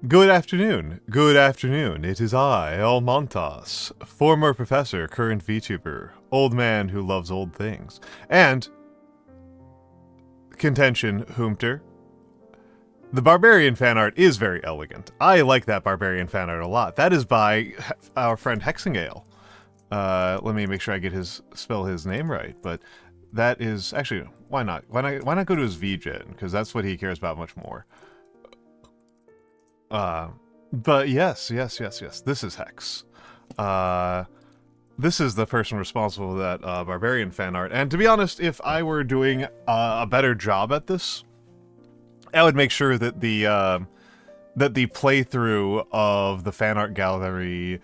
Good afternoon. Good afternoon. It is I, Almantas, former professor, current VTuber, old man who loves old things, and contention, Hoomter. The barbarian fan art is very elegant. I like that barbarian fan art a lot. That is by our friend Hexingale. Let me make sure I spell his name right. But that is actually, why not? Why not go to his VGen? Because that's what he cares about much more. But yes. This is Hex. This is the person responsible for that barbarian fan art. And to be honest, if I were doing a better job at this, I would make sure that the playthrough of the fan art gallery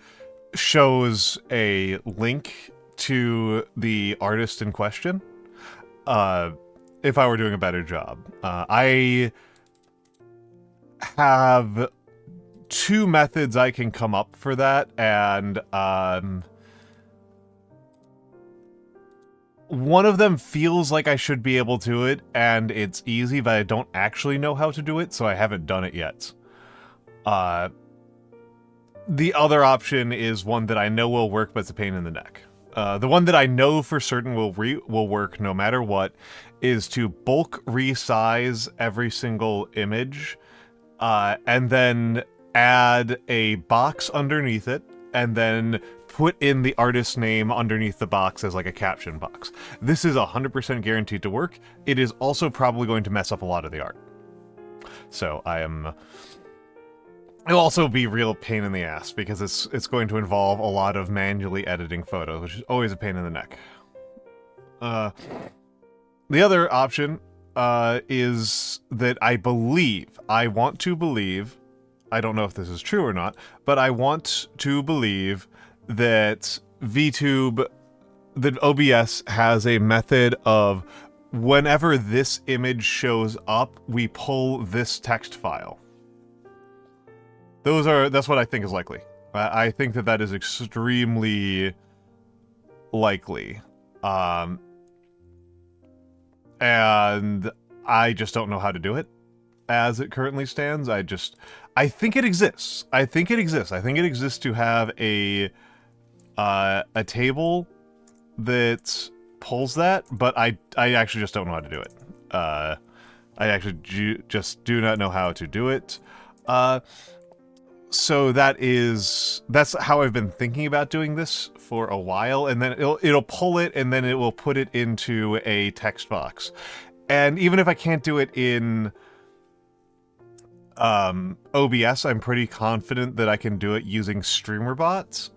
shows a link to the artist in question. If I were doing a better job, I have two methods I can come up for that, and one of them feels like I should be able to do it, and it's easy, but I don't actually know how to do it, so I haven't done it yet. The other option is one that I know will work, but it's a pain in the neck. The one that I know for certain will work no matter what is to bulk resize every single image, and then add a box underneath it, and then put in the artist's name underneath the box as like a caption box. This is 100% guaranteed to work. It is also probably going to mess up a lot of the art. So it'll also be real pain in the ass, because it's going to involve a lot of manually editing photos, which is always a pain in the neck. The other option is that I want to believe, I don't know if this is true or not, but I want to believe that that OBS has a method of whenever this image shows up, we pull this text file. That's what I think is likely. I think that is extremely likely. And I just don't know how to do it as it currently stands. I think it exists. I think it exists to have a table that pulls that, but I actually just don't know how to do it. I actually just do not know how to do it. So that's how I've been thinking about doing this for a while, and then it'll pull it, and then it will put it into a text box. And even if I can't do it in OBS, I'm pretty confident that I can do it using StreamerBot.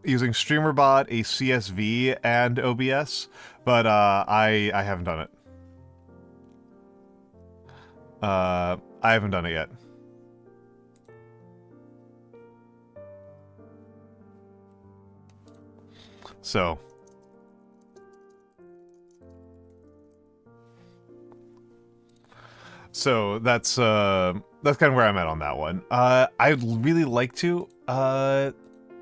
Using StreamerBot, a CSV, and OBS, but I haven't done it. I haven't done it yet. So that's kind of where I'm at on that one. I'd really like to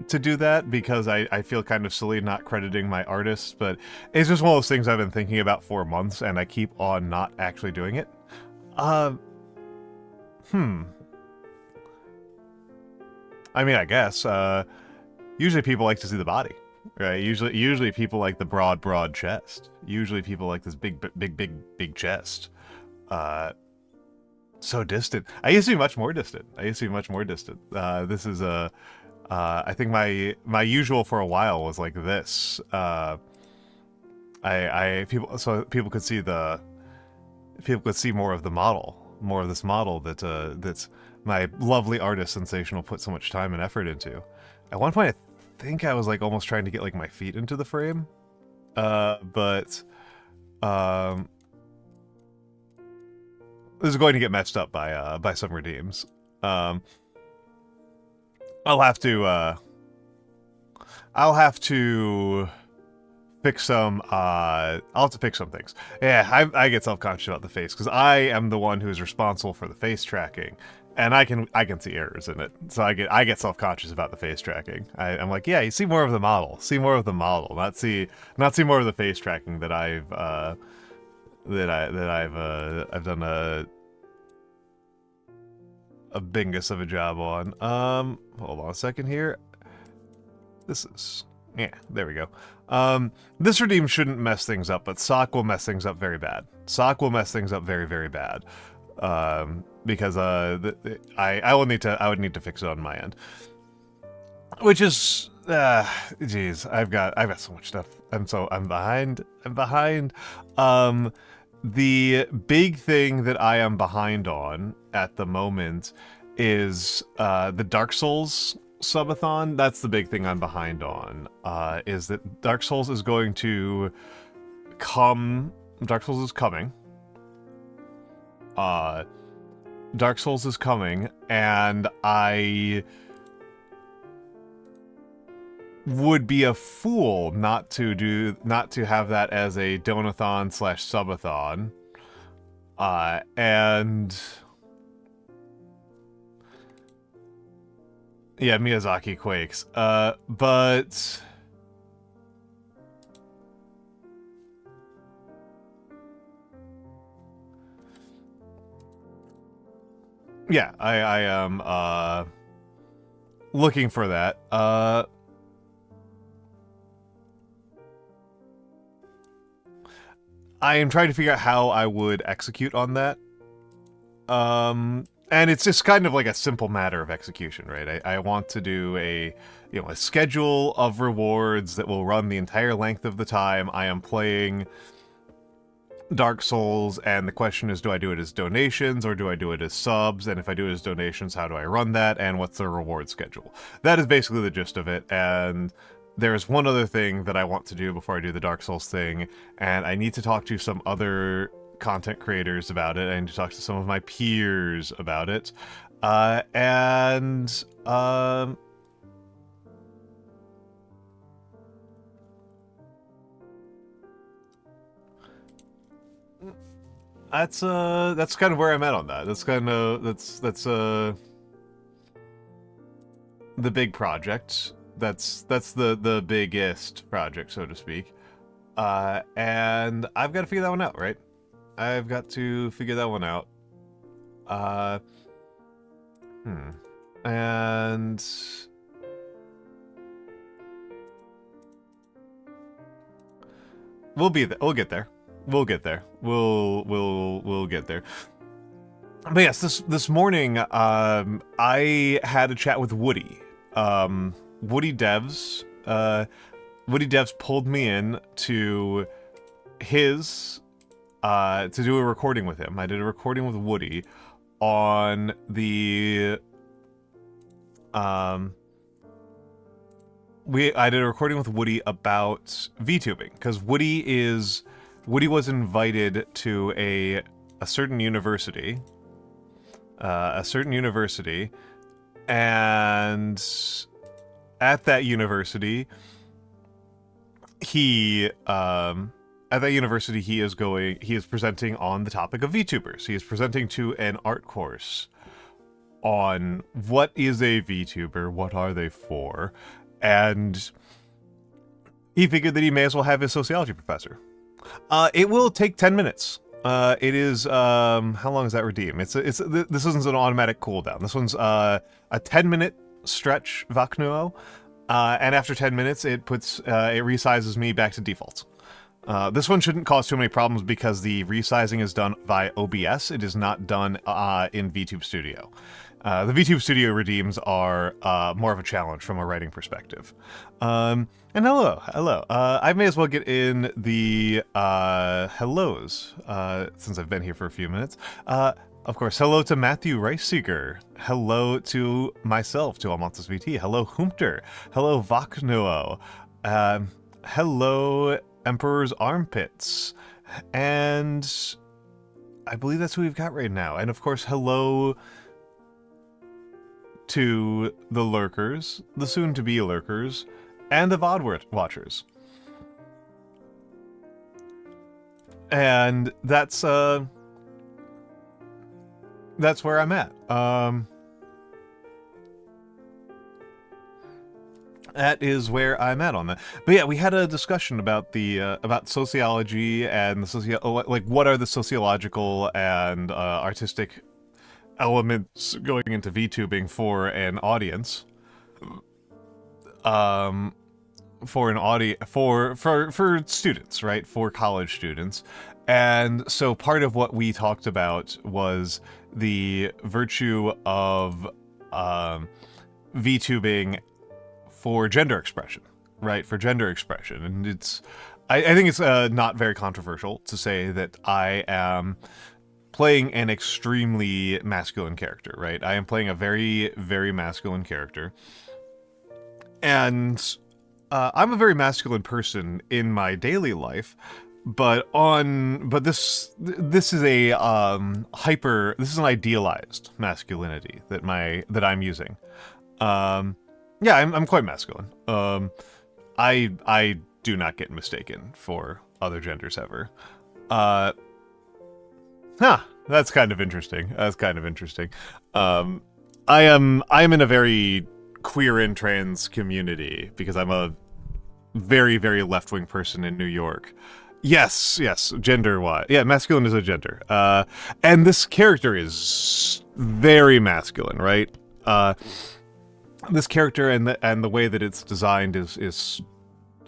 do that, because I feel kind of silly not crediting my artists, but it's just one of those things I've been thinking about for months, and I keep on not actually doing it. I mean, I guess, usually people like to see the body, right? Usually people like the broad chest. Usually people like this big chest. So distant. I used to be much more distant. This is I think my usual for a while was like this. People could see more of the model, more of this model that's my lovely artist Sensational put so much time and effort into. At one point, I think I was like almost trying to get like my feet into the frame, but this is going to get messed up by some redeems. I'll have to fix some I'll have to fix some things. Yeah, I get self-conscious about the face, because I am the one who's responsible for the face tracking, and I can see errors in it. So I get self-conscious about the face tracking. I'm like, yeah, you see more of the model. See more of the model, not see more of the face tracking that I've done a bingus of a job on. Hold on a second here. Yeah, there we go. This redeem shouldn't mess things up, but sock will mess things up very bad. Sock will mess things up very, very bad. Because I would need to fix it on my end. Which is geez, I've got so much stuff. I'm behind. The big thing that I am behind on at the moment is the Dark Souls subathon. That's the big thing I'm behind on. Is that Dark Souls is going to come. Dark Souls is coming. Dark Souls is coming, and I would be a fool not to have that as a donathon / subathon. And yeah, Miyazaki quakes. But yeah, I am looking for that. I am trying to figure out how I would execute on that. And it's just kind of like a simple matter of execution, right? I want to do a schedule of rewards that will run the entire length of the time I am playing Dark Souls, and the question is, do I do it as donations or do I do it as subs? And if I do it as donations, how do I run that? And what's the reward schedule? That is basically the gist of it, and there's one other thing that I want to do before I do the Dark Souls thing, and I need to talk to some other content creators about it. I need to talk to some of my peers about it. That's kind of where I'm at on that. That's the big project. That's the biggest project, so to speak. And I've got to figure that one out, right? I've got to figure that one out. And we'll be there. We'll get there. We'll get there. We'll get there. But yes, this morning, I had a chat with Woody. Woody Devs pulled me in to his to do a recording with him. I did a recording with Woody on the I did a recording with Woody about VTubing, because Woody was invited to a certain university, and at that university, he is presenting on the topic of VTubers. He is presenting to an art course on what is a VTuber, what are they for, and he figured that he may as well have his sociology professor. It will take 10 minutes. It is, how long is that redeem? This isn't an automatic cooldown. This one's, a 10-minute stretch Vaknuo, and after 10 minutes, it resizes me back to default. This one shouldn't cause too many problems because the resizing is done via OBS. It is not done, in VTube Studio. The VTube Studio redeems are, more of a challenge from a writing perspective. And hello. I may as well get in the, hellos, since I've been here for a few minutes. Of course, hello to Matthew Riceseeker. Hello to myself, to Almantas VT. Hello, Humpter. Hello, Vaknuo. Hello, Emperor's Armpits. And I believe that's who we've got right now. And of course, hello to the lurkers, the soon-to-be lurkers, and the VOD watchers. And that's where I'm at. That is where I'm at on that. But yeah, we had a discussion about the about sociology and the like what are the sociological and artistic elements going into VTubing for an audience. For an for students, right? For college students. And so part of what we talked about was the virtue of VTubing for gender expression, right? For gender expression. And I think it's not very controversial to say that I am playing an extremely masculine character, right? I am playing a very, very masculine character. And I'm a very masculine person in my daily life, but this is a this is an idealized masculinity that I'm using. Yeah, I'm quite masculine. I do not get mistaken for other genders ever. That's kind of interesting. I'm in a very queer and trans community because I'm a very, very left-wing person in New York. Yes, gender-wise. Yeah, masculine is a gender. And this character is very masculine, right? This character and the way that it's designed is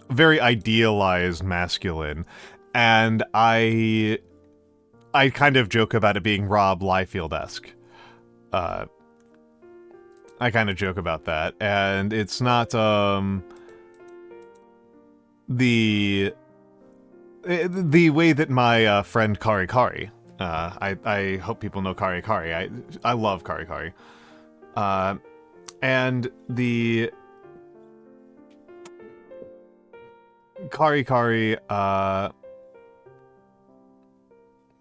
very idealized masculine, and I kind of joke about it being Rob Liefeld-esque. I kind of joke about that, and it's not the way that my friend Kari Kari. I hope people know Kari Kari. I love Kari Kari. And the Kari Kari,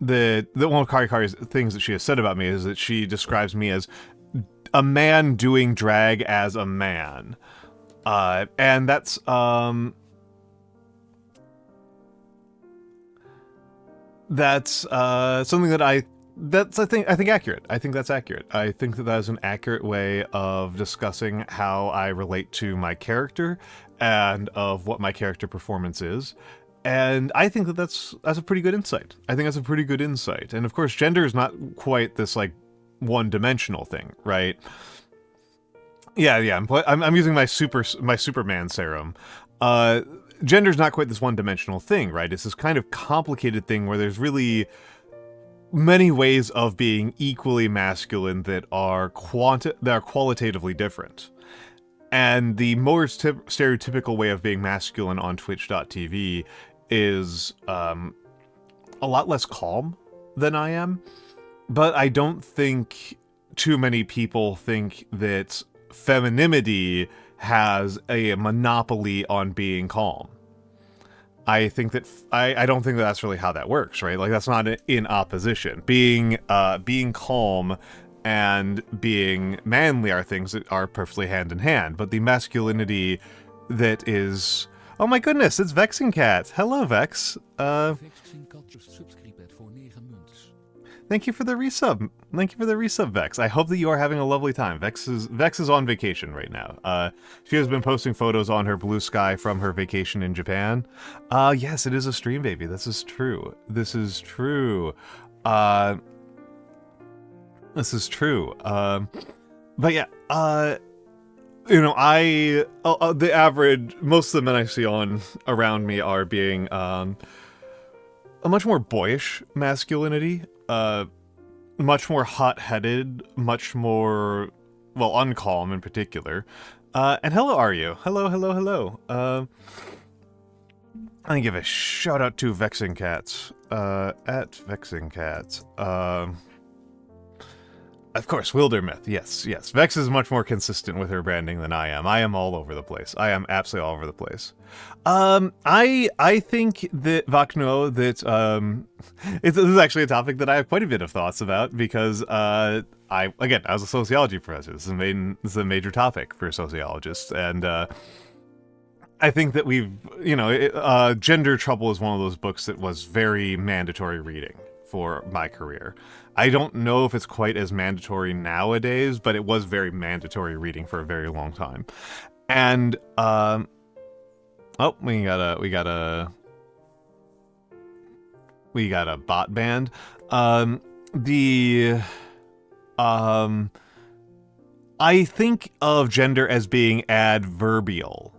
the one of Kari Kari's things that she has said about me is that she describes me as a man doing drag as a man. And that's something that I think accurate. I think that's accurate. I think that is an accurate way of discussing how I relate to my character and of what my character performance is. And I think that that's a pretty good insight. And of course, gender is not quite this like one-dimensional thing, right? Yeah. I'm using my Superman serum. Gender's not quite this one-dimensional thing, right? It's this kind of complicated thing where there's really many ways of being equally masculine that are qualitatively different. And the more stereotypical way of being masculine on Twitch.tv is a lot less calm than I am. But I don't think too many people think that femininity has a monopoly on being calm. I think that I don't think that that's really how that works, right? Like that's not in opposition. Being calm and being manly are things that are perfectly hand in hand. But the masculinity that is, oh my goodness, it's Vexing Cat. Hello, Vex. Thank you for the resub. Vex. I hope that you are having a lovely time. Vex is on vacation right now. She has been posting photos on her blue sky from her vacation in Japan. Yes, it is a stream baby. This is true. But yeah, the average, most of the men I see around me are being, a much more boyish masculinity, much more hot-headed, much more, well, uncalm in particular. And hello, Aryu. Hello. I can give a shout out to Vexing Cats, at Vexing Cats. Of course, Wildermyth. Yes. Vex is much more consistent with her branding than I am. I am all over the place. I am absolutely all over the place. I think that Vakno, this is actually a topic that I have quite a bit of thoughts about because I was a sociology professor. This is a major topic for sociologists, and I think that Gender Trouble is one of those books that was very mandatory reading for my career. I don't know if it's quite as mandatory nowadays, but it was very mandatory reading for a very long time. And we got a bot band. Um, I think of gender as being adverbial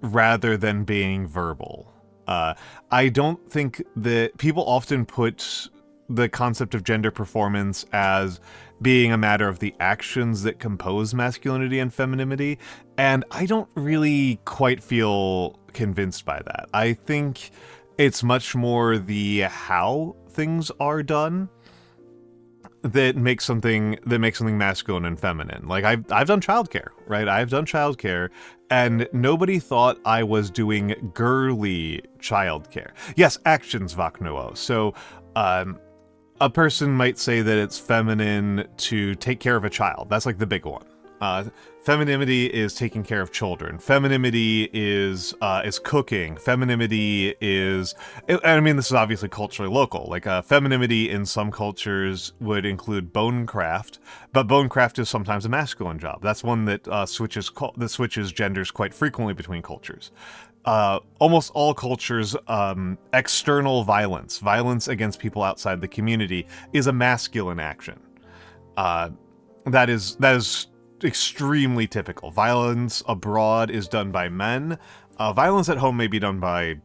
rather than being verbal. Uh, I don't think that people often put the concept of gender performance as being a matter of the actions that compose masculinity and femininity, and I don't really quite feel convinced by that. I think it's much more the how things are done that makes something masculine and feminine. Like I've done childcare, right? I've done childcare, and nobody thought I was doing girly childcare. Yes, actions vaknuo. So, a person might say that it's feminine to take care of a child. That's like the big one. Femininity is taking care of children. Femininity is cooking. Femininity is, I mean, this is obviously culturally local. Like femininity in some cultures would include bone craft, but bone craft is sometimes a masculine job. That's one that switches genders quite frequently between cultures. Almost all cultures, external violence against people outside the community, is a masculine action. That is extremely typical. Violence abroad is done by men. Violence at home may be done by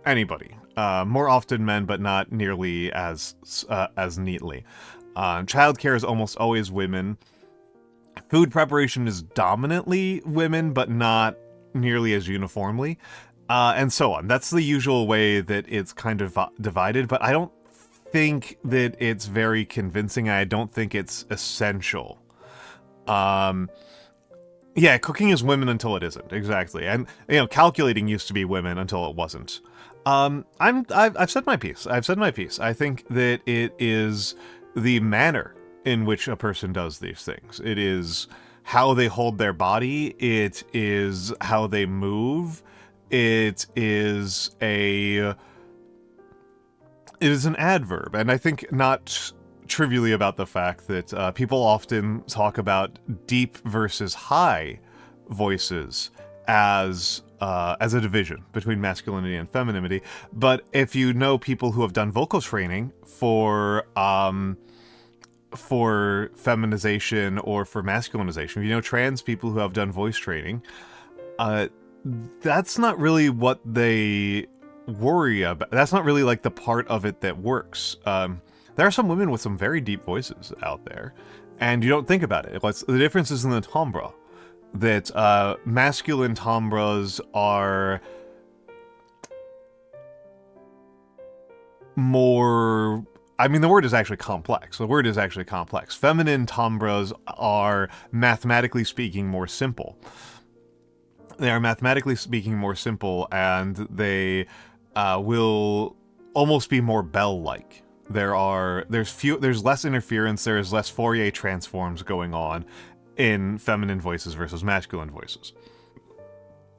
anybody. More often men, but not nearly as neatly. Childcare is almost always women. Food preparation is dominantly women, but not nearly as uniformly, and so on. That's the usual way that it's kind of divided, but I don't think that it's very convincing. I don't think it's essential. Yeah, cooking is women until it isn't, exactly. And, calculating used to be women until it wasn't. I've said my piece. I think that it is the manner in which a person does these things. It is how they hold their body. It is how they move. It is an adverb. And I think not trivially about the fact that people often talk about deep versus high voices as a division between masculinity and femininity. But if you know people who have done vocal training for feminization or for masculinization, if you know trans people who have done voice training, that's not really what they worry about. That's not really like the part of it that works. There are some women with some very deep voices out there, and you don't think about it. The difference is in the timbre. That masculine timbres are more... I mean, the word is actually complex. Feminine timbres are, mathematically speaking, more simple. They are mathematically speaking more simple, and they will almost be more bell-like. There's less interference, there's less Fourier transforms going on in feminine voices versus masculine voices.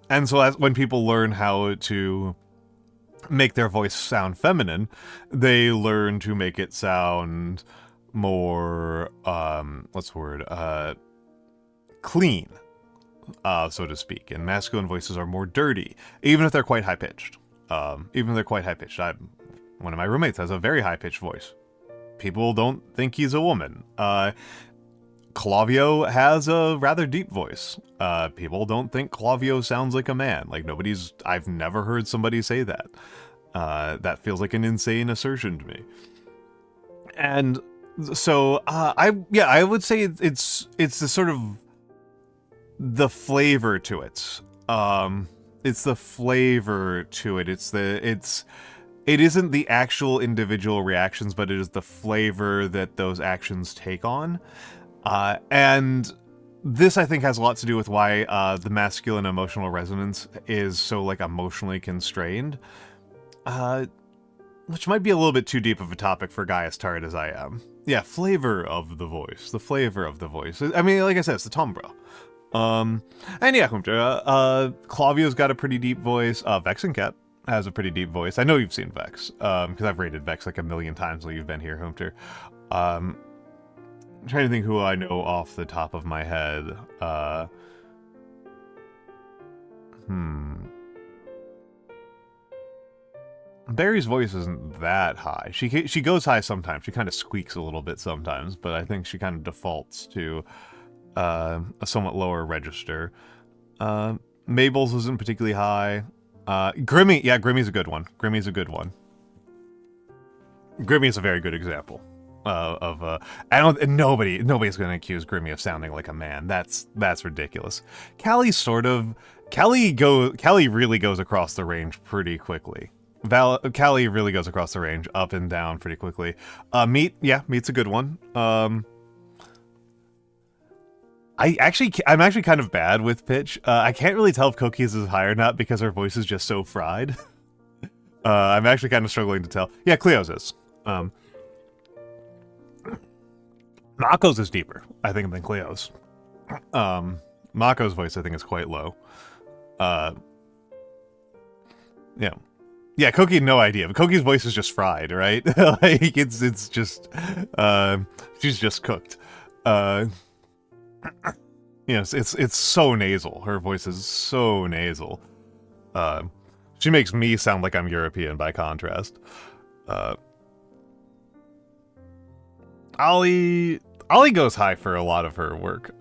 And so when people learn how to make their voice sound feminine, they learn to make it sound more, clean, so to speak. And masculine voices are more dirty, even if they're quite high-pitched. One of my roommates has a very high-pitched voice. People don't think he's a woman. Clavio has a rather deep voice. People don't think Clavio sounds like a man. I've never heard somebody say that. That feels like an insane assertion to me. And so, I would say it's the sort of the flavor to it. It's the flavor to it. It isn't the actual individual reactions, but it is the flavor that those actions take on. And this, I think, has a lot to do with why the masculine emotional resonance is so, emotionally constrained. Which might be a little bit too deep of a topic for a guy as tired as I am. Yeah, flavor of the voice. The flavor of the voice. I mean, like I said, it's the timbre. And yeah, Clavio's got a pretty deep voice. Vexencat has a pretty deep voice. I know you've seen Vex, because I've rated Vex like a million times while you've been here, Humter. I'm trying to think who I know off the top of my head. Barry's voice isn't that high. She goes high sometimes. She kind of squeaks a little bit sometimes, but I think she kind of defaults to a somewhat lower register. Mabel's isn't particularly high. Grimmy, yeah, Grimmy's a good one. Grimmy's a good one. Grimmy's a very good example I don't. Nobody's going to accuse Grimmy of sounding like a man. That's ridiculous. Callie's sort of. Callie really goes across the range pretty quickly. Callie really goes across the range up and down pretty quickly. Meat's a good one. I'm actually kind of bad with pitch. I can't really tell if Cookie's is high or not because her voice is just so fried. I'm actually kind of struggling to tell. Yeah, Cleo's is. Mako's is deeper, I think, than Cleo's. Mako's voice, I think, is quite low. Yeah. Yeah, Cookie, no idea. But Cookie's voice is just fried, right? Like, it's just, she's just cooked. Yes, it's so nasal. Her voice is so nasal. She makes me sound like I'm European by contrast. Ollie goes high for a lot of her work.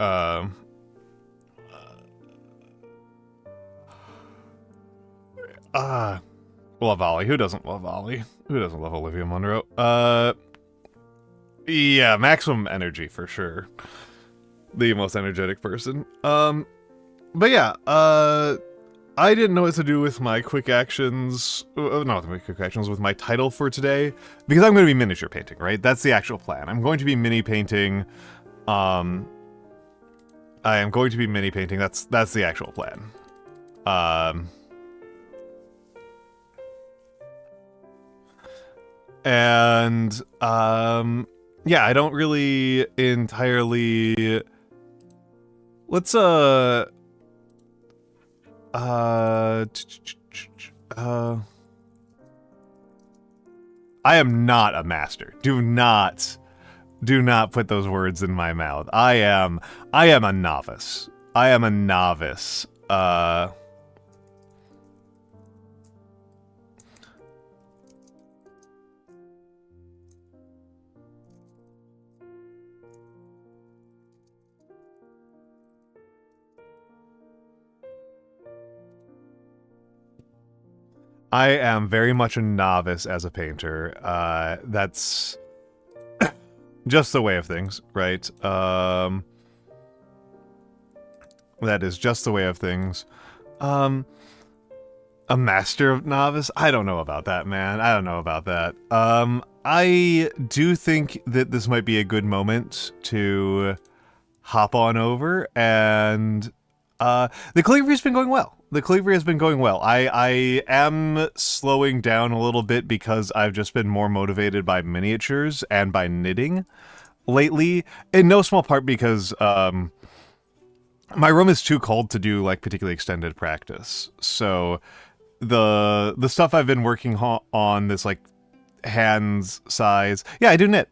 Love Ollie. Who doesn't love Ollie? Who doesn't love Olivia Munro? Yeah, maximum energy for sure. The most energetic person. But yeah, I didn't know what to do with my quick actions, not with my quick actions, with my title for today, because I'm going to be miniature painting, right? That's the actual plan. I'm going to be mini painting, I am going to be mini painting, that's the actual plan. Yeah, I don't really entirely... Let's, I am not a master. Do not put those words in my mouth. I am a novice. I am a novice. I am very much a novice as a painter. That's just the way of things, right? That is just the way of things. A master of novice? I don't know about that, man. I don't know about that. I do think that this might be a good moment to hop on over, and the calligraphy's been going well. The calligraphy has been going well. I am slowing down a little bit because I've just been more motivated by miniatures and by knitting lately, in no small part because my room is too cold to do like particularly extended practice. So the stuff I've been working on, this like hands size, yeah, I do knit.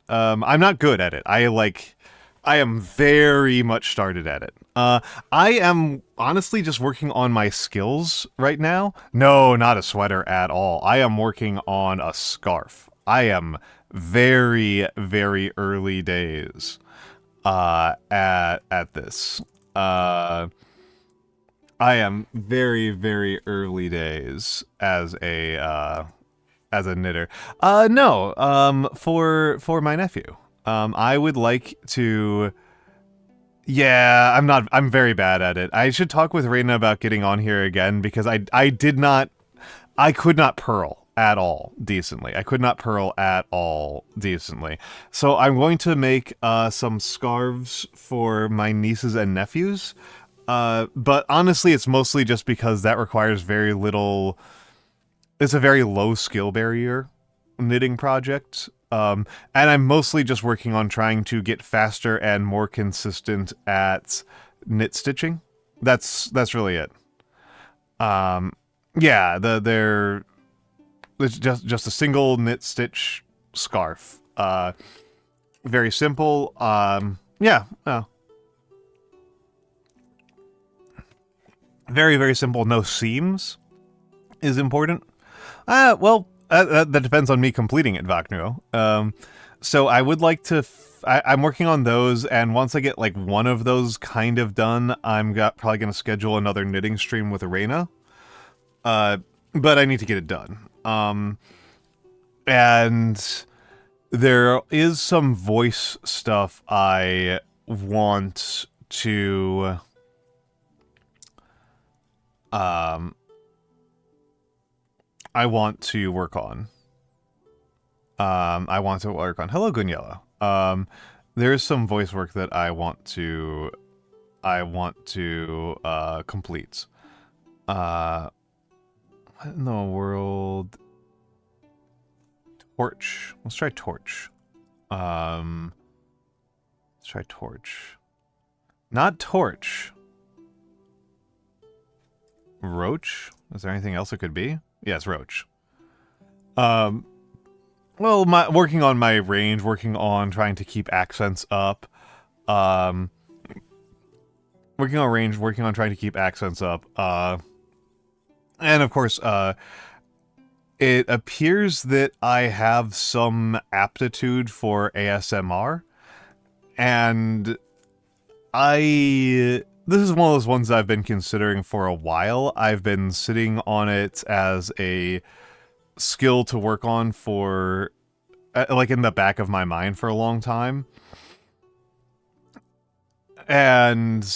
I'm not good at it. I am very much started at it. I am honestly just working on my skills right now. No, not a sweater at all. I am working on a scarf. I am very, very early days at this. I am very, very early days as a knitter. No, for my nephew. I would like to... Yeah, I'm very bad at it. I should talk with Reina about getting on here again, because I could not purl at all decently. So I'm going to make some scarves for my nieces and nephews. But honestly, it's mostly just because that requires very little... It's a very low skill barrier knitting project. And I'm mostly just working on trying to get faster and more consistent at knit stitching. That's really it. Yeah, it's just a single knit stitch scarf. Very simple. Yeah. Very, very simple. No seams is important. Well, that depends on me completing it, Vaknuo. So I would like to. I'm working on those, and once I get like one of those kind of done, probably going to schedule another knitting stream with Arena. But I need to get it done. And there is some voice stuff I want to. I want to work on. Hello, Gunyella. There's some voice work that I want to complete. What in the world? Torch. Let's try Torch. Let's try Torch. Not Torch. Roach? Is there anything else it could be? Yes, Roach. Well, working on my range, working on trying to keep accents up. Working on range, working on trying to keep accents up. And of course, it appears that I have some aptitude for ASMR. And this is one of those ones I've been considering for a while. I've been sitting on it as a skill to work on for, like, in the back of my mind for a long time. And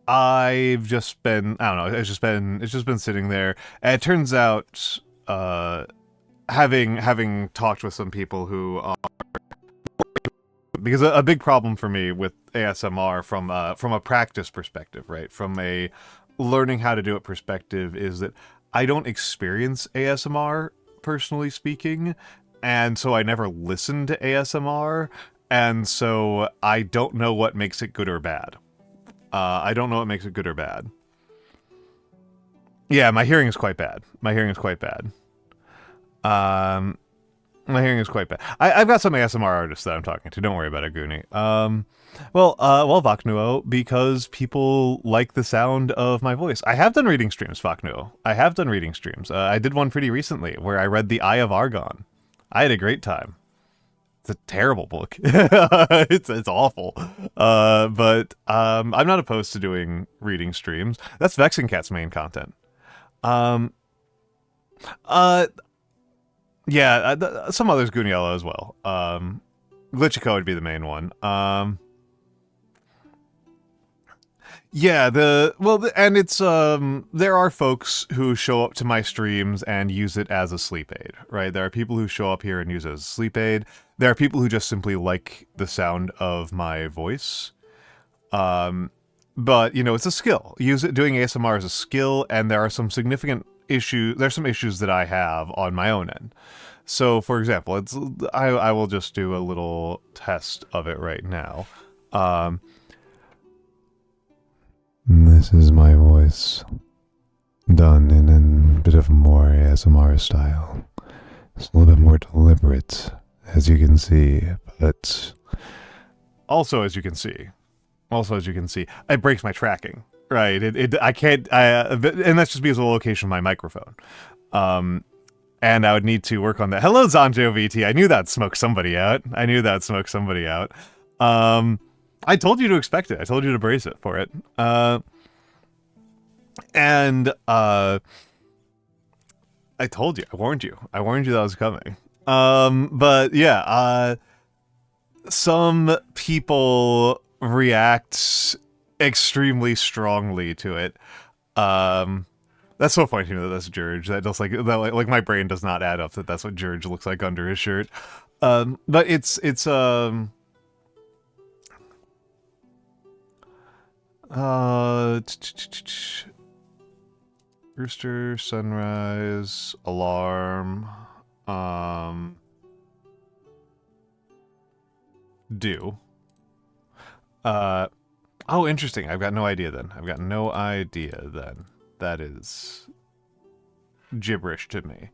I've just been, I don't know, it's just been sitting there. And it turns out, having talked with some people who are, because a big problem for me with ASMR from a practice perspective, right? From a learning how to do it perspective, is that I don't experience ASMR, personally speaking, and so I never listen to ASMR, and so I don't know what makes it good or bad. I don't know what makes it good or bad. Yeah, my hearing is quite bad. My hearing is quite bad. I've got some ASMR artists that I'm talking to. Don't worry about it, Goonie. Well, Vaknuo, because people like the sound of my voice. I have done reading streams, Vaknuo. I have done reading streams. I did one pretty recently where I read The Eye of Argon. I had a great time. It's a terrible book. It's awful. But I'm not opposed to doing reading streams. That's Vexing Cat's main content. Yeah, some others, Guniello as well. Glitchico would be the main one. Yeah, and it's, there are folks who show up to my streams and use it as a sleep aid, right? There are people who show up here and use it as a sleep aid. There are people who just simply like the sound of my voice. But, you know, it's a skill. Doing ASMR is a skill, and there are some significant issues. There's some issues that I have on my own end. So, for example, I will just do a little test of it right now. This is my voice, done in a bit of more ASMR style. It's a little bit more deliberate, as you can see, but also as you can see, it breaks my tracking, right? I can't, and that's just because of the location of my microphone. And I would need to work on that. Hello, Zanjo VT. I knew that'd smoke somebody out. I told you to expect it. I told you to brace it for it. And I told you. I warned you. I warned you that was coming. But yeah, some people react extremely strongly to it. That's so funny to me that that's George. That just like my brain does not add up that that's what George looks like under his shirt. But it's rooster, sunrise, alarm, do. Oh, interesting. I've got no idea then. That is gibberish to me.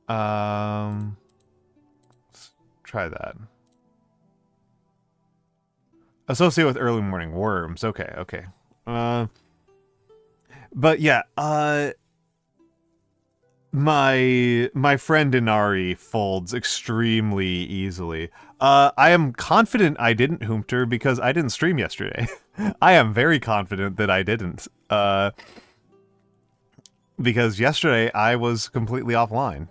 Let's try that. Associate with early morning worms. Okay. But yeah, my friend Inari folds extremely easily. I am confident I didn't hoomter because I didn't stream yesterday. I am very confident that I didn't. Because yesterday I was completely offline.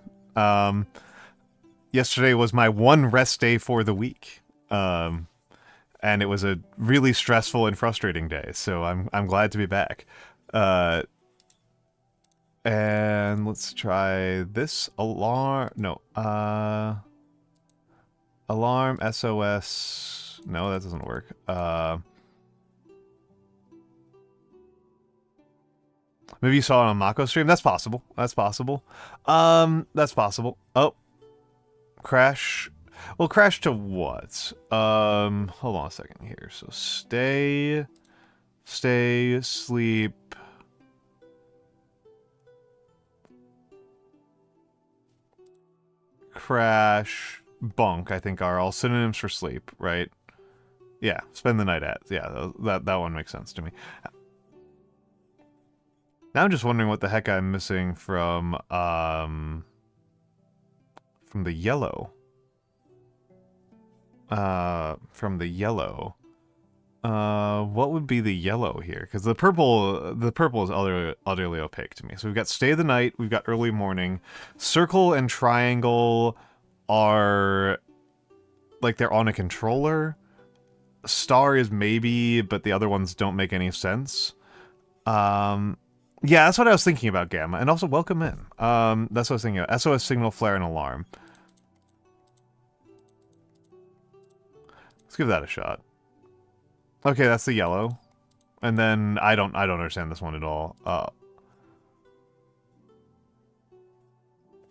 Yesterday was my one rest day for the week. And it was a really stressful and frustrating day, so I'm glad to be back. And let's try this alarm. No, alarm SOS. No, that doesn't work. Maybe you saw it on Mako stream. That's possible. That's possible. That's possible. Oh, crash. Well, crash to what? Hold on a second here. So stay, sleep. Crash, bunk, I think are all synonyms for sleep, right? Yeah, spend the night at. Yeah, that one makes sense to me. Now I'm just wondering what the heck I'm missing from the yellow. From the yellow. What would be the yellow here? Because the purple is utterly opaque to me. So we've got stay the night, we've got early morning. Circle and triangle are like they're on a controller. Star is maybe, but the other ones don't make any sense. Yeah, that's what I was thinking about, Gamma. And also, welcome in. That's what I was thinking about. SOS, signal, flare, and alarm. Let's give that a shot. Okay, that's the yellow. And then I don't understand this one at all.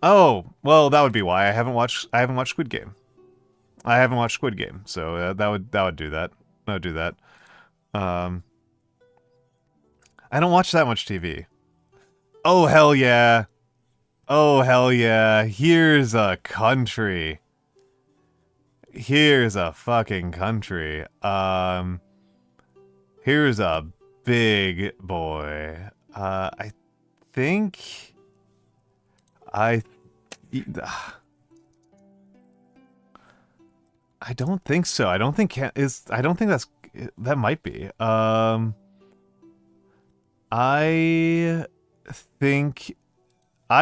Oh, well, that would be why I haven't watched Squid Game. I haven't watched Squid Game, so that would do that. That would do that. I don't watch that much TV. Oh hell yeah. Oh hell yeah. Here's a country. Here's a fucking country. Here's a big boy. I think I don't think so. I don't think that might be. I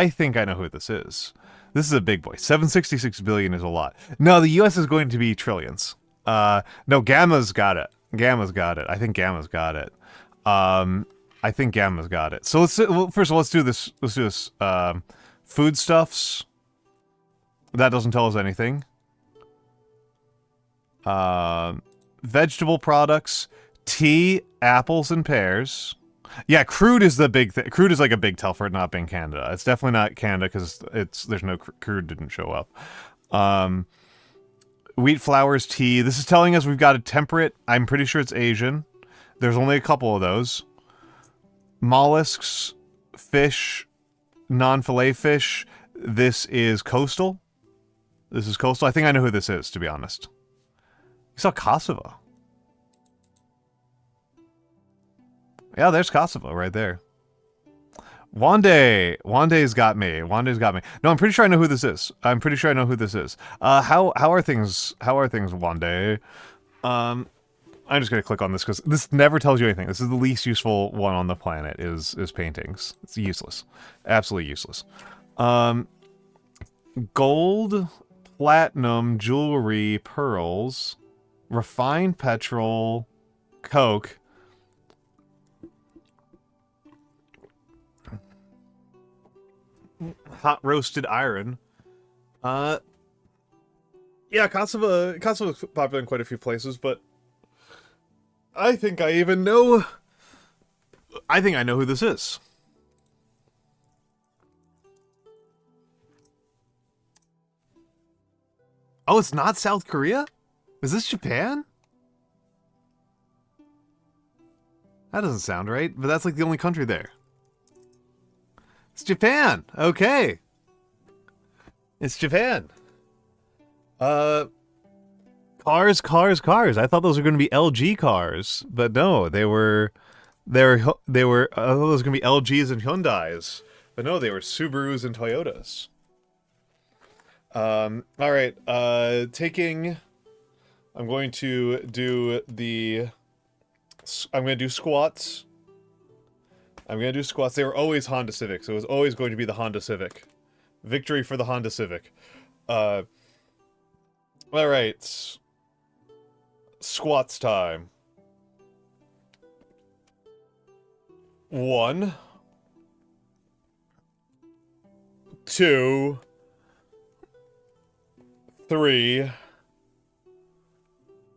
think I know who this is. This is a big boy. 766 billion is a lot. No, the US is going to be trillions. No, Gamma's got it. Gamma's got it. I think Gamma's got it. I think Gamma's got it. So first of all, let's do this. Let's do this. Foodstuffs. That doesn't tell us anything. Vegetable products. Tea, apples, and pears. Yeah, crude is the big thing. Crude is like a big tell for it not being Canada. It's definitely not Canada because there's no crude didn't show up. Wheat, flours, tea. This is telling us we've got a temperate. I'm pretty sure it's Asian. There's only a couple of those. Mollusks, fish, non-fillet fish. This is coastal. This is coastal. I think I know who this is, to be honest. You saw Kosovo. Yeah, there's Kosovo right there. Wande's got me. Wande's got me. No, I'm pretty sure I know who this is. I'm pretty sure I know who this is. How are things, Wande? I'm just gonna click on this because this never tells you anything. This is the least useful one on the planet. Is paintings. It's useless. Absolutely useless. Gold, platinum, jewelry, pearls, refined petrol, coke. Hot roasted iron. Yeah, Kosovo's popular in quite a few places, but I think I know who this is. Oh, it's not South Korea? Is this Japan? That doesn't sound right, but that's like the only country there. It's Japan. Okay. It's Japan. Cars. I thought those were going to be LG cars, but no, they were They were those gonna be LGs and Hyundais, but no, they were Subarus and Toyotas. All right. Taking. I'm going to do the. I'm going to do squats. I'm going to do squats. They were always Honda Civics. So it was always going to be the Honda Civic. Victory for the Honda Civic. All right. Squats time. 1, 2, 3,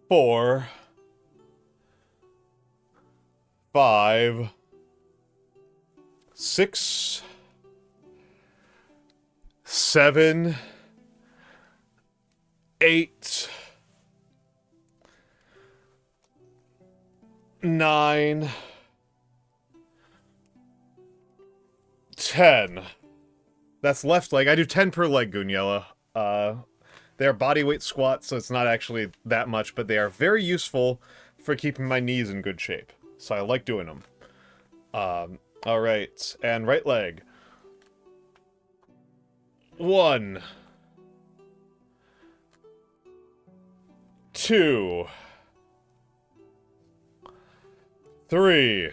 4, 5, 6, 7, 8, 9, 10. That's left leg. I do 10 per leg, Gunyella. They're bodyweight squats, so it's not actually that much, but they are very useful for keeping my knees in good shape. So I like doing them. Alright, and right leg. 1, 2, 3,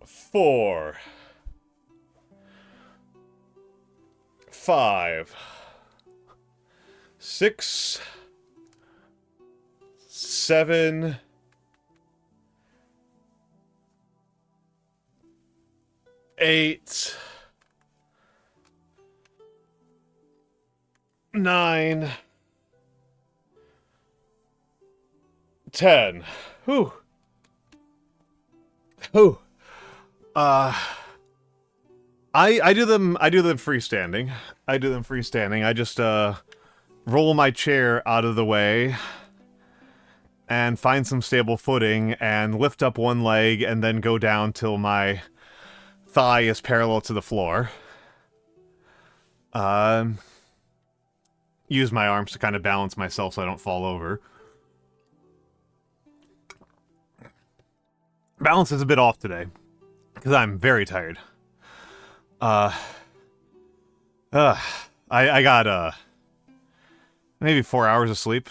4, 5, 6, 7, 8, 9, 10. Whew. Whew. I do them freestanding. I just roll my chair out of the way and find some stable footing and lift up one leg and then go down till my thigh is parallel to the floor. Use my arms to kind of balance myself so I don't fall over. Balance is a bit off today because I'm very tired. I got maybe 4 hours of sleep.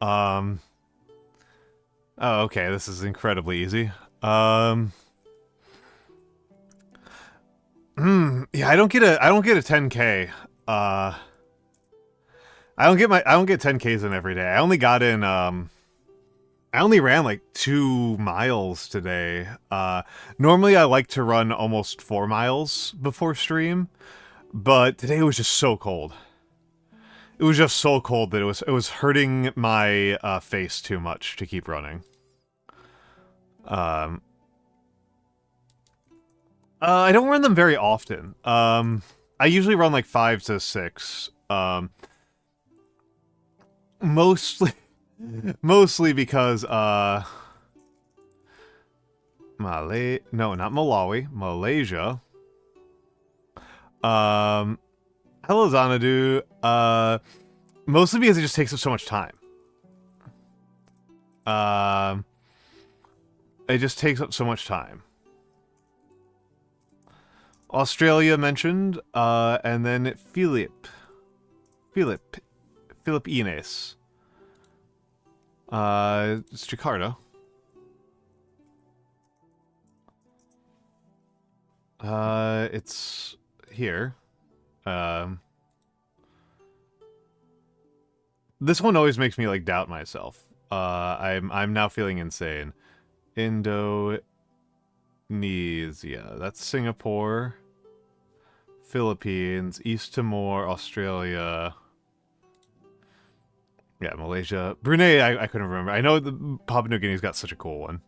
Oh, okay, this is incredibly easy. Yeah, I don't get a 10K. I don't get 10Ks in every day. I only got in I only ran like 2 miles today. Normally I like to run almost 4 miles before stream, but today it was just so cold. It was just so cold that it was hurting my face too much to keep running. I don't run them very often. I usually run like 5 to 6. Mostly because, no, not Malawi, Malaysia. Hello, Xanadu. Mostly because it just takes up so much time. It just takes up so much time. Australia mentioned, and then Philip Ines. It's Jakarta. It's here. This one always makes me like doubt myself. I'm now feeling insane. Indonesia. That's Singapore. Philippines, East Timor, Australia. Yeah, Malaysia. Brunei, I couldn't remember. I know the Papua New Guinea's got such a cool one.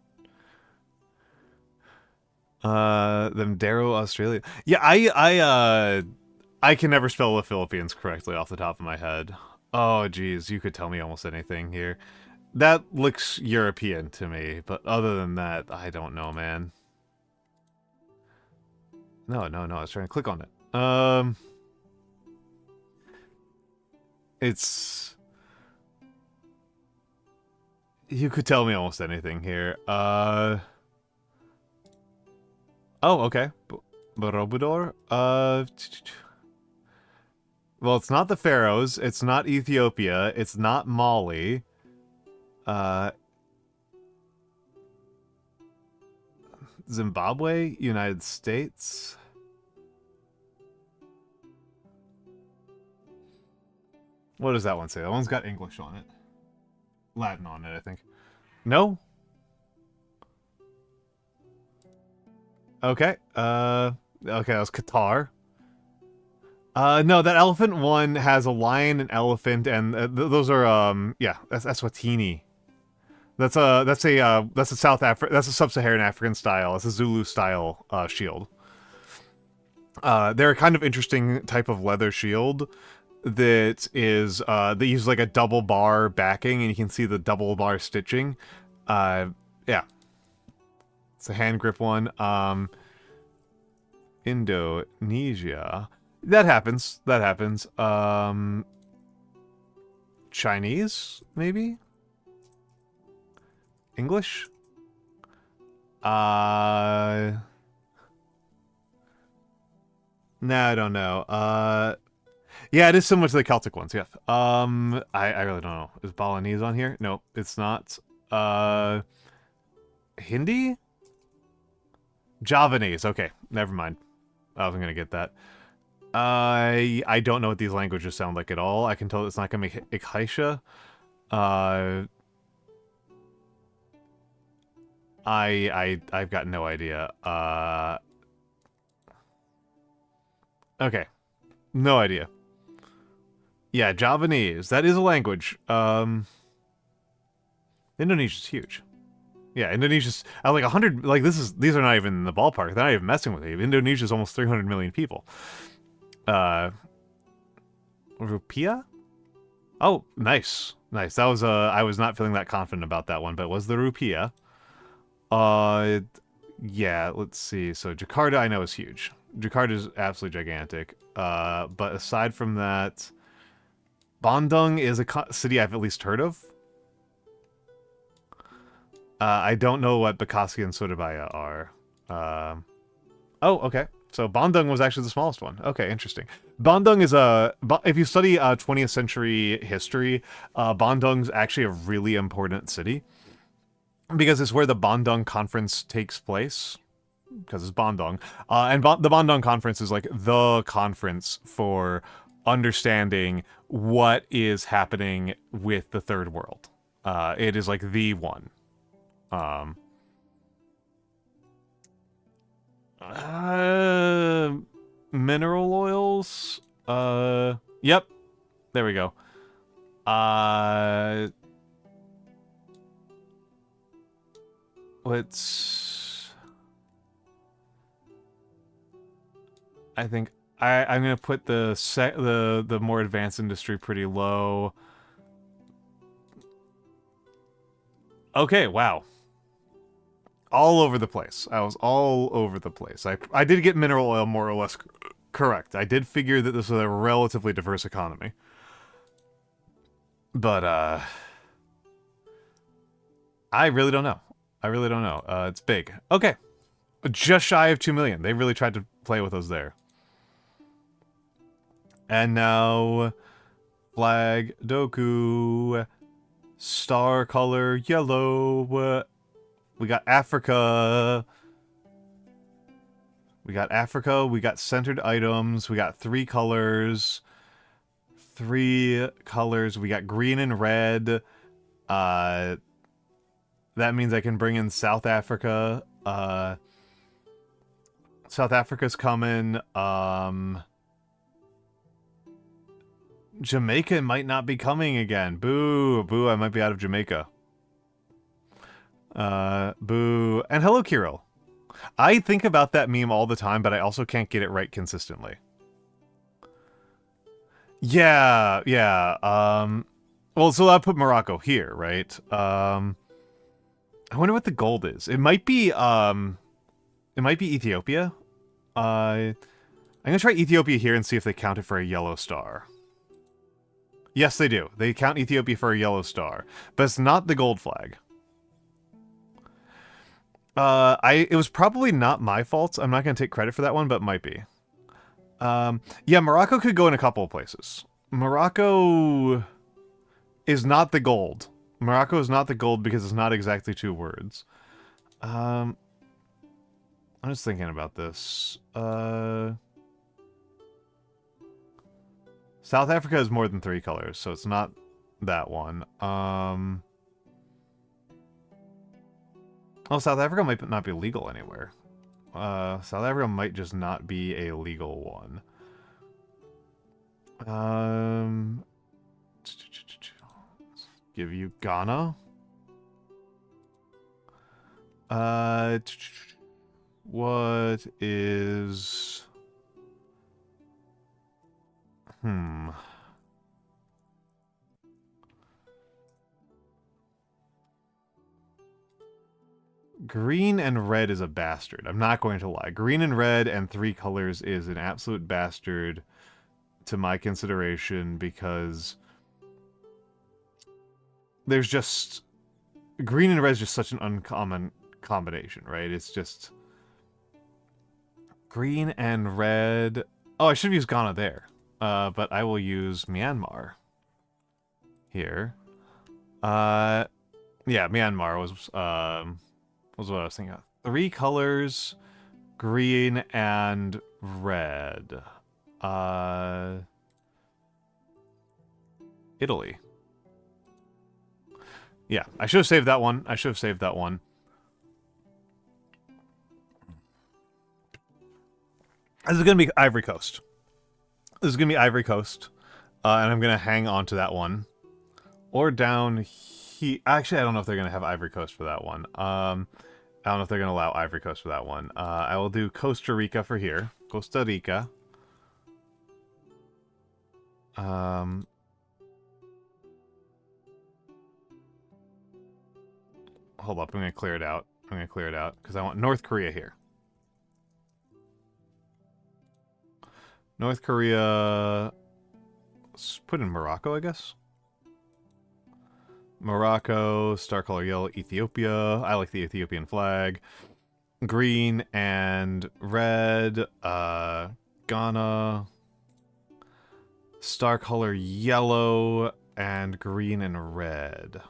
Them Darrow, Australia. Yeah, I can never spell the Philippines correctly off the top of my head. Oh, geez, you could tell me almost anything here. That looks European to me, but other than that, I don't know, man. No, I was trying to click on it. You could tell me almost anything here. Oh, okay. Borobudur? Well, it's not the Pharaohs. It's not Ethiopia. It's not Mali. Zimbabwe? United States? What does that one say? That one's got English on it. Latin on it, I think. No? Okay. Okay, that was Qatar. No, that elephant one has a lion, an elephant, and those are yeah, that's Eswatini. That's a South Afri that's a sub-Saharan African style. It's a Zulu style shield. They're a kind of interesting type of leather shield that is they use like a double bar backing, and you can see the double bar stitching. Yeah, it's a hand grip one. Indonesia. That happens. That happens. Chinese, maybe? English? No, I don't know. Yeah, it is similar to the Celtic ones, yes. I really don't know. Is Balinese on here? No, it's not. Hindi? Javanese, okay. Never mind. I wasn't gonna get that. I don't know what these languages sound like at all. I can tell it's not gonna make Ikhaisha. I've got no idea. Okay. No idea. Yeah, Javanese. That is a language. Indonesia's huge. Yeah, Indonesia's like 100. Like these are not even in the ballpark. They're not even messing with you. Indonesia's almost 300 million people. Rupiah? Oh, nice. Nice. That was I was not feeling that confident about that one, but it was the rupiah. Yeah, let's see. So Jakarta I know is huge. Jakarta is absolutely gigantic. But aside from that, Bandung is a city I've at least heard of. I don't know what Bekasi and Surabaya are. Oh, okay. So Bandung was actually the smallest one. Okay, interesting. Bandung is if you study 20th century history, Bandung's actually a really important city because it's where the Bandung Conference takes place. Because it's Bandung, and the Bandung Conference is like the conference for understanding what is happening with the Third World. It is like the one. Mineral oils. Yep. There we go. Let's. I think I'm gonna put the more advanced industry pretty low. Okay. Wow. All over the place. I was all over the place. I did get mineral oil more or less correct. I did figure that this was a relatively diverse economy. But, I really don't know. I really don't know. It's big. Okay. Just shy of 2 million. They really tried to play with us there. And now, flag, Doku, star color, yellow, we got Africa. We got Africa. We got centered items. We got 3 colors. 3 colors. We got green and red. That means I can bring in South Africa. South Africa's coming. Jamaica might not be coming again. Boo. Boo, I might be out of Jamaica. Boo. And hello, Kirill. I think about that meme all the time, but I also can't get it right consistently. Yeah, yeah. Well, so I put Morocco here, right? I wonder what the gold is. It might be Ethiopia. I'm gonna try Ethiopia here and see if they count it for a yellow star. Yes, they do. They count Ethiopia for a yellow star, but it's not the gold flag. It was probably not my fault. I'm not going to take credit for that one, but it might be. Yeah, Morocco could go in a couple of places. Morocco is not the gold. Morocco is not the gold because it's not exactly 2 words. I'm just thinking about this. South Africa is more than 3 colors, so it's not that one. Oh, South Africa might not be legal anywhere. South Africa might just not be a legal one. Give you Ghana. What is... Green and red is a bastard. I'm not going to lie. Green and red and 3 colors is an absolute bastard to my consideration because there's just... Green and red is just such an uncommon combination, right? It's just... Green and red... Oh, I should have used Ghana there. But I will use Myanmar here. Yeah, Myanmar was what I was thinking of. 3 colors, green and red. Italy. Yeah, I should have saved that one. I should have saved that one. This is going to be Ivory Coast. This is going to be Ivory Coast. And I'm going to hang on to that one. Or down here. Actually, I don't know if they're going to have Ivory Coast for that one. I don't know if they're going to allow Ivory Coast for that one. I will do Costa Rica for here. Costa Rica. Hold up, I'm going to clear it out. I'm going to clear it out, because I want North Korea here. North Korea... Let's put in Morocco, I guess. Morocco, star color yellow, Ethiopia. I like the Ethiopian flag. Green and red, Ghana. Star color yellow and green and red.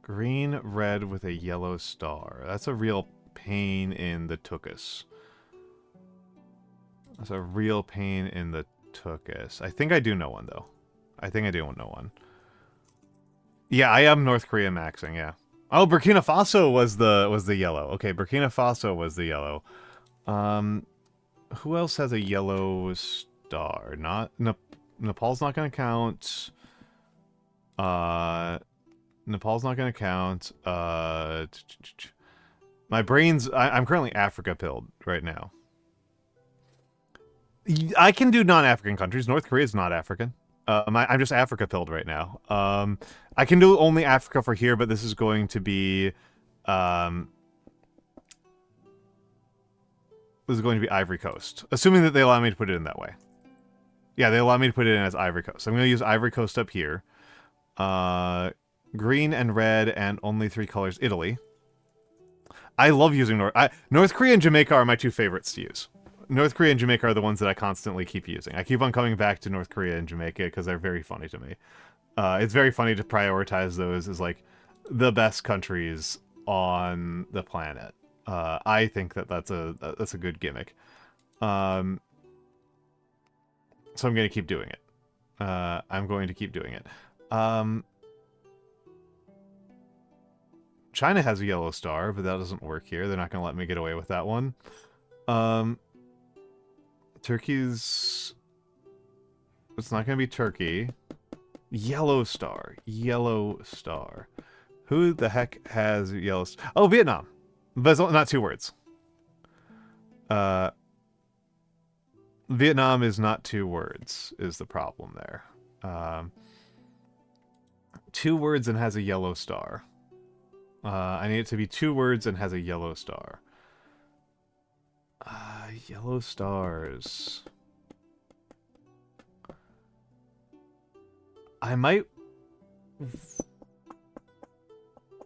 Green, red with a yellow star. That's a real pain in the tuchus. That's a real pain in the tuchus. I think I do know one, though. I think I do know one. Yeah, I am North Korea maxing, yeah. Oh, Burkina Faso was the yellow. Okay, Burkina Faso was the yellow. Who else has a yellow star? Not... Nepal's not going to count. Nepal's not going to count. My brain's... I'm currently Africa-pilled right now. I can do non-African countries. North Korea's not African. I'm just Africa-pilled right now. I can do only Africa for here, but this is going to be... this is going to be Ivory Coast. Assuming that they allow me to put it in that way. Yeah, they allow me to put it in as Ivory Coast. I'm going to use Ivory Coast up here. Green and red and only 3 colors. Italy. I love using North Korea and Jamaica are my 2 favorites to use. North Korea and Jamaica are the ones that I constantly keep using. I keep on coming back to North Korea and Jamaica because they're very funny to me. It's very funny to prioritize those as, like, the best countries on the planet. I think that that's a good gimmick. So I'm going to keep doing it. I'm going to keep doing it. China has a yellow star, but that doesn't work here. They're not going to let me get away with that one. Turkey's... It's not going to be Turkey. Yellow star. Yellow star. Who the heck has yellow star? Oh, Vietnam. But it's not 2 words. Vietnam is not 2 words, is the problem there. 2 words and has a yellow star. I need it to be 2 words and has a yellow star. Yellow stars. I might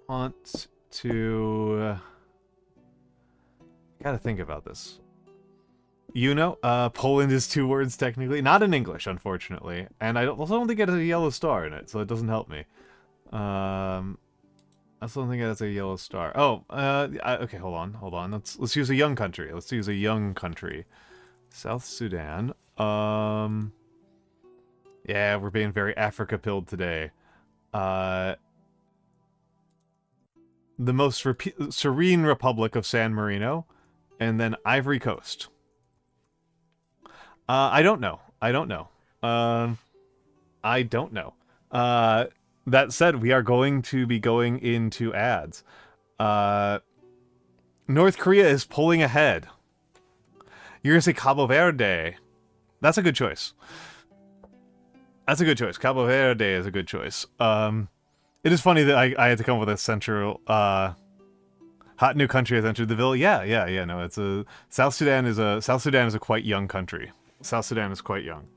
want to... gotta think about this. Poland is 2 words technically. Not in English, unfortunately. And I also don't think it has a yellow star in it, so it doesn't help me. I also don't think it has a yellow star. Oh, okay, hold on. Let's use a young country. Let's use a young country. South Sudan. Yeah, we're being very Africa-pilled today. The most serene Republic of San Marino, and then Ivory Coast. I don't know. I don't know. That said, we are going to be going into ads. North Korea is pulling ahead. You're gonna say Cabo Verde. That's a good choice. That's a good choice. Cabo Verde is a good choice. It is funny that I had to come up with a central, hot new country has entered the ville. Yeah. No, it's a South Sudan is a quite young country. South Sudan is quite young.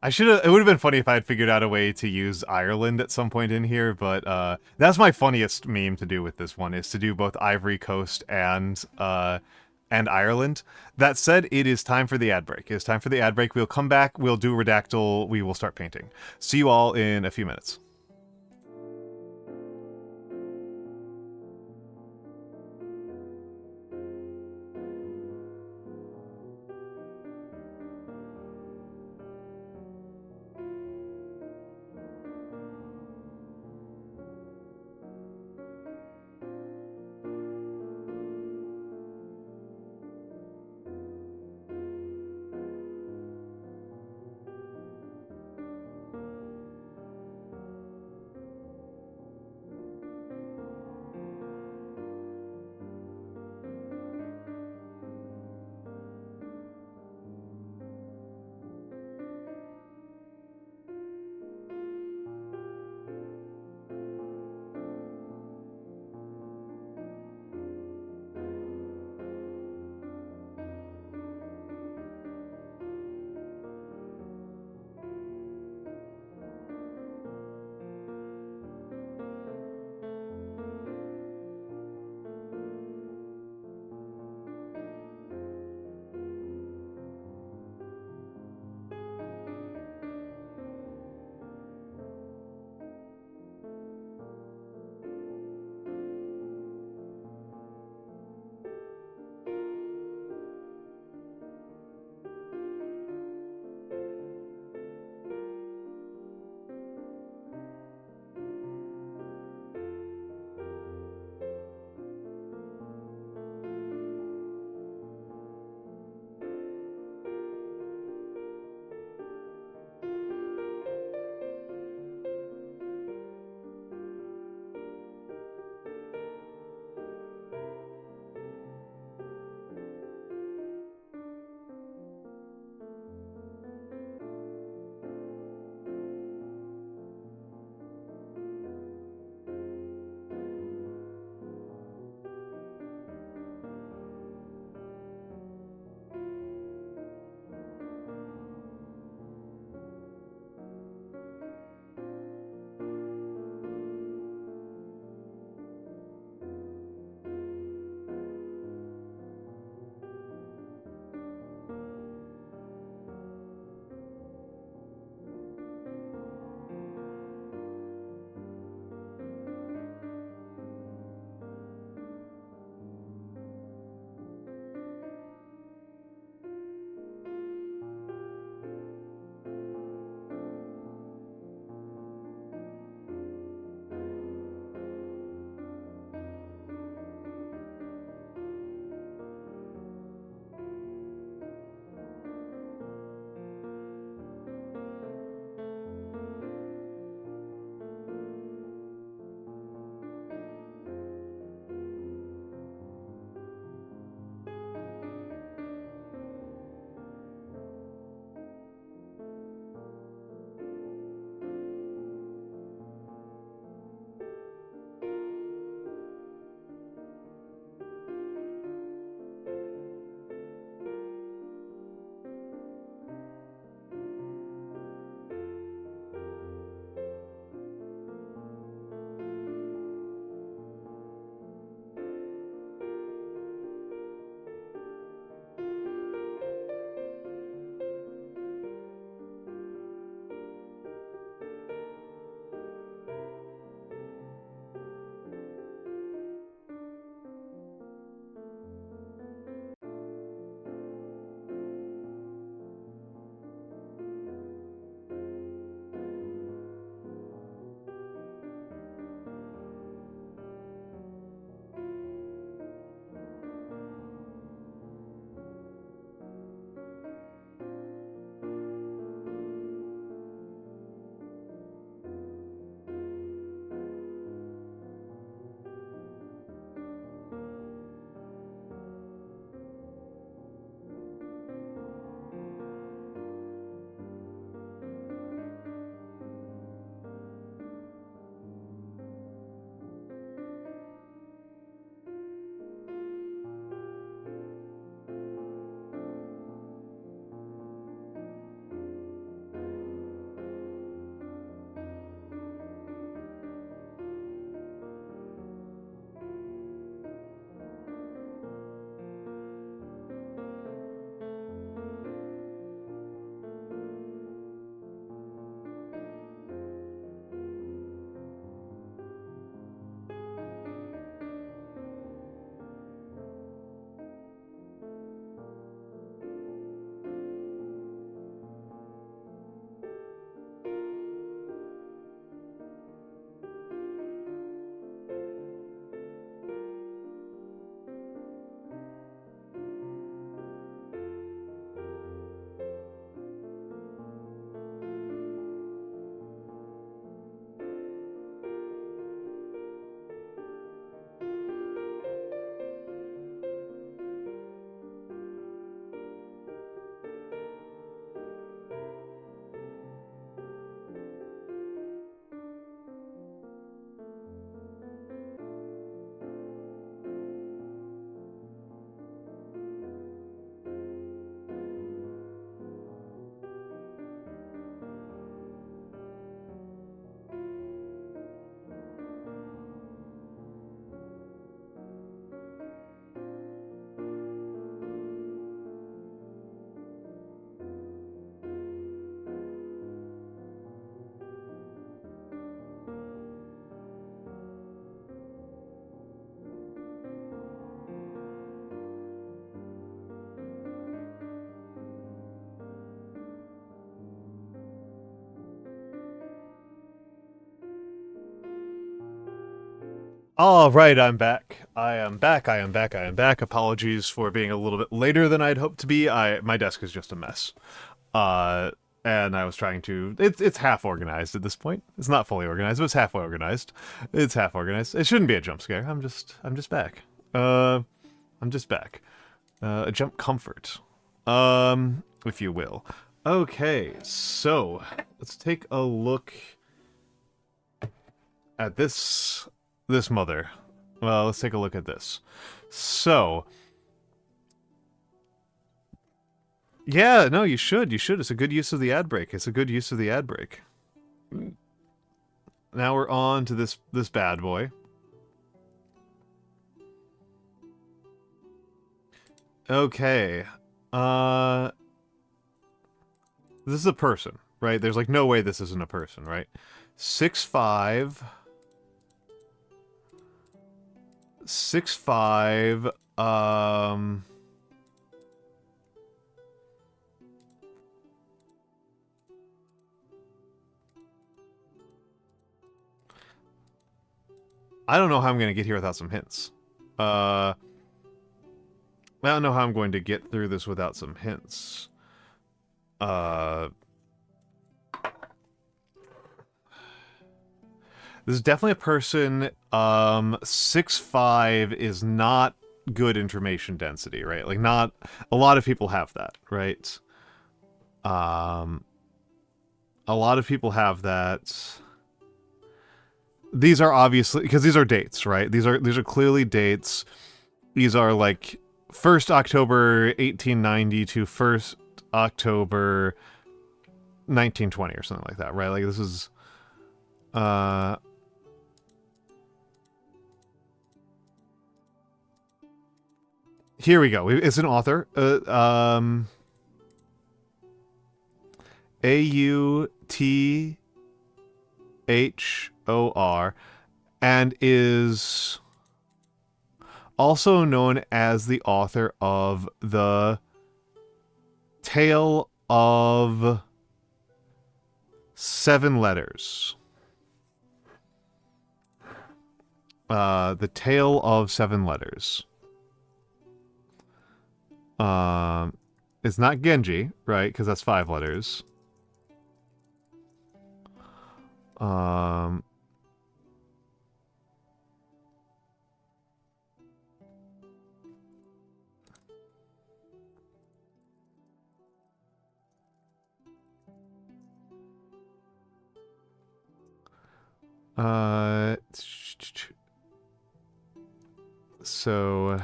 It would have been funny if I had figured out a way to use Ireland at some point in here, but that's my funniest meme to do with this one, is to do both Ivory Coast and Ireland. That said, it is time for the ad break. It is time for the ad break. We'll come back, we'll do Redactyl, we will start painting. See you all in a few minutes. All right, I'm back. I am back. I am back. I am back. Apologies for being a little bit later than I'd hoped to be. My desk is just a mess. Uh, and I was trying to. It's half organized at this point. It's not fully organized, but it's half organized. It's half organized. It shouldn't be a jump scare. I'm just back. I'm just back. A jump comfort, if you will. Okay, so let's take a look at this mother. Well, let's take a look at this. So, yeah, no, you should. You should. It's a good use of the ad break. It's a good use of the ad break. Now we're on to this bad boy. Okay. This is a person, right? There's like no way this isn't a person, right? 6'5". 6'5", I don't know how I'm going to get here without some hints. I don't know how I'm going to get through this without some hints. This is definitely a person. 6'5" is not good information density, right? Like, not a lot of people have that, right? A lot of people have that. These are obviously, because these are dates, right? These are clearly dates. These are like 1st October 1890 to 1st October 1920 or something like that, right? Like, this is here we go. It's an author. Author, and is also known as the author of the Tale of Seven Letters. The Tale of Seven Letters. It's not Genji, right? Because that's 5 letters. So,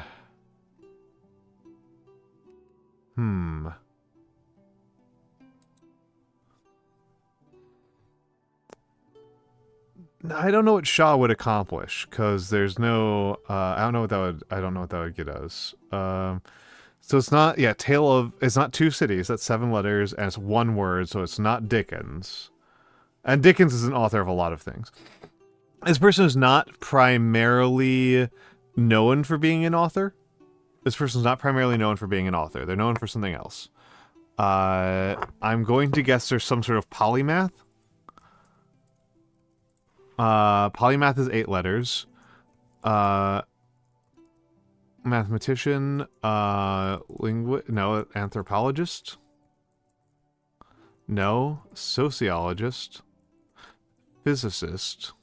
I don't know what Shaw would accomplish, because there's no, I don't know what that would get us. So it's not, yeah, it's not 2 cities, that's 7 letters, and it's 1 word, so it's not Dickens. And Dickens is an author of a lot of things. This person is not primarily known for being an author. This person's not primarily known for being an author. They're known for something else. I'm going to guess there's some sort of polymath. Polymath is 8 letters. Mathematician, no, anthropologist. No, sociologist. Physicist.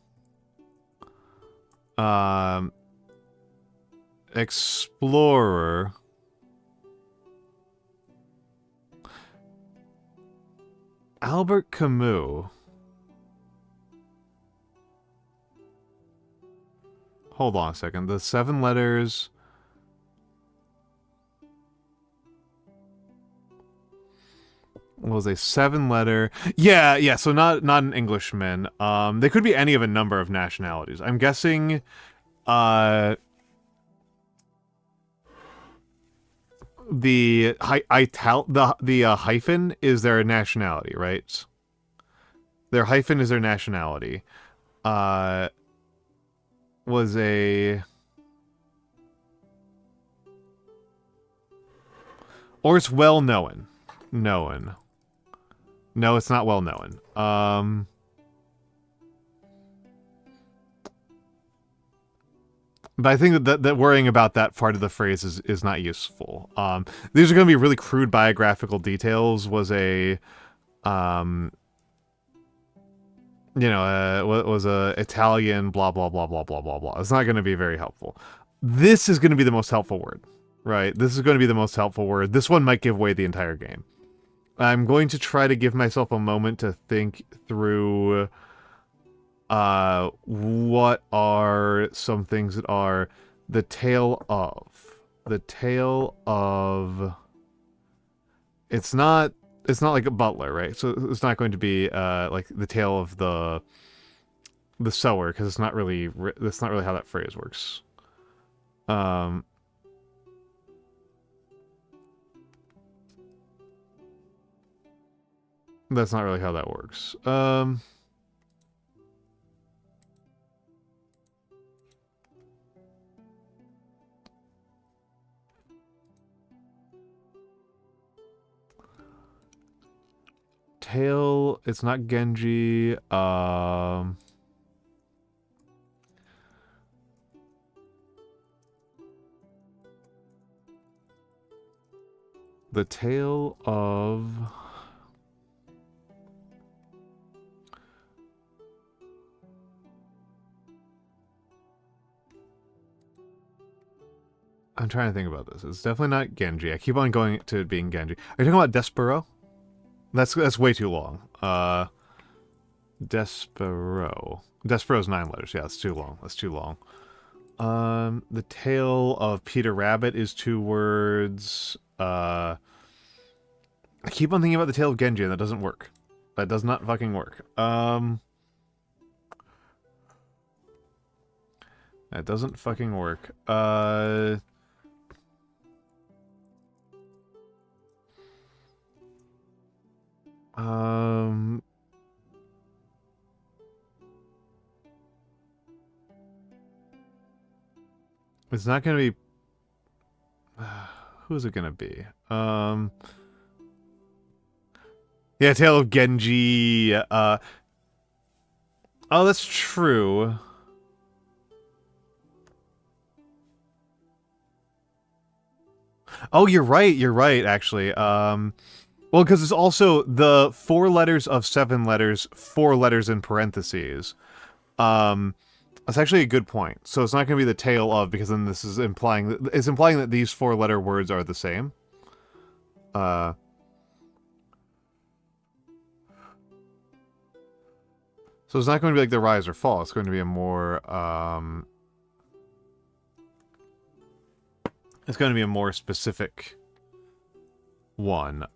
Explorer. Albert Camus. Hold on a second. The 7 letters was a 7-letter. Yeah, so not an Englishman. They could be any of a number of nationalities. I'm guessing the hyphen is their nationality, right? Their hyphen is their nationality. Was a... Or it's well known. Known. No, it's not well known. But I think that worrying about that part of the phrase is not useful. These are going to be really crude biographical details. Was a, was a Italian blah blah blah blah blah blah blah. It's not going to be very helpful. This is going to be the most helpful word, right? This is going to be the most helpful word. This one might give away the entire game. I'm going to try to give myself a moment to think through what are some things that are the tale of. It's not like a butler, right? So it's not going to be like the tale of the sewer, because that's not really how that phrase works. That's not really how that works. Tale, it's not Genji. The tale of... I'm trying to think about this. It's definitely not Genji. I keep on going to it being Genji. Are you talking about Despero? That's way too long. Despero. Despero's 9 letters. Yeah, that's too long. That's too long. The tale of Peter Rabbit is 2 words. I keep on thinking about the tale of Genji, and that doesn't work. That does not fucking work. That doesn't fucking work. It's not gonna be... who's it gonna be? Yeah, Tale of Genji, oh, that's true. Oh, you're right, actually. Well, because it's also the 4 letters of 7 letters, 4 letters in parentheses. That's actually a good point. So it's not going to be the tale of, because then this is implying that these 4-letter words are the same. So it's not going to be like the rise or fall. It's going to be a more it's going to be a more specific one.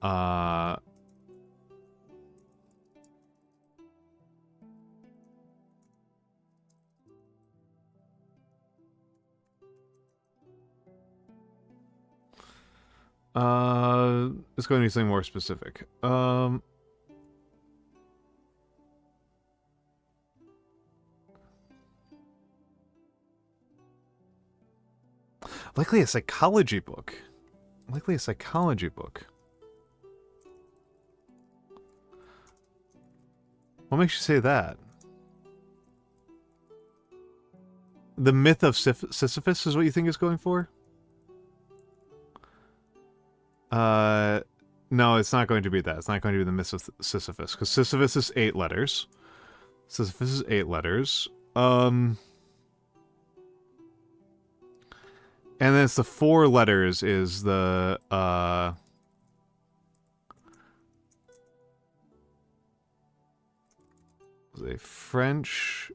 It's going to be something more specific. Likely a psychology book. Likely a psychology book. What makes you say that? The myth of Sisyphus is what you think it's going for? No, it's not going to be that. It's not going to be the myth of Sisyphus, because Sisyphus is 8 letters. Sisyphus is 8 letters. And then it's the 4 letters is the, a French,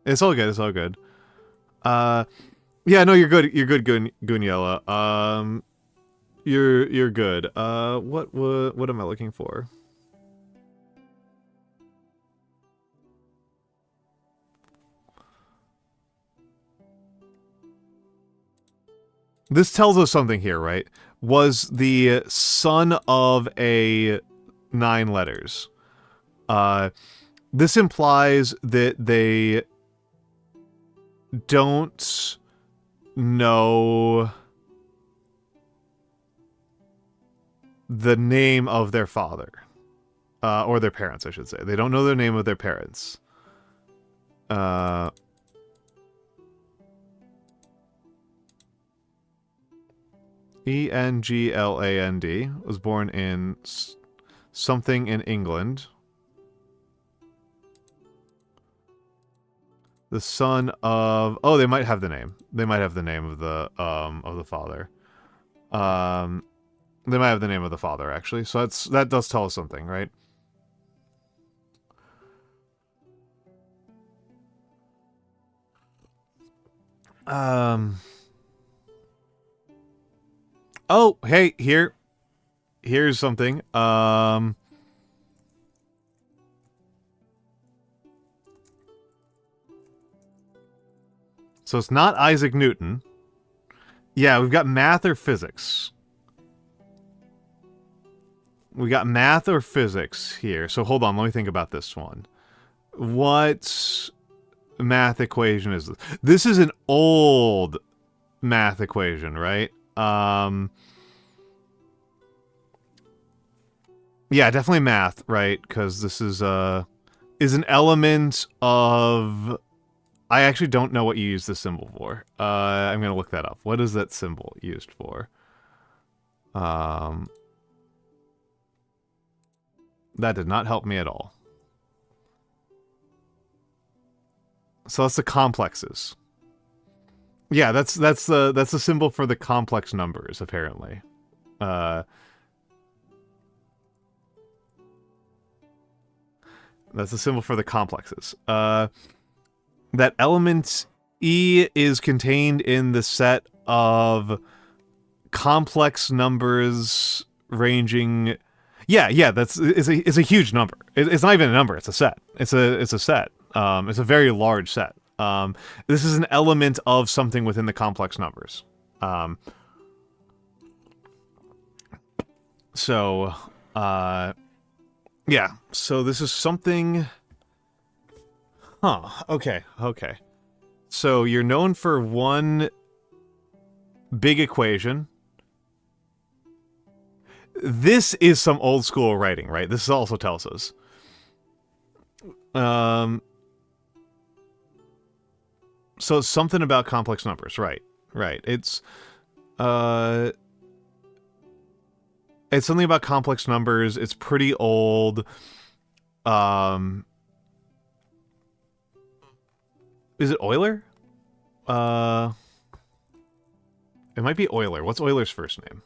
it's all good, it's all good. Yeah, no, you're good, Guniella. You're good. What am I looking for? This tells us something here, right? Was the son of a 9 letters. This implies that they don't know the name of their father. Or their parents, I should say. They don't know the name of their parents. England was born in something in England. The son of... Oh, they might have the name. They might have the name of the father. They might have the name of the father, actually. So that does tell us something, right? Oh, hey, here's something. So it's not Isaac Newton. Yeah, we've got math or physics. We got math or physics here. So hold on, let me think about this one. What math equation is this? This is an old math equation, right? Yeah, definitely math, right? Because this is an element of... I actually don't know what you use this symbol for. I'm going to look that up. What is that symbol used for? That did not help me at all. So that's the complexes. Yeah, that's the symbol for the complex numbers, apparently. That's the symbol for the complexes. That element E is contained in the set of complex numbers ranging... Yeah, it's a huge number. It's not even a number, it's a set. It's a set. It's a very large set. This is an element of something within the complex numbers. Yeah, so this is something... Huh, okay. So you're known for one big equation. This is some old school writing, right? This also tells us. So it's something about complex numbers, right? It's something about complex numbers. It's pretty old. Is it Euler? It might be Euler. What's Euler's first name?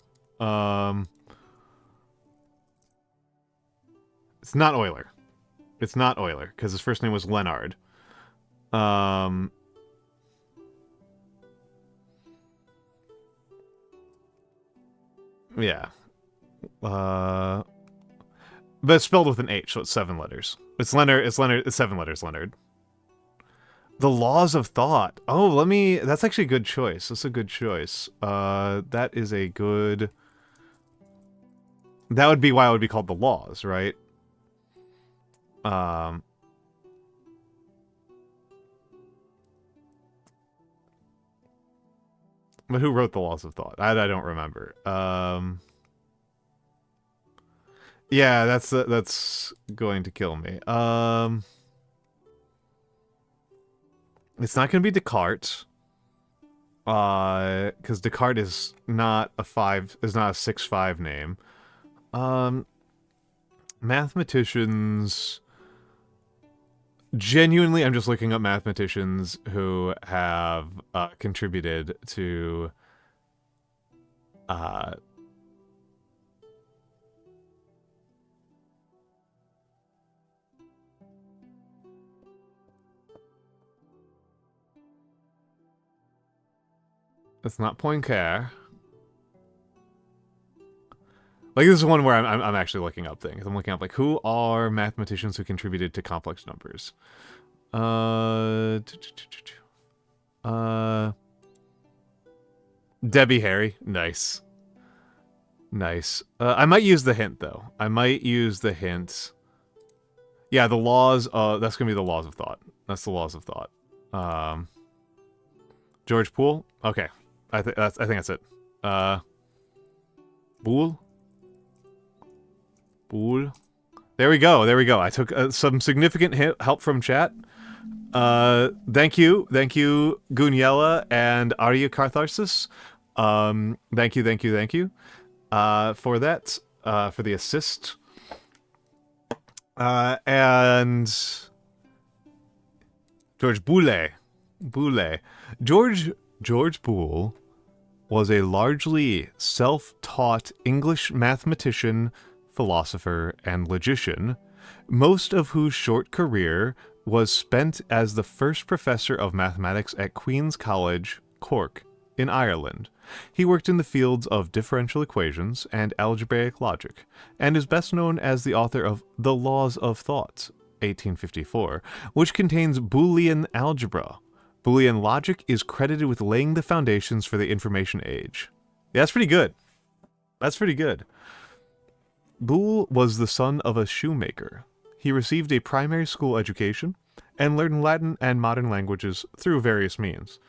It's not Euler. It's not Euler, because his first name was Leonard. Yeah. But it's spelled with an H, so it's 7 letters. It's 7 letters, Leonard. The laws of thought. Oh, that's actually a good choice. That's a good choice. That is a good... That would be why it would be called the laws, right? But who wrote the laws of thought? I don't remember. Yeah, that's going to kill me. It's not going to be Descartes. Because Descartes is not a 6-5 name. Mathematicians... Genuinely, I'm just looking up mathematicians who have contributed to... It's not Poincare. Like, this is one where I'm actually looking up things. I'm looking up, like, who are mathematicians who contributed to complex numbers? Debbie Harry. Nice. I might use the hint, though. Yeah, the laws, that's gonna be the laws of thought. That's the laws of thought. George Poole? Okay. I think that's it. Boole? There we go. There we go. I took some significant help from chat. Thank you, Guniella and Arya Cartharsis. Thank you, for that, for the assist. And George Boole. George Boole was a largely self-taught English mathematician, philosopher, and logician, most of whose short career was spent as the first professor of mathematics at Queen's College, Cork, in Ireland. He worked in the fields of differential equations and algebraic logic, and is best known as the author of The Laws of Thought, 1854, which contains Boolean algebra. Boolean logic is credited with laying the foundations for the information age. Yeah, that's pretty good. That's pretty good. Boole was the son of a shoemaker. He received a primary school education and learned Latin and modern languages through various means.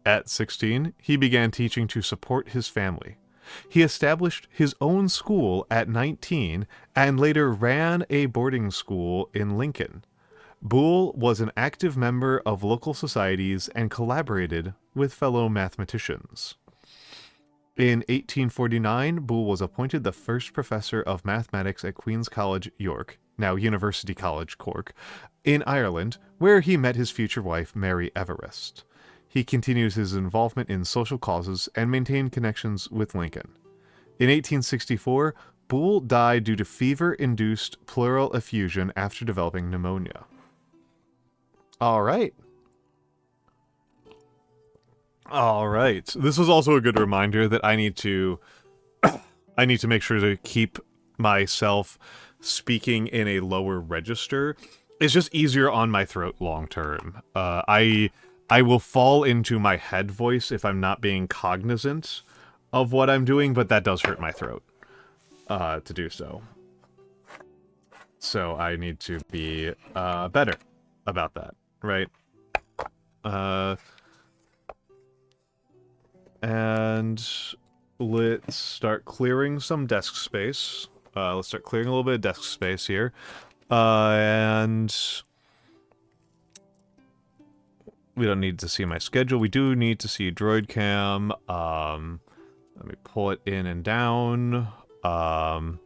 At 16, he began teaching to support his family. He established his own school at 19 and later ran a boarding school in Lincoln. Boole was an active member of local societies and collaborated with fellow mathematicians. In 1849, Boole was appointed the first professor of mathematics at Queen's College, York, now University College, Cork, in Ireland, where he met his future wife, Mary Everest. He continues his involvement in social causes and maintained connections with Lincoln. In 1864, Boole died due to fever-induced pleural effusion after developing pneumonia. All right. This was also a good reminder that I need to make sure to keep myself speaking in a lower register. It's just easier on my throat long term. I will fall into my head voice if I'm not being cognizant of what I'm doing, but that does hurt my throat to do so. So I need to be better about that, right? And let's start clearing some desk space. Let's start clearing a little bit of desk space here. And we don't need to see my schedule. We do need to see droid cam. Let me pull it in and down. I'm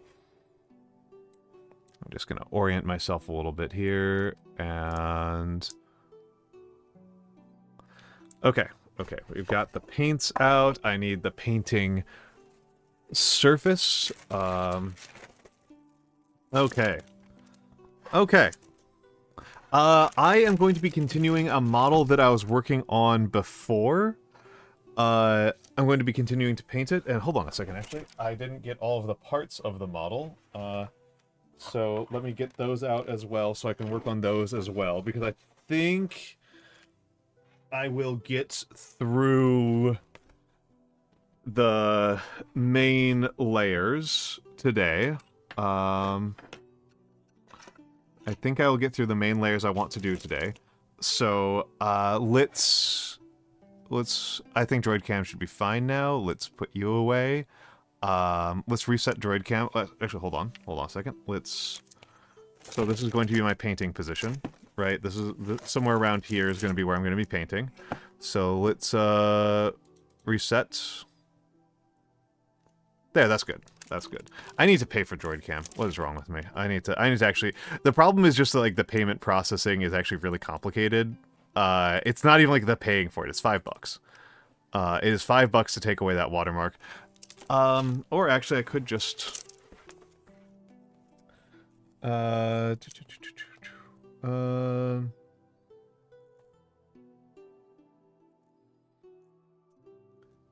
just going to orient myself a little bit here. And okay, we've got the paints out. I need the painting surface. Okay. I am going to be continuing a model that I was working on before. I'm going to be continuing to paint it. And hold on a second, actually. I didn't get all of the parts of the model. So let me get those out as well so I can work on those as well. Because I think I will get through the main layers today. I think I will get through the main layers I want to do today. So, let's... I think droid cam should be fine now. Let's put you away. Let's reset droid cam. Actually, hold on a second. So this is going to be my painting position, right? This is... somewhere around here is going to be where I'm going to be painting. So let's, reset. There, that's good. That's good. I need to pay for droid cam. What is wrong with me? I need to actually... The problem is just that, like, the payment processing is actually really complicated. It's not even, like, the paying for it. It's $5. It is $5 to take away that watermark. Or actually, I could just... I'm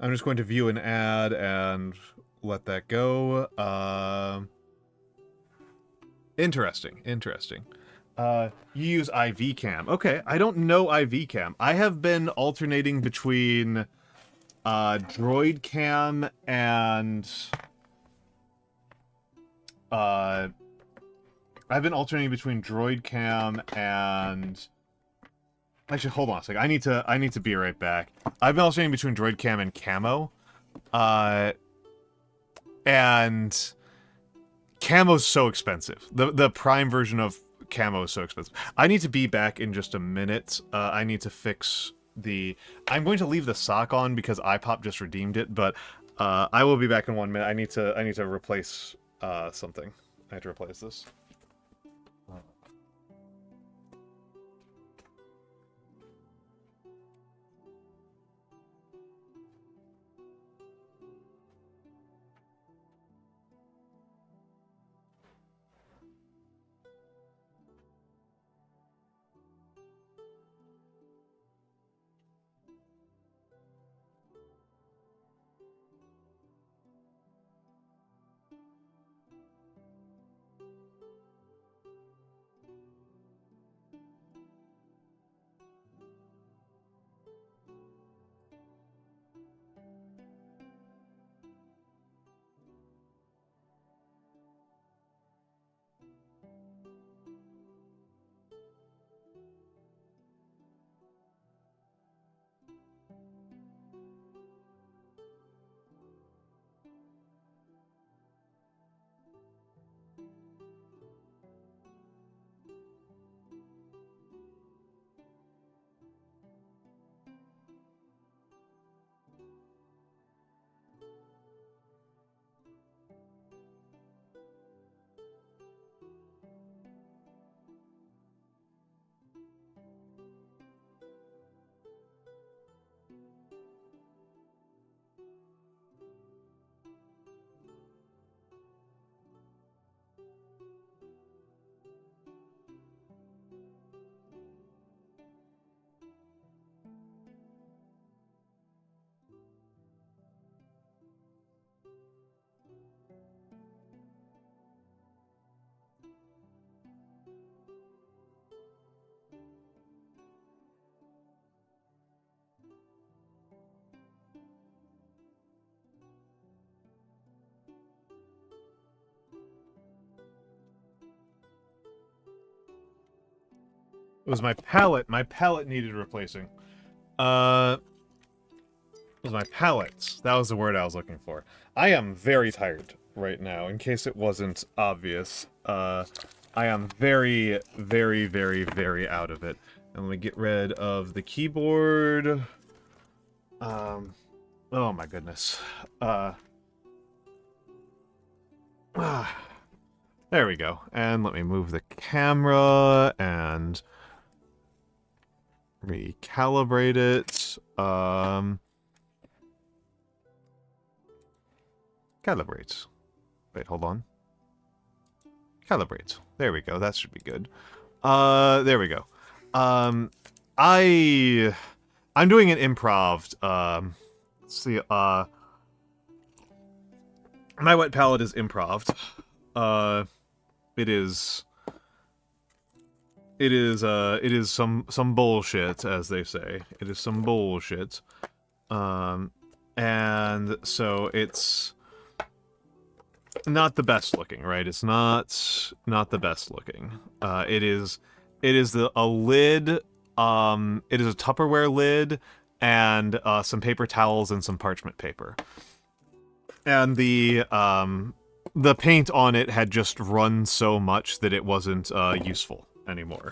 just going to view an ad and let that go. Interesting. You use IV cam. Okay, I don't know IV cam. I have been alternating between droid cam and actually, hold on a second. I need to be right back. I've been alternating between droid cam and camo. And Camo's so expensive. The prime version of camo is so expensive. I need to be back in just a minute. I need to fix the... I'm going to leave the sock on because iPop just redeemed it, but I will be back in 1 minute. I need to replace something. I have to replace this. It was my palette. My palette needed replacing. It was my palette. That was the word I was looking for. I am very tired right now, in case it wasn't obvious. I am very, very, very, very out of it. And let me get rid of the keyboard. Oh my goodness. There we go. And let me move the camera and recalibrate it. Calibrate. Wait, hold on. Calibrate. There we go. That should be good. There we go. I'm doing an improv. Let's see. My wet palette is improv. It is some bullshit, as they say. It is some bullshit. And so it's not the best looking, right? It's not the best looking. It is a lid. It is a Tupperware lid and some paper towels and some parchment paper. And the paint on it had just run so much that it wasn't useful anymore,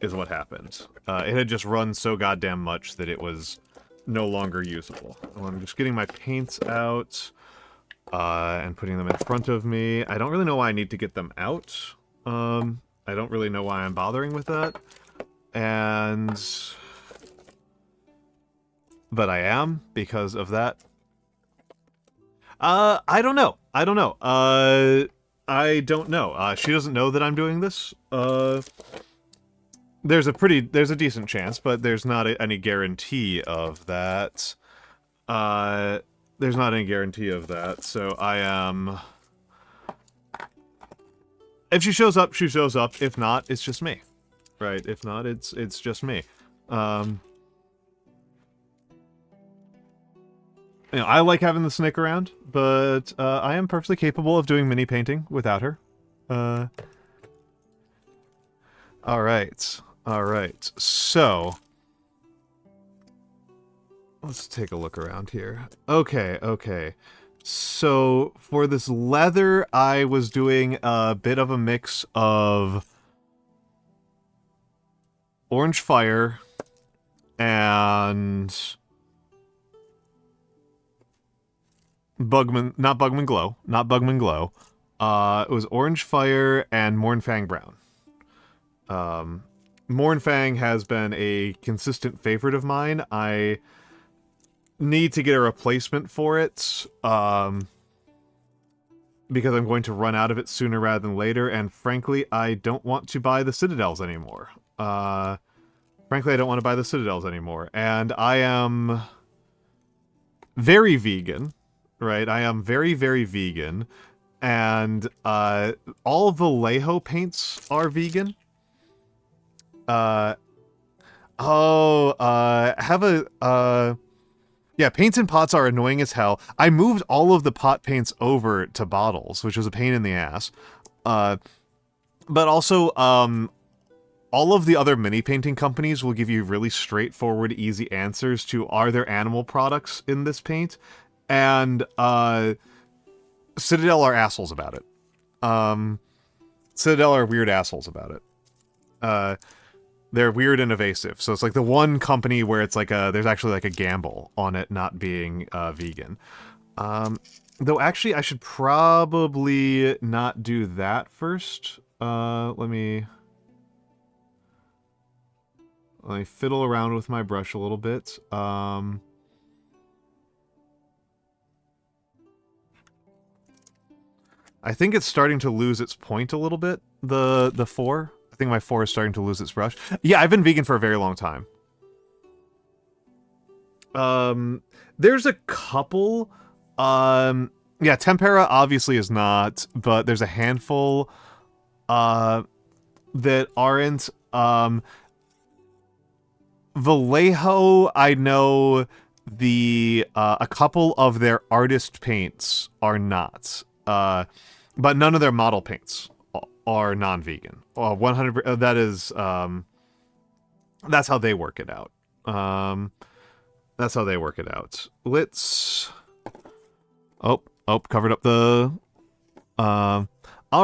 is what happened. It had just run so goddamn much that it was no longer usable. Well, I'm just getting my paints out and putting them in front of me. I don't really know why I need to get them out. I don't really know why I'm bothering with that. But I am, because of that. I don't know. I don't know. I don't know. She doesn't know that I'm doing this. There's a decent chance, but there's not any guarantee of that. There's not any guarantee of that, so I am... If she shows up, she shows up. If not, it's just me. Right? If not, it's just me. You know, I like having the snake around, but I am perfectly capable of doing mini painting without her. Alright. Alright. So... let's take a look around here. Okay, okay. So for this leather, I was doing a bit of a mix of Orange Fire and not Bugman Glow. It was Orange Fire and Mornfang Brown. Mornfang has been a consistent favorite of mine. I need to get a replacement for it, because I'm going to run out of it sooner rather than later, and frankly, I don't want to buy the Citadels anymore. And I am very vegan, right? I am very, very vegan, and all Vallejo paints are vegan. Yeah, paints and pots are annoying as hell. I moved all of the pot paints over to bottles, which was a pain in the ass. But also, all of the other mini painting companies will give you really straightforward, easy answers to, are there animal products in this paint? And Citadel are assholes about it. Citadel are weird assholes about it. They're weird and evasive. So it's like the one company where it's like there's actually like a gamble on it not being vegan. Though actually I should probably not do that first. Let me fiddle around with my brush a little bit. I think it's starting to lose its point a little bit, the 4. I think my 4 is starting to lose its brush. Yeah, I've been vegan for a very long time. There's a couple. Yeah, Tempera obviously is not, but there's a handful that aren't. Vallejo, I know a couple of their artist paints are not. But none of their model paints are non-vegan. 100%. That is, that's how they work it out. That's how they work it out. Let's. Oh, covered up the. All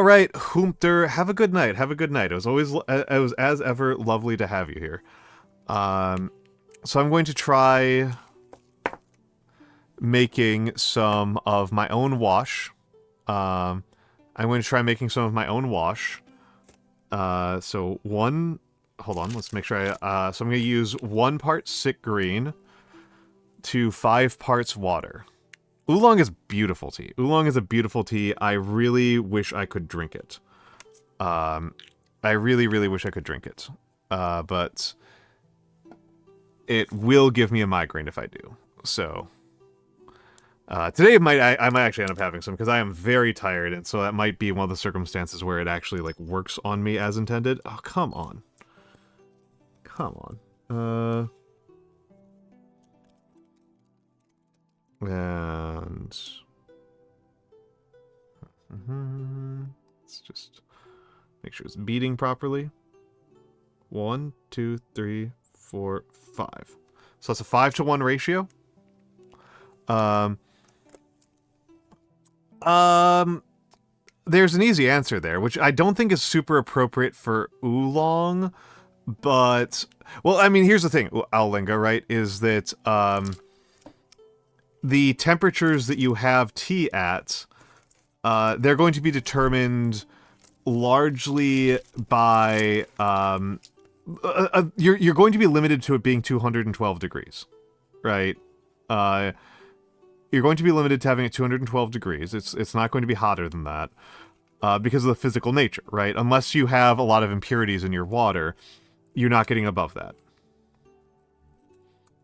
right, Humpter. Have a good night. It was as ever lovely to have you here. So I'm going to try making some of my own wash. So hold on, let's make sure so I'm going to use 1 part sick green to 5 parts water. Oolong is beautiful tea. Oolong is a beautiful tea. I really wish I could drink it. I really, really wish I could drink it. But it will give me a migraine if I do. So today I might actually end up having some because I am very tired, and so that might be one of the circumstances where it actually like works on me as intended. Oh, come on. And let's just make sure it's beating properly. 1, 2, 3, 4, 5. So that's a 5-to-1 ratio. There's an easy answer there, which I don't think is super appropriate for Oolong, but well, I mean, here's the thing, Owlinga, right? Is that the temperatures that you have tea at, they're going to be determined largely by you're going to be limited to it being 212 degrees, right? You're going to be limited to having it 212 degrees. It's not going to be hotter than that because of the physical nature, right? Unless you have a lot of impurities in your water, you're not getting above that.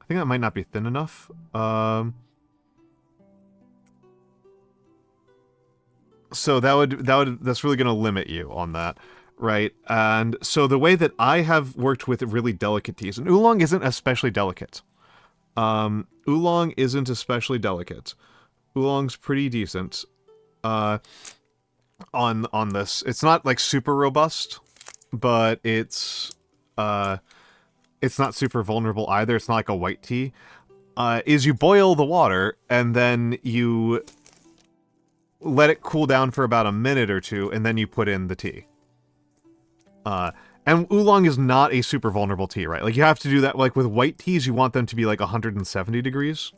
I think that might not be thin enough. So that's really going to limit you on that, right? And so the way that I have worked with really delicate teas, and Oolong isn't especially delicate. Oolong's pretty decent on this. It's not like super robust, but it's not super vulnerable either. It's not like a white tea. Is you boil the water and then you let it cool down for about a minute or two, and then you put in the tea. And oolong is not a super vulnerable tea, right? Like, you have to do that, like, with white teas, you want them to be, like, 170 degrees.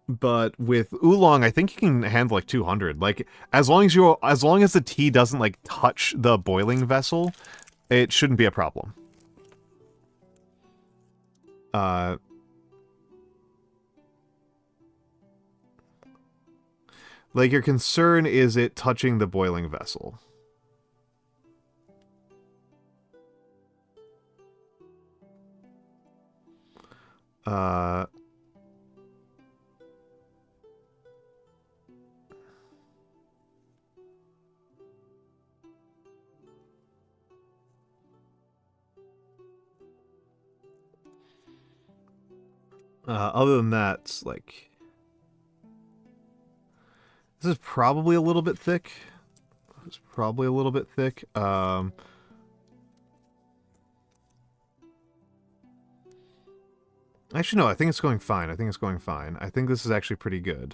But with oolong, I think you can handle, like, 200. Like, as long as the tea doesn't, like, touch the boiling vessel, it shouldn't be a problem. Like, your concern is it touching the boiling vessel. Other than that, like, this is probably a little bit thick. It's probably a little bit thick. Actually, no, I think it's going fine. I think it's going fine. I think this is actually pretty good.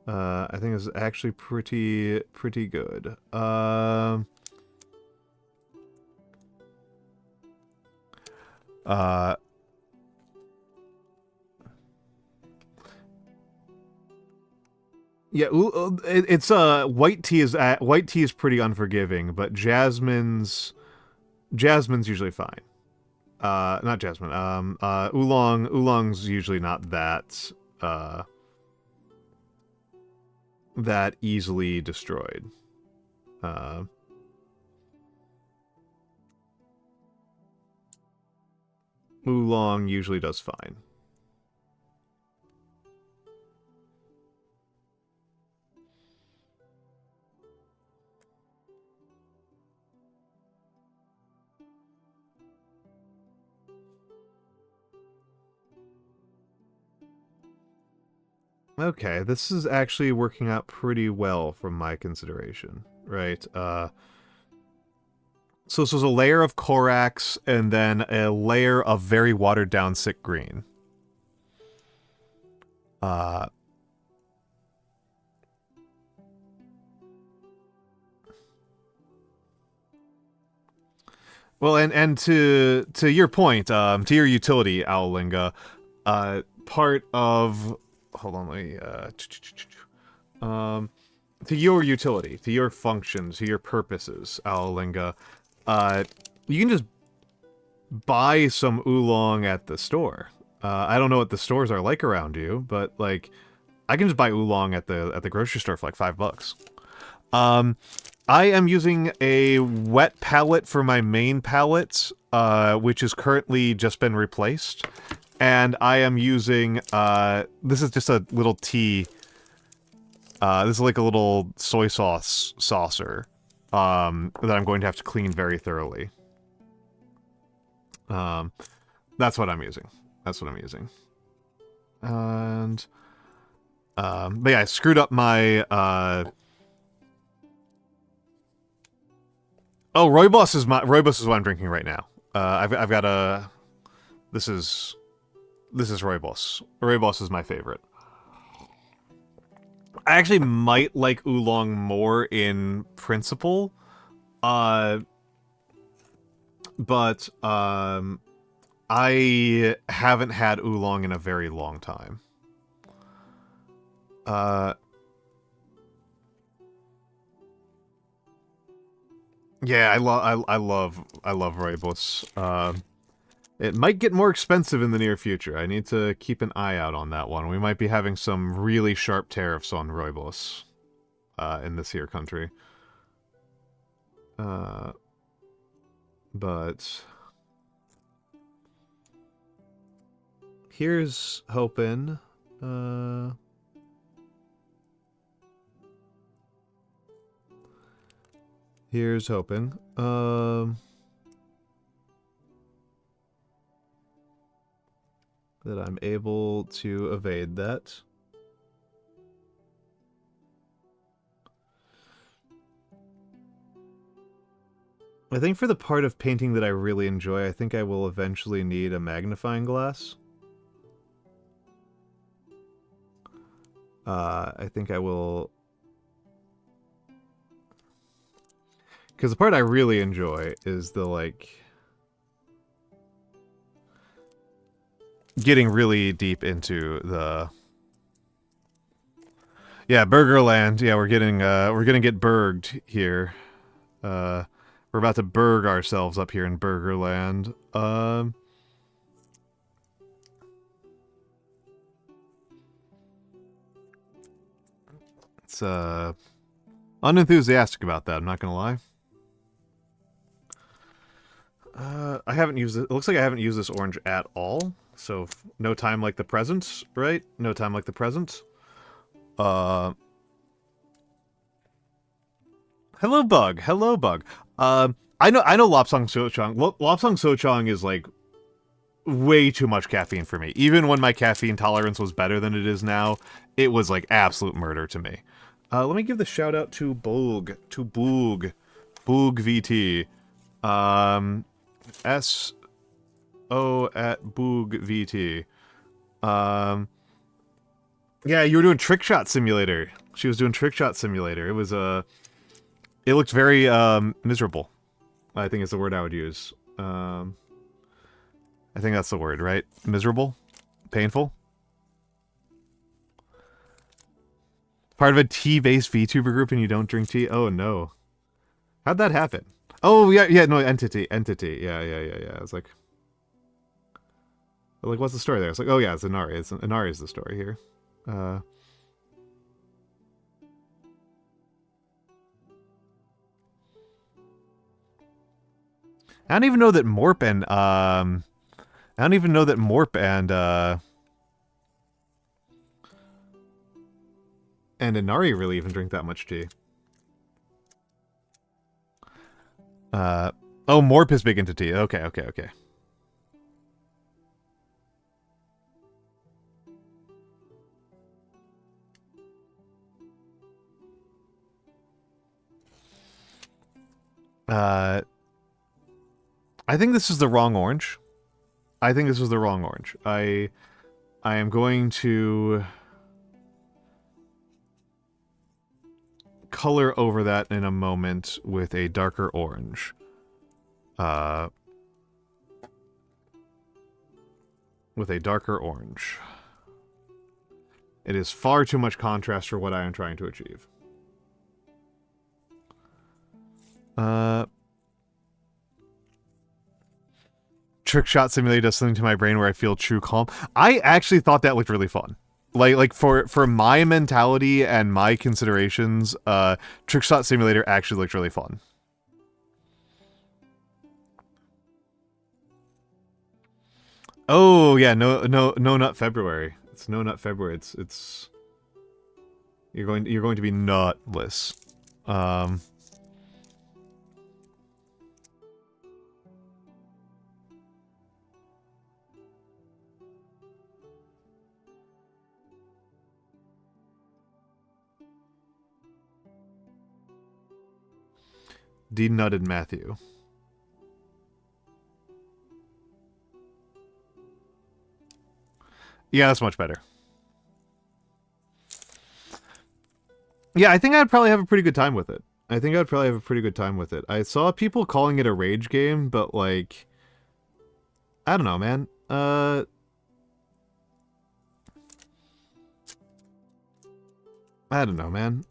I think it's actually pretty good. Yeah, it's white tea is pretty unforgiving, but jasmine's usually fine. Not jasmine. Oolong's usually not that that easily destroyed. Oolong usually does fine. Okay, this is actually working out pretty well from my consideration, right? So this was a layer of Corax and then a layer of very watered down sick green. Well, and to your point, to your utility, Owlinga, part of hold on, let me to your utility, to your functions, to your purposes, Owlinga, you can just buy some oolong at the store. I don't know what the stores are like around you, but like, I can just buy oolong at the grocery store for like $5. I am using a wet palette for my main palette, which has currently just been replaced. And I am using, this is just a little tea. This is like a little soy sauce saucer, that I'm going to have to clean very thoroughly. That's what I'm using. That's what I'm using. And, but yeah, I screwed up my, oh, Rooibos is what I'm drinking right now. I've got a... This is Rooibos. Rooibos is my favorite. I actually might like oolong more in principle, but I haven't had oolong in a very long time. Yeah, I love Rooibos. It might get more expensive in the near future. I need to keep an eye out on that one. We might be having some really sharp tariffs on Rooibos in this here country. But here's hoping. Here's hoping. That I'm able to evade that. I think for the part of painting that I really enjoy, I think I will eventually need a magnifying glass. I think I will... Because the part I really enjoy is the, like... getting really deep into the... Yeah, Burgerland. Yeah, we're gonna get burged here. We're about to burg ourselves up here in Burgerland. It's unenthusiastic about that, I'm not gonna lie. I haven't used it. It looks like I haven't used this orange at all. So no time like the present, right? No time like the present. Hello, Bug. Hello, Bug. I know Lopsang Sochong. Lopsang Sochong is like way too much caffeine for me. Even when my caffeine tolerance was better than it is now, it was like absolute murder to me. Let me give the shout out to Boog, Boog VT. S-O at Boog VT. Yeah, you were doing Trick Shot Simulator. She was doing Trick Shot Simulator. It was, it looked very, miserable. I think is the word I would use. I think that's the word, right? Miserable? Painful? Part of a tea-based VTuber group and you don't drink tea? Oh, no. How'd that happen? Oh, yeah, no, entity. Yeah. I was like, what's the story there? It's like, oh yeah, it's Inari. Inari is the story here. I don't even know that Morp and Inari really even drink that much tea. Oh, Morp is big into tea. Okay. I think this is the wrong orange. I think this was the wrong orange. I am going to color over that in a moment with a darker orange. With a darker orange. It is far too much contrast for what I am trying to achieve. Trick Shot Simulator does something to my brain where I feel true calm. I actually thought that looked really fun. Like for my mentality and my considerations, Trick Shot Simulator actually looked really fun. Oh yeah, no nut February. It's no nut February. It's you're going to be nutless. Denutted Matthew. Yeah, that's much better. Yeah, I think I'd probably have a pretty good time with it. I saw people calling it a rage game, but like... I don't know, man. I don't know, man.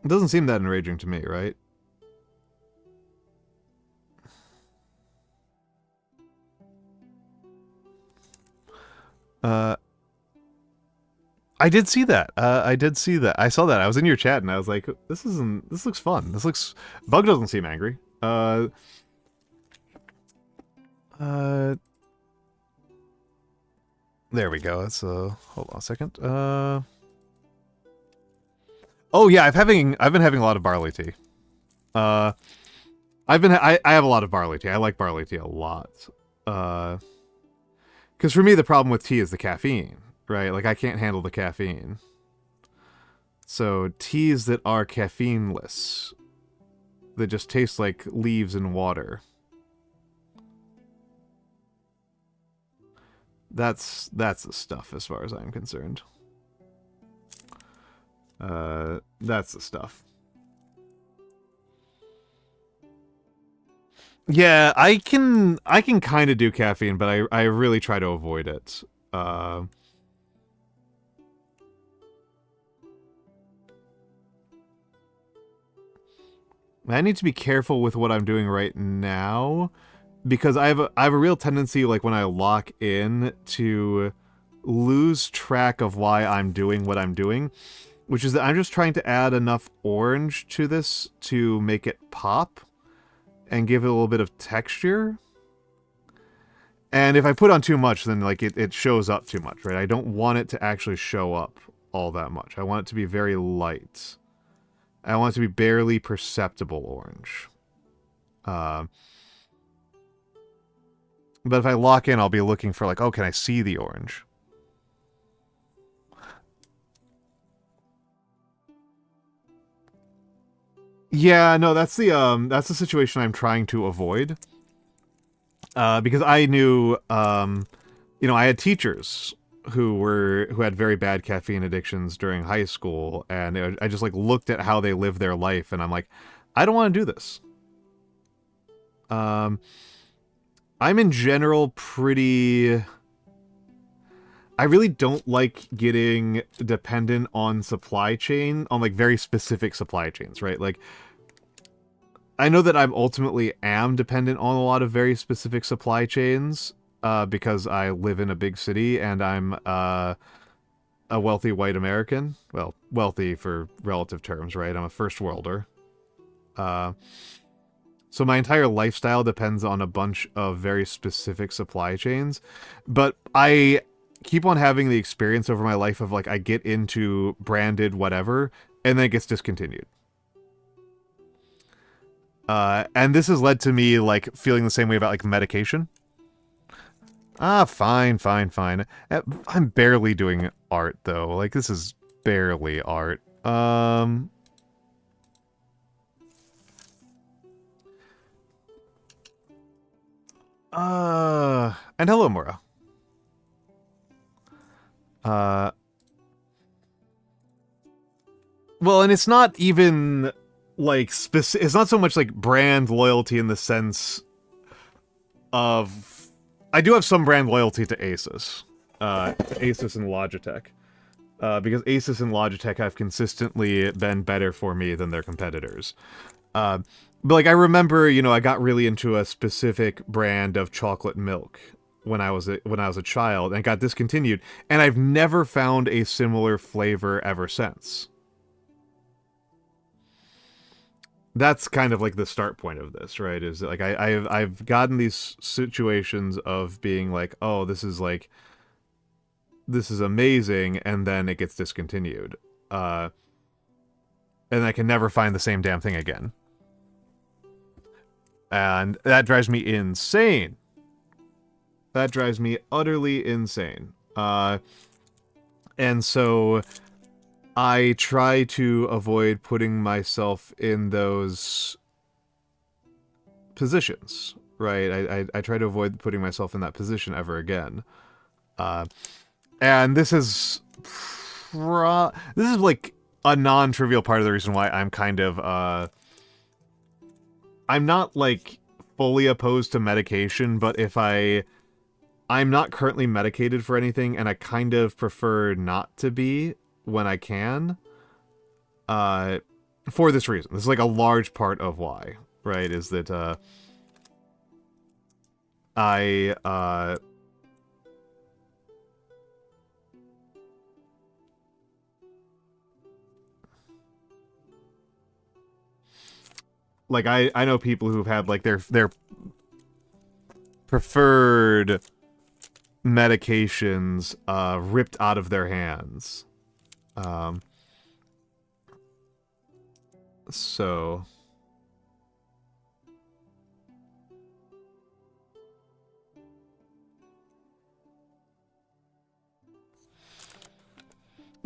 It doesn't seem that enraging to me, right? I did see that. I saw that. I was in your chat and I was like, this looks fun. Bug doesn't seem angry. There we go. Let's, hold on a second. Oh yeah, I've been having a lot of barley tea. I have a lot of barley tea. I like barley tea a lot. Because for me, the problem with tea is the caffeine, right? Like, I can't handle the caffeine. So teas that are caffeineless, that just taste like leaves and water. That's the stuff as far as I'm concerned. That's the stuff. Yeah, I can kind of do caffeine, but I really try to avoid it. I need to be careful with what I'm doing right now because I have a real tendency, like when I lock in, to lose track of why I'm doing what I'm doing, which is that I'm just trying to add enough orange to this to make it pop and give it a little bit of texture. And if I put on too much, then like it shows up too much, right? I don't want it to actually show up all that much. I want it to be very light. I want it to be barely perceptible orange. But if I lock in, I'll be looking for like, oh, can I see the orange? Yeah, no, that's the situation I'm trying to avoid. Because I knew, I had teachers who had very bad caffeine addictions during high school, and I just like looked at how they live their life, and I'm like, I don't want to do this. I'm in general pretty. I really don't like getting dependent on supply chain, on like very specific supply chains, right? Like, I know that I'm ultimately am dependent on a lot of very specific supply chains, because I live in a big city and I'm a wealthy white American. Well, wealthy for relative terms, right? I'm a first worlder. So my entire lifestyle depends on a bunch of very specific supply chains, but I keep on having the experience over my life of like I get into branded whatever and then it gets discontinued. And this has led to me like feeling the same way about like medication. Fine, fine, fine. I'm barely doing art though. Like this is barely art. And hello, Mora. Uh, well, and it's not even like specific. It's not so much like brand loyalty in the sense of. I do have some brand loyalty to Asus, Asus and Logitech, because Asus and Logitech have consistently been better for me than their competitors. But like I remember, I got really into a specific brand of chocolate milk when I was a child and got discontinued, and I've never found a similar flavor ever since. That's kind of like the start point of this, right? Is like I've gotten these situations of being like, oh, this is amazing, and then it gets discontinued, and I can never find the same damn thing again, and that drives me insane. That drives me utterly insane. And so I try to avoid putting myself in those positions, right? I try to avoid putting myself in that position ever again. And this is like a non-trivial part of the reason why I'm kind of I'm not like fully opposed to medication, but if I'm not currently medicated for anything, and I kind of prefer not to be when I can. For this reason. This is like a large part of why, right? Is that I like I know people who've had like their preferred medications ripped out of their hands. So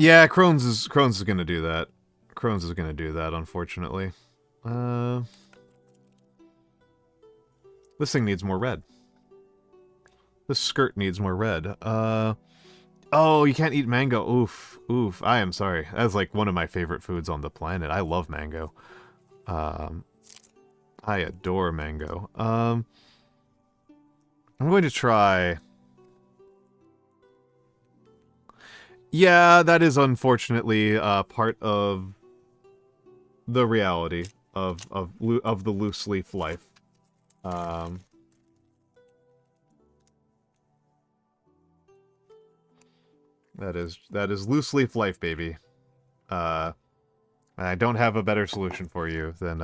Yeah, Crohn's is gonna do that. Crohn's is gonna do that, unfortunately. Uh, this thing needs more red. This skirt needs more red. Oh, you can't eat mango. Oof, oof. I am sorry. That's like one of my favorite foods on the planet. I love mango. Um, I adore mango. I'm going to try. Yeah, that is unfortunately part of the reality of the loose leaf life. Um, that is loose leaf life, baby. Uh, I don't have a better solution for you than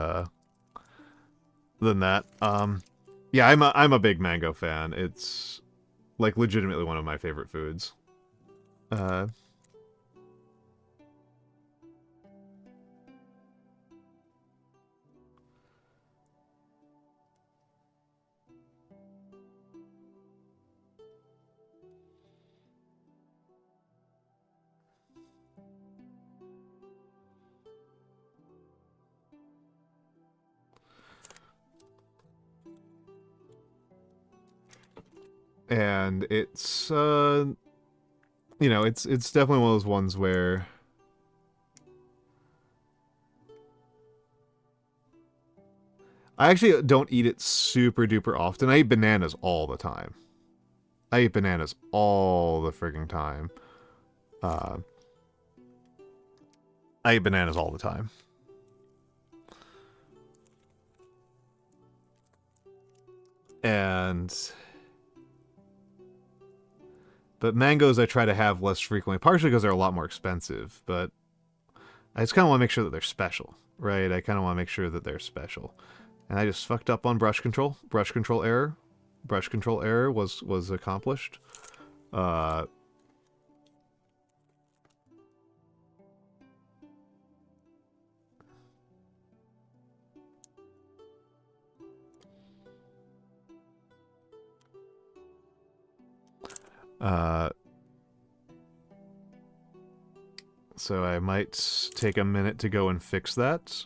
that. Yeah, I'm a big mango fan. It's like legitimately one of my favorite foods. Uh, and it's you know, it's definitely one of those ones where I actually don't eat it super duper often. I eat bananas all the time. I eat bananas all the frigging time. Uh, I eat bananas all the time. But mangoes I try to have less frequently, partially because they're a lot more expensive, but I just kind of want to make sure that they're special, right? I kind of want to make sure that they're special. And I just fucked up on brush control. Brush control error. Brush control error was accomplished. Uh, uh, so I might take a minute to go and fix that.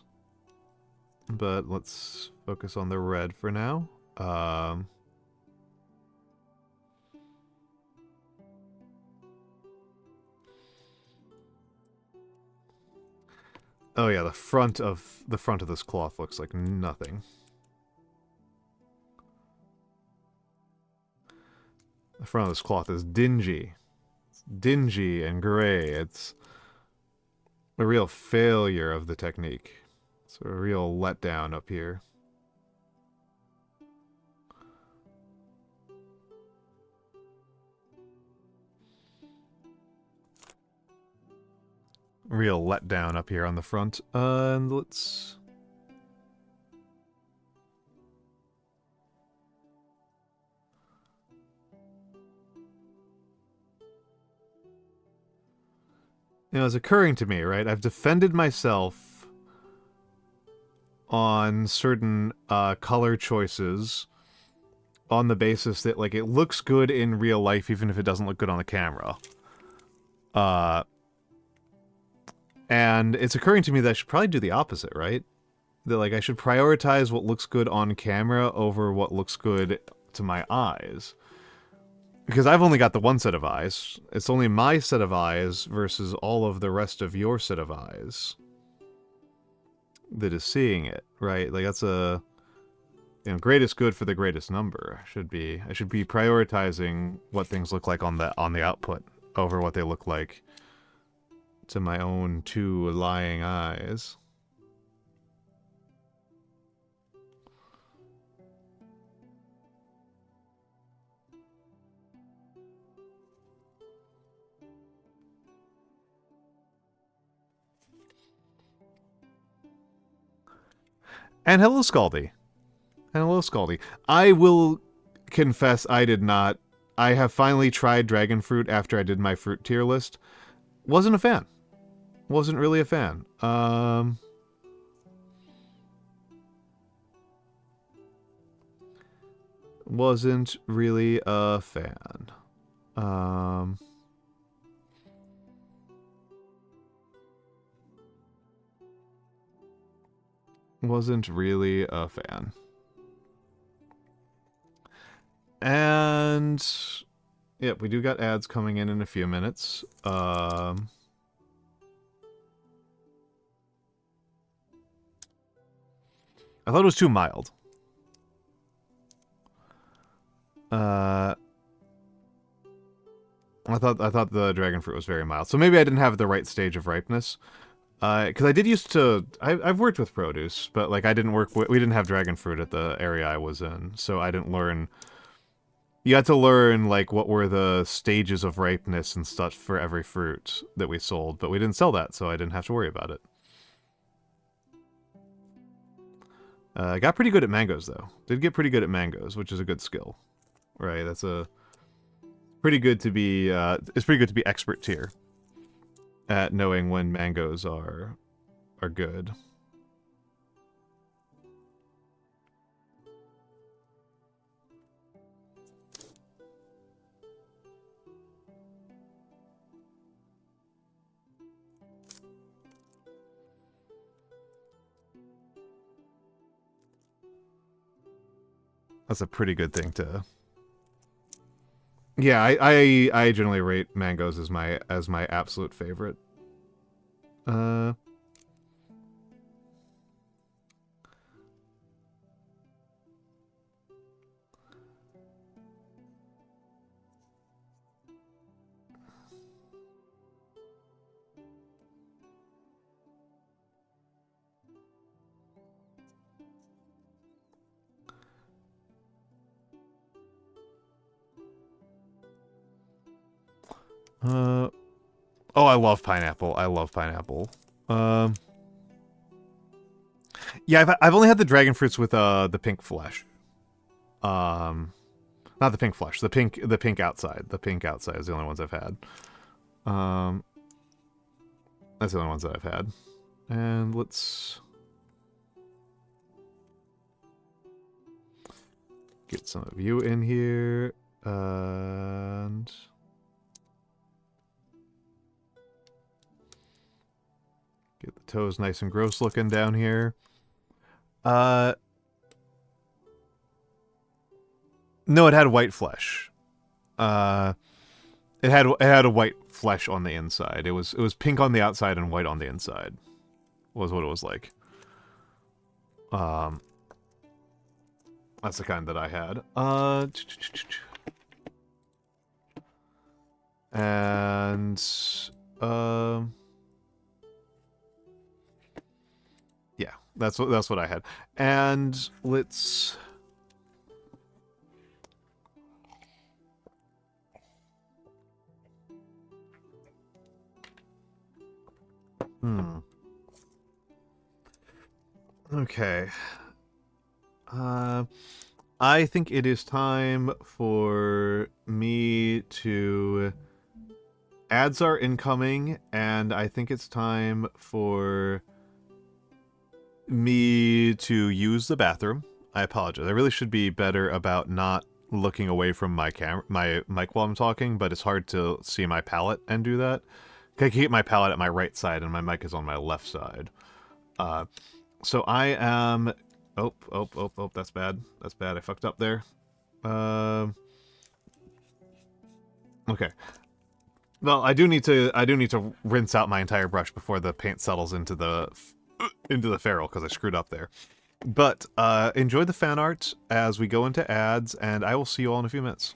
But let's focus on the red for now. Oh yeah, the front of this cloth looks like nothing. The front of this cloth is dingy. It's dingy and gray. It's a real failure of the technique. It's a real letdown up here. Real letdown up here on the front. And let's... You know, it's occurring to me, right? I've defended myself on certain color choices on the basis that, like, it looks good in real life even if it doesn't look good on the camera. And it's occurring to me that I should probably do the opposite, right? That, like, I should prioritize what looks good on camera over what looks good to my eyes. Because I've only got the one set of eyes. It's only my set of eyes versus all of the rest of your set of eyes that is seeing it, right? Like, that's a... You know, greatest good for the greatest number. I should be prioritizing what things look like on the output over what they look like to my own two lying eyes. And hello, Scaldy. And hello, Scaldy. I will confess I did not. I have finally tried dragon fruit after I did my fruit tier list. Wasn't a fan. Wasn't really a fan. Wasn't really a fan. Wasn't really a fan. And yep, we do got ads coming in a few minutes. I thought it was too mild. I thought the dragon fruit was very mild. So maybe I didn't have the right stage of ripeness. Because I did used to... I've worked with produce, but like I didn't work with... We didn't have dragon fruit at the area I was in, so I didn't learn... You had to learn, like, what were the stages of ripeness and stuff for every fruit that we sold, but we didn't sell that, so I didn't have to worry about it. I got pretty good at mangoes, though. Did get pretty good at mangoes, which is a good skill. Right, that's a... Pretty good to be, it's pretty good to be expert tier at knowing when mangoes are good. That's a pretty good thing to... Yeah, I generally rate mangoes as my absolute favorite. Oh, I love pineapple. I love pineapple. Yeah, I've only had the dragon fruits with the pink flesh. Not the pink flesh. The pink outside. The pink outside is the only ones I've had. That's the only ones that I've had. And let's get some of you in here. And get the toes nice and gross looking down here. No, it had white flesh. It had a white flesh on the inside. It was pink on the outside and white on the inside. Was what it was like. That's the kind that I had. And yeah, that's what I had. And let's Okay. I think it is time for me to... Ads are incoming, and I think it's time for me to use the bathroom. I apologize. I really should be better about not looking away from my mic while I'm talking, but it's hard to see my palette and do that. I can keep my palette at my right side, and my mic is on my left side. So I am... Oh, that's bad. That's bad. I fucked up there. Okay. Well, I do need to rinse out my entire brush before the paint settles into the ferrule, because I screwed up there. But enjoy the fan art as we go into ads, and I will see you all in a few minutes.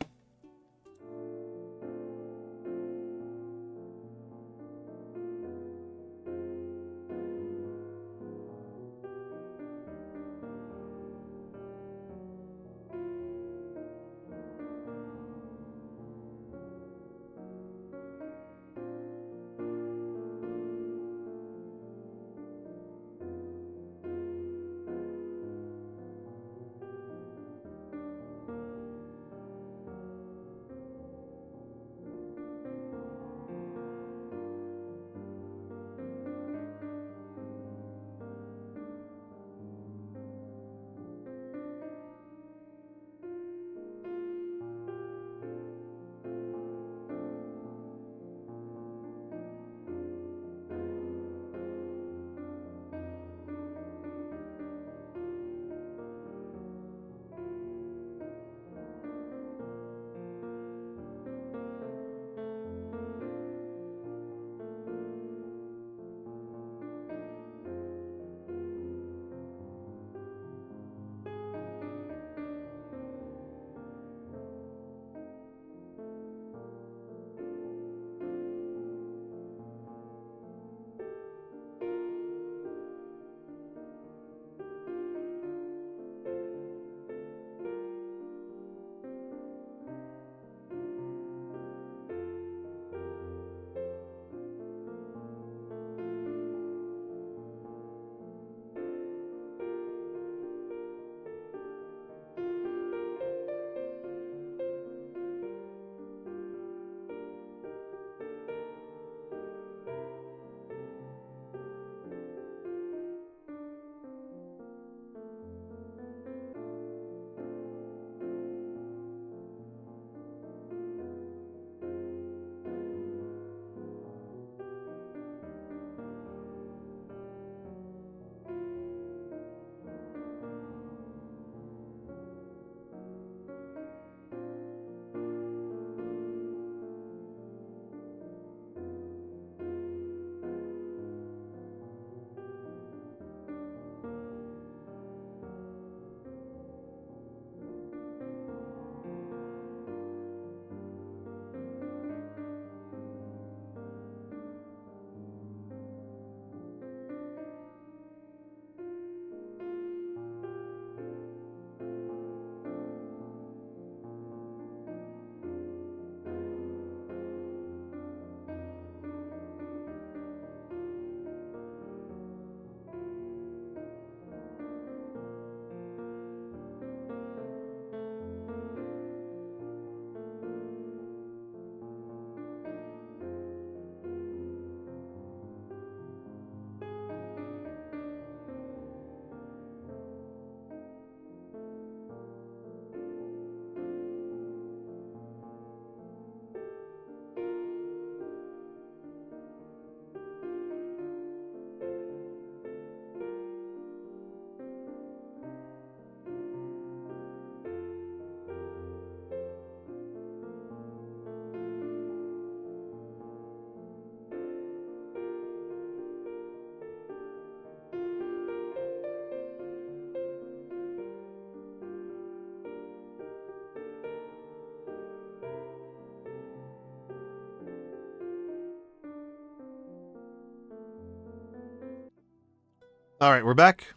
All right, we're back.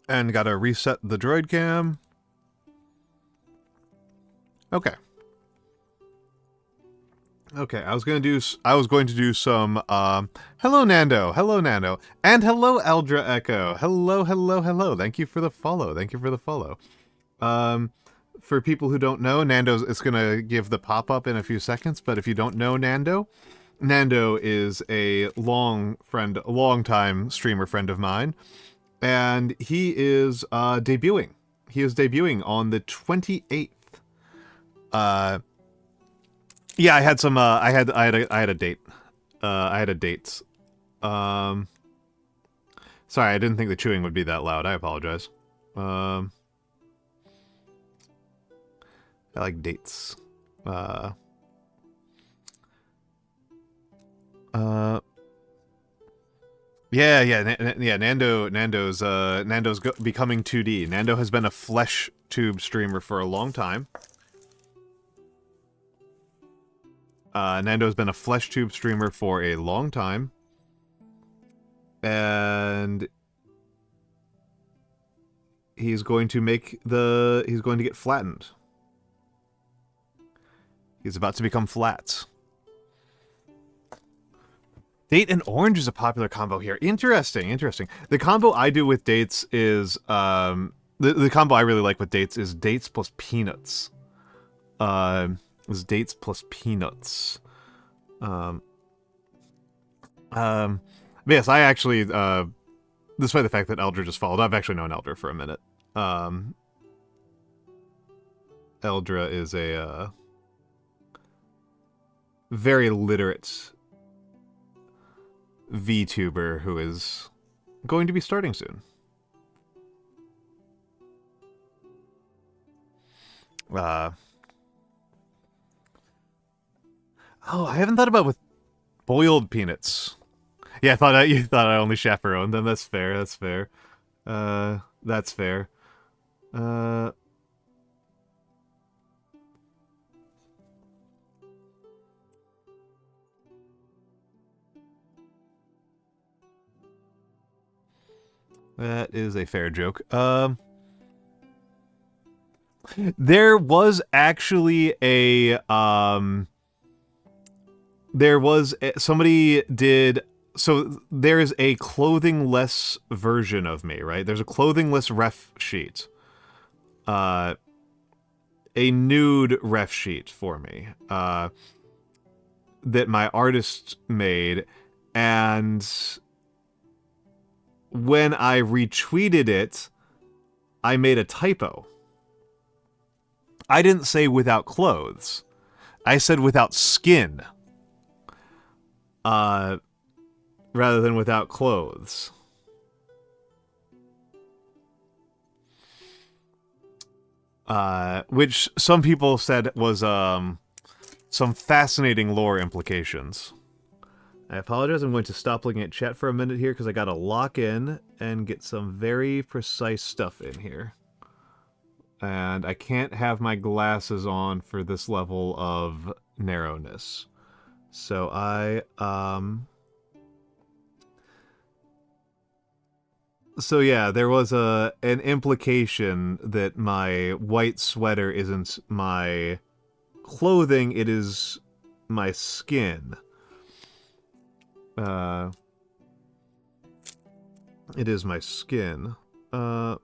And gotta reset the droid cam. Okay. Okay, I was going to do some, hello Nando, and hello Eldra Echo, hello, thank you for the follow, for people who don't know, it's going to give the pop-up in a few seconds, but if you don't know Nando is a long time streamer friend of mine, and he is, debuting on the 28th, yeah, I had some. I had a date. I had a date. Sorry, I didn't think the chewing would be that loud. I apologize. I like dates. Yeah. Nando's becoming 2D. Nando has been a flesh tube streamer for a long time. Nando's been a flesh tube streamer for a long time. And he's going to get flattened. He's about to become flat. Date and orange is a popular combo here. Interesting. The combo I do with dates is, the combo I really like with dates is dates plus peanuts. Is dates plus peanuts. Yes, I actually, despite the fact that Eldra just followed, I've actually known Eldra for a minute. Eldra is a, very literate VTuber who is going to be starting soon. Oh, I haven't thought about with boiled peanuts. Yeah, you thought I only chaperoned them. That's fair. That's fair. That's fair. That is a fair joke. There was actually a, somebody did, so there's a clothing-less version of me, right? There's a clothing-less ref sheet. A nude ref sheet for me, that my artist made, and when I retweeted it, I made a typo. I didn't say without clothes. I said without skin. Rather than without clothes. Which some people said was, some fascinating lore implications. I apologize, I'm going to stop looking at chat for a minute here because I gotta lock in and get some very precise stuff in here. And I can't have my glasses on for this level of narrowness. So So yeah, there was an implication that my white sweater isn't my clothing, it is my skin. It is my skin. And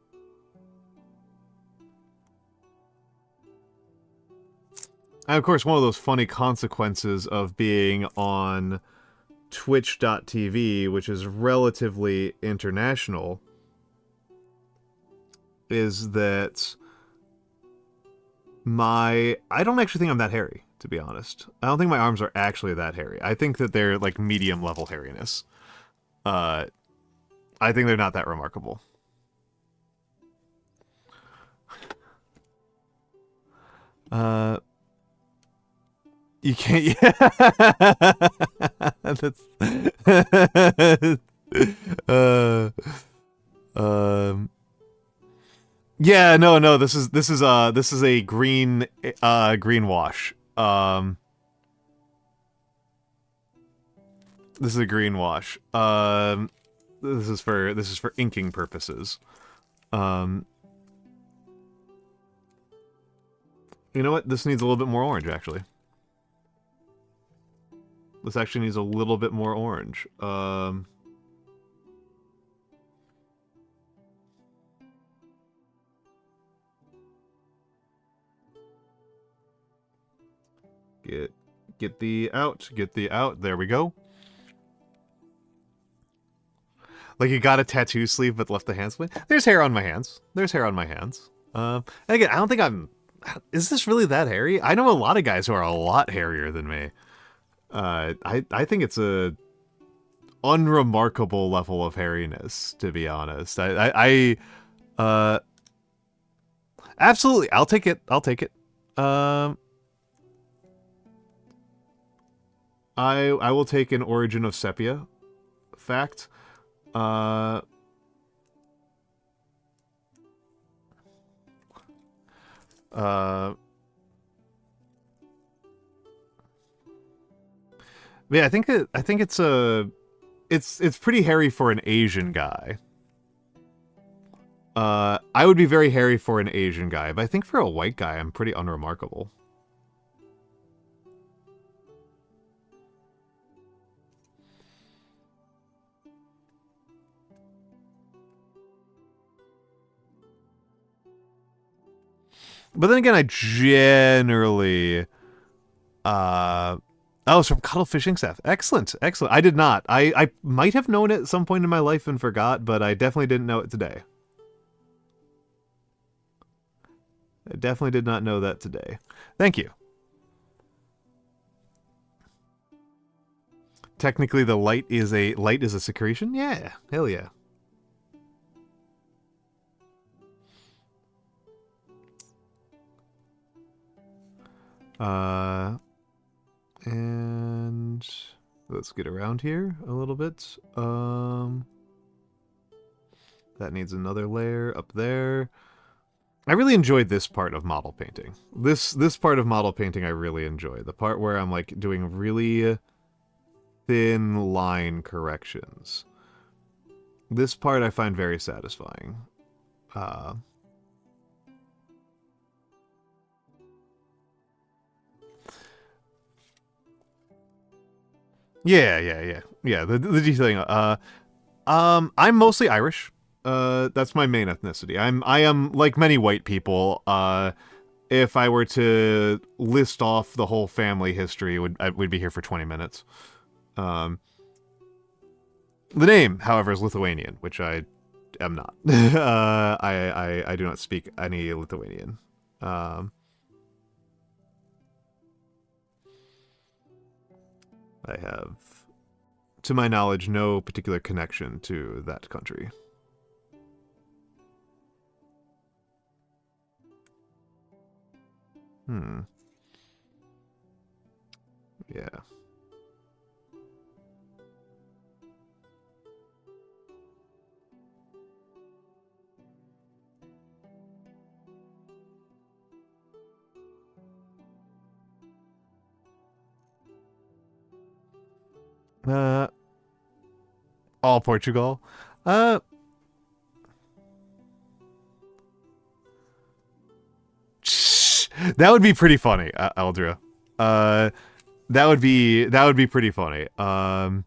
of course, one of those funny consequences of being on Twitch.tv, which is relatively international, is that I don't actually think I'm that hairy, to be honest. I don't think my arms are actually that hairy. I think that they're, like, medium-level hairiness. I think they're not that remarkable. You can't. Yeah. That's. Yeah. No. This is a green wash. This is a green wash. This is for inking purposes. You know what? This needs a little bit more orange, actually. This actually needs a little bit more orange. Get the out. Get the out. There we go. Like you got a tattoo sleeve but left the hands with. There's hair on my hands. There's hair on my hands. And again, I don't think I'm... Is this really that hairy? I know a lot of guys who are a lot hairier than me. I think it's a unremarkable level of hairiness, to be honest. Absolutely, I'll take it. I'll take it. I will take an origin of sepia fact. Yeah, I think it's pretty hairy for an Asian guy. I would be very hairy for an Asian guy, but I think for a white guy, I'm pretty unremarkable. But then again, I generally... Oh, it's from Cuddle Fishing Staff. Excellent, excellent. I did not. I might have known it at some point in my life and forgot, but I definitely didn't know it today. I definitely did not know that today. Thank you. Technically, the light is a secretion? Yeah, hell yeah. And let's get around here a little bit. That needs another layer up there. I really enjoyed this part of model painting. This part of model painting I really enjoy. The part where I'm like doing really thin line corrections. This part I find very satisfying. Yeah. The detailing. I'm mostly Irish. That's my main ethnicity. I am like many white people. If I were to list off the whole family history, we'd be here for 20 minutes. The name, however, is Lithuanian, which I am not. I do not speak any Lithuanian. I have, to my knowledge, no particular connection to that country. Yeah. All Portugal. That would be pretty funny, Eldra. That would be pretty funny. That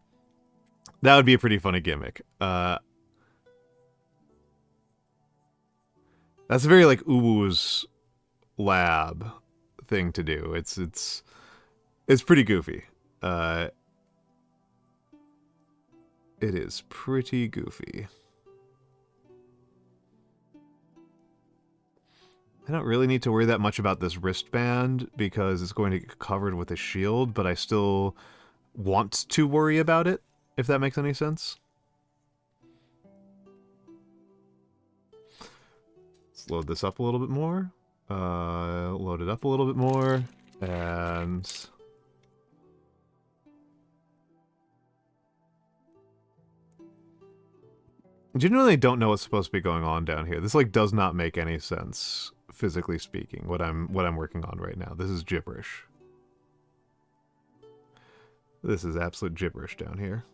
would be a pretty funny gimmick. That's a very like Uwu's lab thing to do. It's pretty goofy. It is pretty goofy. I don't really need to worry that much about this wristband because it's going to get covered with a shield, but I still want to worry about it, if that makes any sense. Let's load this up a little bit more. Load it up a little bit more, and... Genuinely don't know what's supposed to be going on down here. This like does not make any sense, physically speaking, what I'm working on right now. This is gibberish. This is absolute gibberish down here.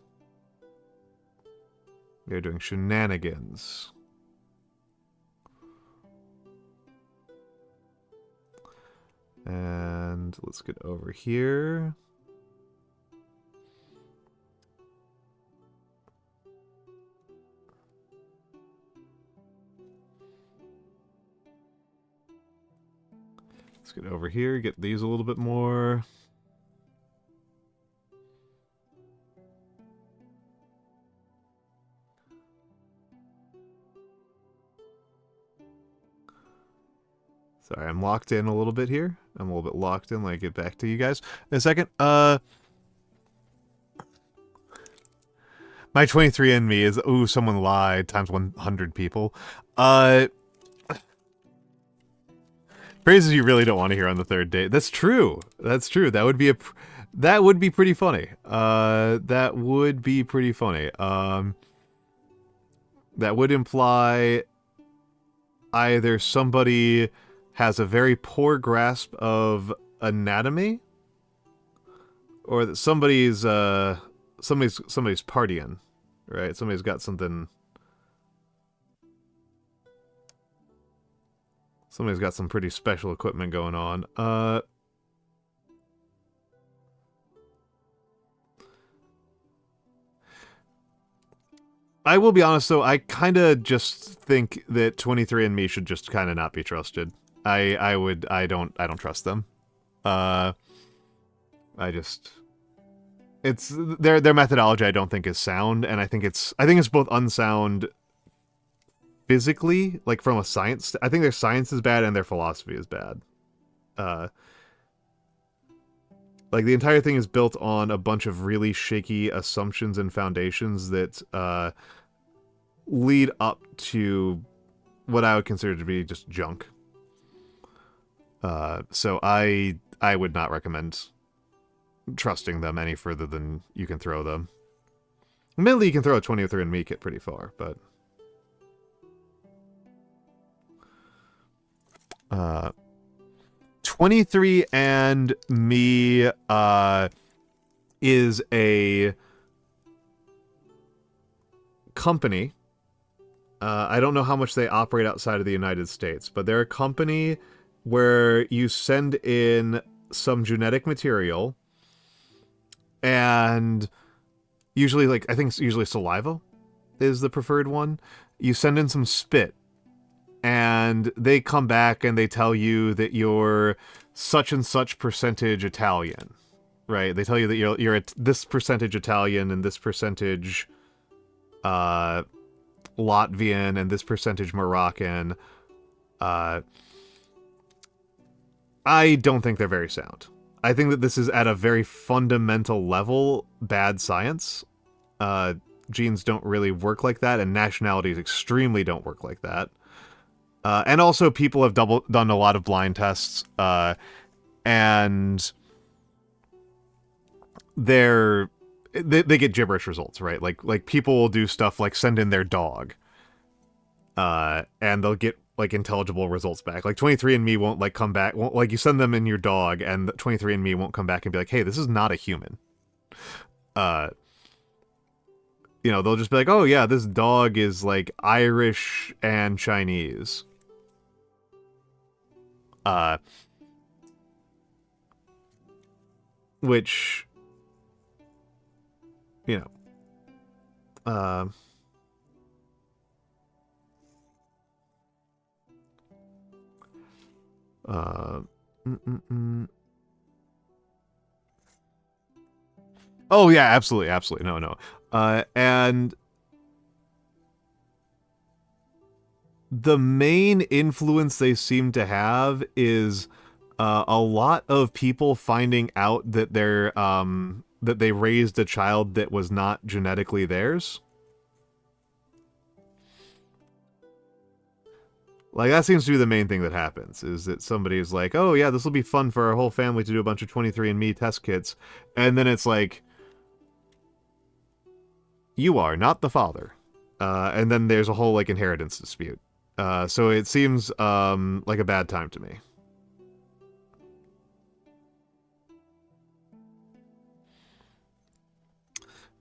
They're doing shenanigans. And let's get over here. Let's get over here, get these a little bit more. Sorry, I'm locked in a little bit here. I'm a little bit locked in. Let me get back to you guys in a second. My 23andMe is, ooh, someone lied, times 100 people. Phrases you really don't want to hear on the third date. That's true. That's true. That would be pretty funny. That would be pretty funny. That would imply either somebody has a very poor grasp of anatomy, or that somebody's partying, right? Somebody's got something. Somebody's got some pretty special equipment going on. I will be honest though, I kind of just think that 23andMe should just kind of not be trusted. I don't trust them. It's their methodology I don't think is sound, and I think it's both unsound physically, like from a science. I think their science is bad and their philosophy is bad. Like the entire thing is built on a bunch of really shaky assumptions and foundations that lead up to what I would consider to be just junk. So I would not recommend trusting them any further than you can throw them. Admittedly, you can throw a 23andMe kit pretty far, but 23andMe is a company. I don't know how much they operate outside of the United States, but they're a company where you send in some genetic material, and usually, like, I think it's usually saliva is the preferred one. You send in some spit, and they come back and they tell you that you're such and such percentage Italian, right? They tell you that you're at this percentage Italian and this percentage Latvian and this percentage Moroccan. I don't think they're very sound. I think that this is at a very fundamental level bad science. Genes don't really work like that, and nationalities extremely don't work like that. And also, people have done a lot of blind tests, and they get gibberish results, right? Like people will do stuff like send in their dog, and they'll get like intelligible results back. Like 23andMe won't like come back. Won't, like you send them in your dog, and 23andMe won't come back and be like, "Hey, this is not a human." You know, they'll just be like, "Oh yeah, this dog is like Irish and Chinese." Which, you know, Oh yeah, absolutely, absolutely. No. And the main influence they seem to have is a lot of people finding out that that they raised a child that was not genetically theirs. Like, that seems to be the main thing that happens, is that somebody's like, oh yeah, this will be fun for our whole family to do a bunch of 23andMe test kits, and then it's like, you are not the father. And then there's a whole, like, inheritance dispute. So it seems, like a bad time to me.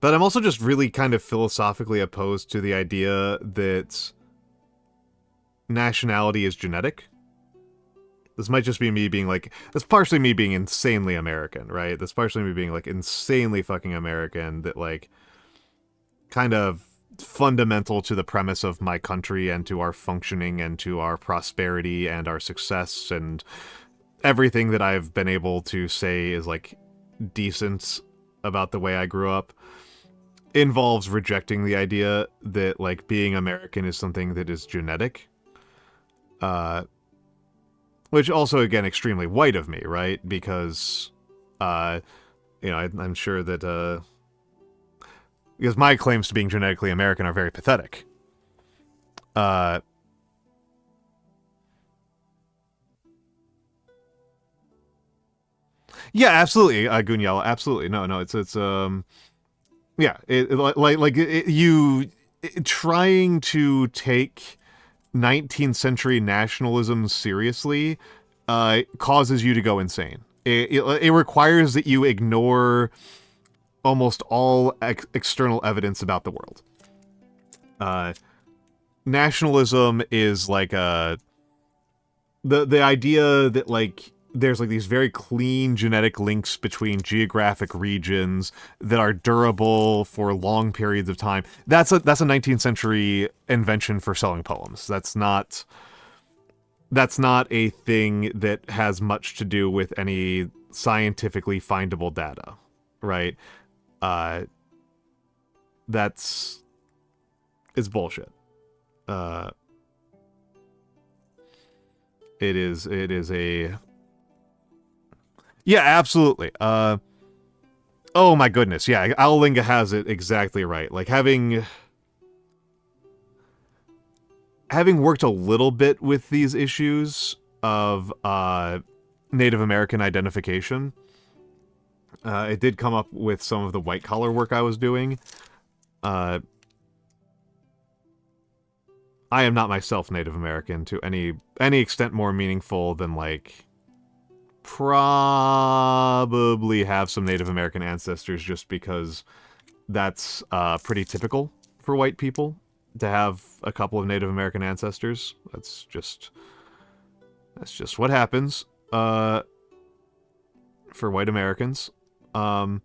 But I'm also just really kind of philosophically opposed to the idea that nationality is genetic. This might just be me being like, that's partially me being insanely American, right? That's partially me being like insanely fucking American, that like kind of fundamental to the premise of my country and to our functioning and to our prosperity and our success and everything that I've been able to say is like decent about the way I grew up involves rejecting the idea that like being American is something that is genetic. Which also, again, extremely white of me, right? Because, I'm sure that, because my claims to being genetically American are very pathetic. Yeah, absolutely, Gunyala, absolutely. No, it's, yeah, trying to take 19th century nationalism seriously causes you to go insane. It requires that you ignore almost all external evidence about the world. Nationalism is like the idea that like there's like these very clean genetic links between geographic regions that are durable for long periods of time. That's a 19th century invention for selling poems. That's not a thing that has much to do with any scientifically findable data, right? It's bullshit. It is a... Yeah, absolutely. Oh my goodness, yeah, Owlinga has it exactly right. Like, having worked a little bit with these issues of Native American identification, it did come up with some of the white-collar work I was doing. I am not myself Native American to any extent more meaningful than, like, probably have some Native American ancestors just because that's pretty typical for white people to have a couple of Native American ancestors. That's just what happens for white Americans. Like,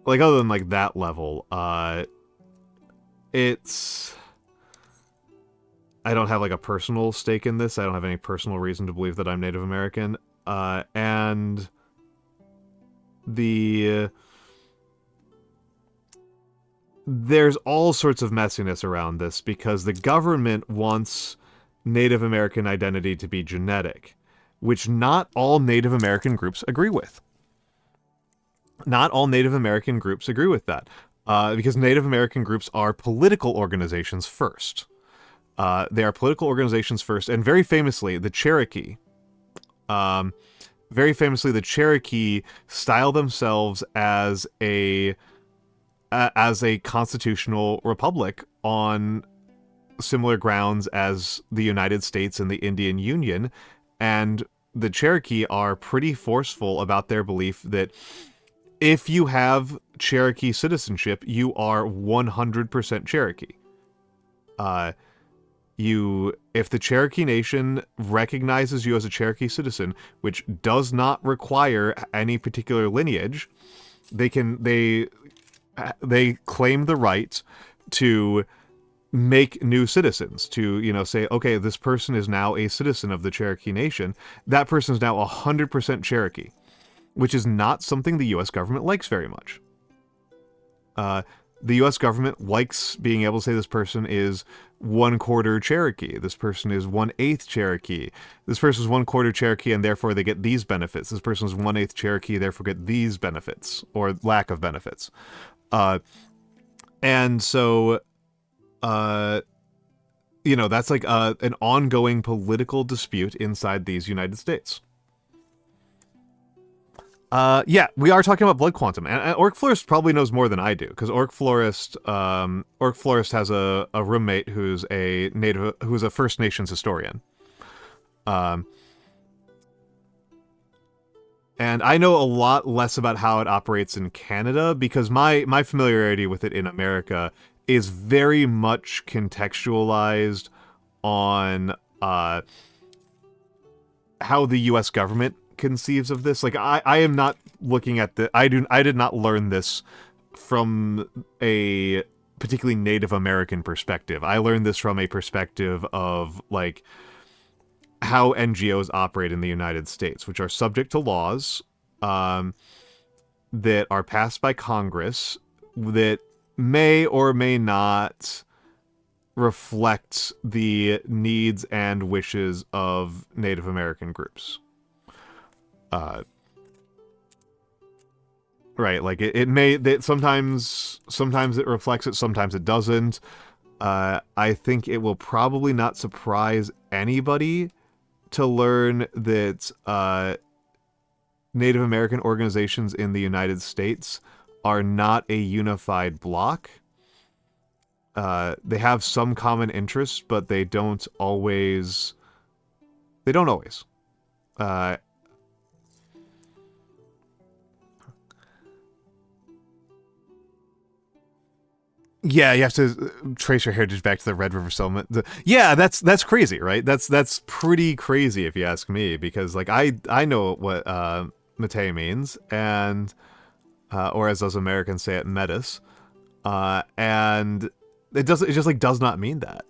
other than like that level, it's... I don't have like a personal stake in this. I don't have any personal reason to believe that I'm Native American. And there's all sorts of messiness around this because the government wants Native American identity to be genetic, which not all Native American groups agree with. Not all Native American groups agree with that, because Native American groups are political organizations first. They are political organizations first, and very famously, the Cherokee style themselves as a constitutional republic on similar grounds as the United States and the Indian Union, and the Cherokee are pretty forceful about their belief that if you have Cherokee citizenship, you are 100% Cherokee. If the Cherokee Nation recognizes you as a Cherokee citizen, which does not require any particular lineage, they claim the right to make new citizens, to, say, okay, this person is now a citizen of the Cherokee Nation. That person is now 100% Cherokee, which is not something the U.S. government likes very much. The U.S. government likes being able to say this person is 1/4 Cherokee. This person is 1/8 Cherokee. This person is 1/4 Cherokee, and therefore they get these benefits. This person is 1/8 Cherokee, therefore get these benefits, or lack of benefits. And so, that's like an ongoing political dispute inside these United States. Yeah, we are talking about Blood Quantum, and Orc Florist probably knows more than I do, because Orc Florist has a roommate who's a First Nations historian. And I know a lot less about how it operates in Canada because my familiarity with it in America is very much contextualized on how the U.S. government conceives of this. Like, I am not looking at the... I did not learn this from a particularly Native American perspective. I learned this from a perspective of, like, how NGOs operate in the United States, which are subject to laws that are passed by Congress that may or may not reflect the needs and wishes of Native American groups. Right, like it may that sometimes it reflects it, sometimes it doesn't. I think it will probably not surprise anybody to learn that Native American organizations in the United States are not a unified bloc. They have some common interests, but they don't always. They don't always. Yeah, you have to trace your heritage back to the Red River settlement. Yeah, that's crazy, right? That's pretty crazy if you ask me, because like I know what Mate means, and or as those Americans say it, metis, and it just like does not mean that.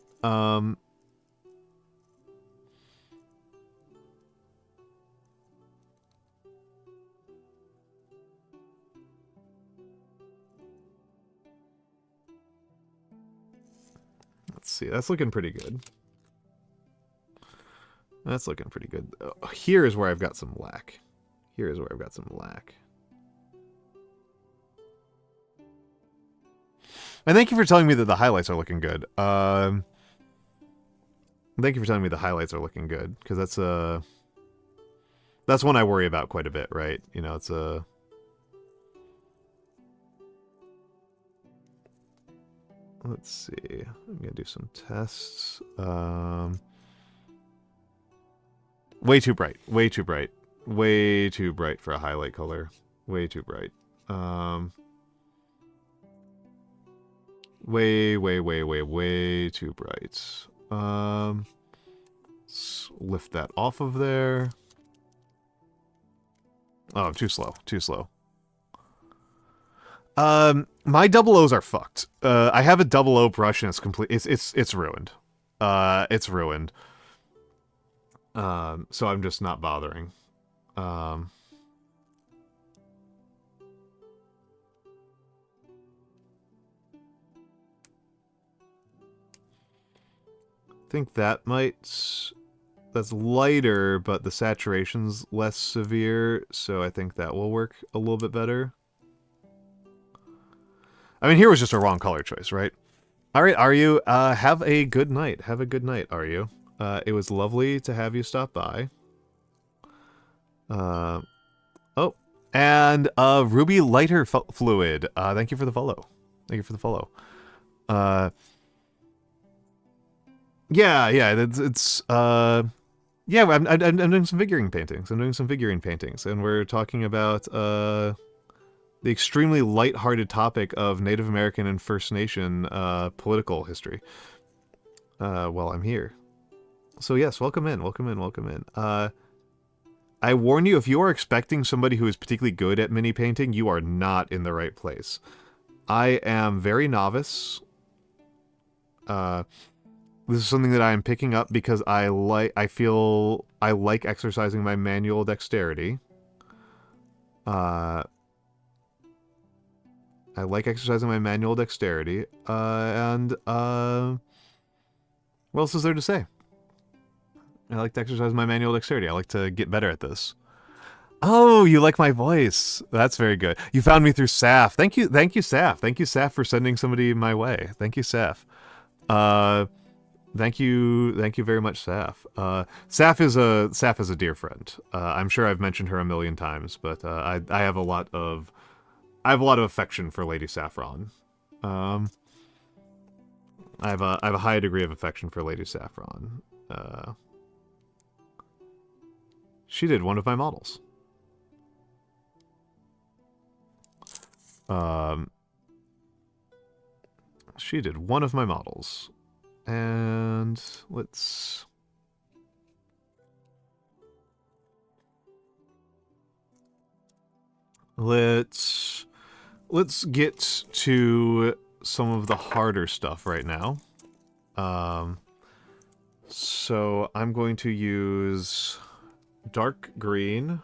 Let's see, that's looking pretty good. That's looking pretty good. Here is where I've got some lack. Here is where I've got some lack. And thank you for telling me that the highlights are looking good. Thank you for telling me the highlights are looking good, because that's one I worry about quite a bit, right? You know, it's a... Let's see. I'm gonna do some tests. Way too bright. Way too bright. Way too bright for a highlight color. Way too bright. Way too bright. Let's lift that off of there. Oh, too slow. Too slow. My double O's are fucked. I have a double O brush and it's complete. It's ruined. It's ruined. So I'm just not bothering. I think that might... That's lighter, but the saturation's less severe, so I think that will work a little bit better. I mean, here was just a wrong color choice, right? Alright, Aryu, have a good night. Have a good night, Aryu. It was lovely to have you stop by. Oh, and Ruby Lighter Fluid. Thank you for the follow. Thank you for the follow. Yeah, it's yeah, I'm doing some figurine paintings. And we're talking about the extremely lighthearted topic of Native American and First Nation political history. While I'm here. So yes, welcome in. I warn you, if you are expecting somebody who is particularly good at mini painting, you are not in the right place. I am very novice. This is something that I am picking up because I feel I like exercising my manual dexterity. I like exercising my manual dexterity, and what else is there to say? I like to exercise my manual dexterity. I like to get better at this. Oh, you like my voice. That's very good. You found me through Saf. Thank you, Saf. Thank you, Saf, for sending somebody my way. Thank you, Saf. Thank you very much, Saf. Saf is a dear friend. I'm sure I've mentioned her a million times, but I have a lot of affection for Lady Saffron. I have a high degree of affection for Lady Saffron. She did one of my models. Um, she did one of my models. And let's get to some of the harder stuff right now. So I'm going to use dark green.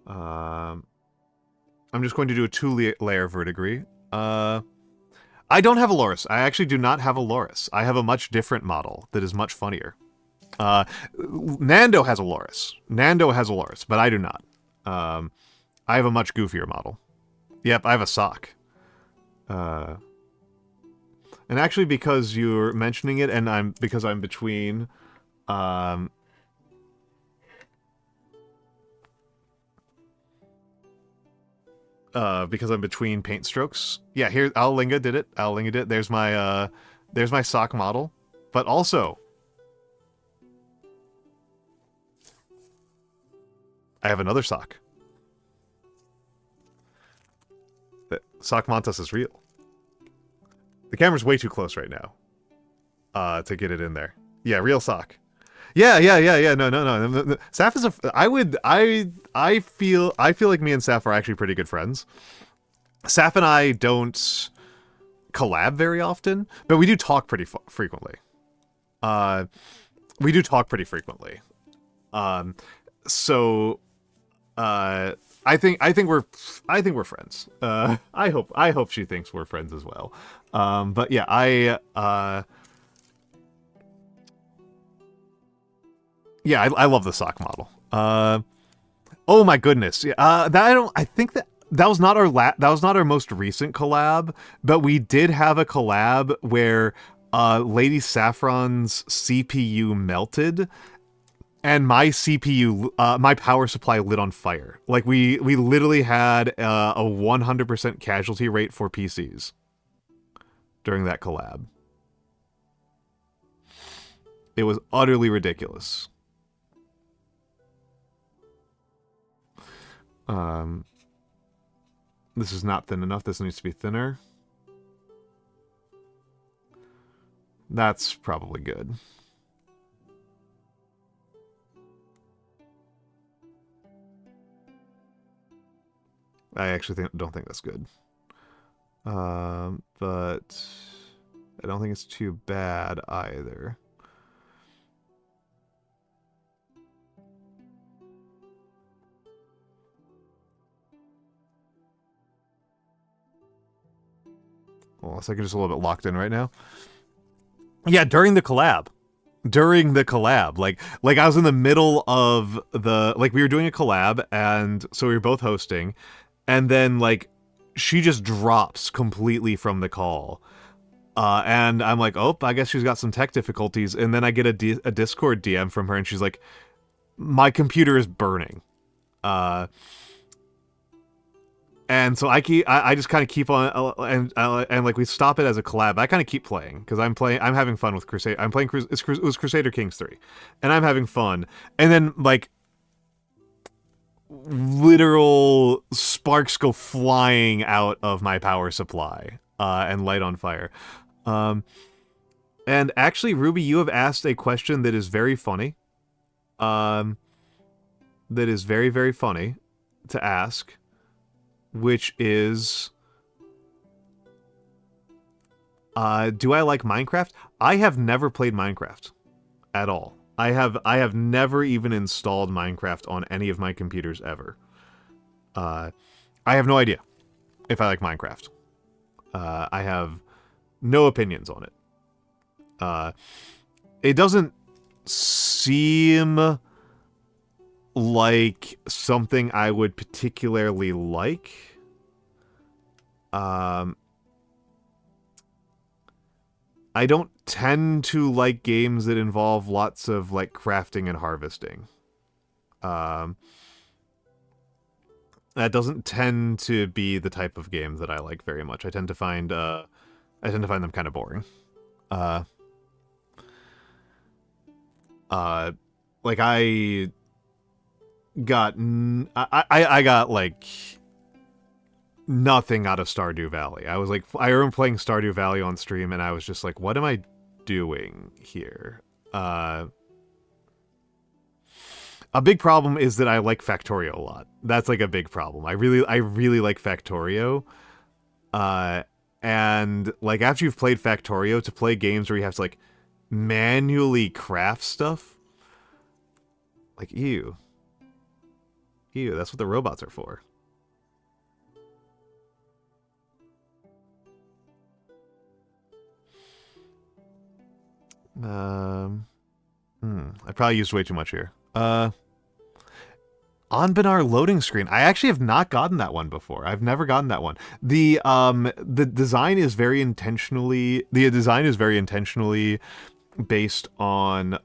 I'm just going to do a 2-layer verdigris. I don't have a Loris. I actually do not have a Loris. I have a much different model that is much funnier. Nando has a Loris. But I do not. I have a much goofier model. Yep, I have a sock. And actually, because you're mentioning it, and because I'm between, because I'm between paint strokes. Yeah, here, Alinga did it. There's my sock model. But also, I have another sock. The sock Almantas is real. The camera's way too close right now. To get it in there. Yeah, real sock. Yeah. No. Saf is I feel like me and Saf are actually pretty good friends. Saf and I don't collab very often, but we do talk pretty frequently. So I think we're friends. I hope she thinks we're friends as well. But yeah, I love the sock model. Oh my goodness. Yeah, I think that was not our most recent collab, but we did have a collab where Lady Saffron's CPU melted and my CPU, my power supply lit on fire. Like we literally had a 100% casualty rate for PCs during that collab. It was utterly ridiculous. This is not thin enough. This needs to be thinner. That's probably good. I actually don't think that's good. But I don't think it's too bad either. Well, it's like just a little bit locked in right now. Yeah, during the collab, like I was in the middle of we were doing a collab, and so we were both hosting, and then like she just drops completely from the call, and I'm like, oh, I guess she's got some tech difficulties, and then I get a Discord DM from her, and she's like, my computer is burning, and so I just kind of keep on, and like we stop it as a collab. I kind of keep playing because I'm having fun with Crusade. It was Crusader Kings 3, and I'm having fun. And then like literal sparks go flying out of my power supply and light on fire. And actually, Ruby, you have asked a question that is very funny. That is very, very funny to ask. Which is, do I like Minecraft? I have never played Minecraft at all. I have never even installed Minecraft on any of my computers ever. I have no idea if I like Minecraft. I have no opinions on it. It doesn't seem like something I would particularly like. I don't tend to like games that involve lots of like crafting and harvesting. That doesn't tend to be the type of game that I like very much. I tend to find them kind of boring. Like I got like nothing out of Stardew Valley. I was like, I remember playing Stardew Valley on stream, and I was just like, what am I doing here? A big problem is that I like Factorio a lot. That's like a big problem. I really like Factorio. And like after you've played Factorio, to play games where you have to like manually craft stuff, like ew, that's what the robots are for. I probably used way too much here. Onbinar loading screen. I actually have not gotten that one before. I've never gotten that one. The design is very intentionally based on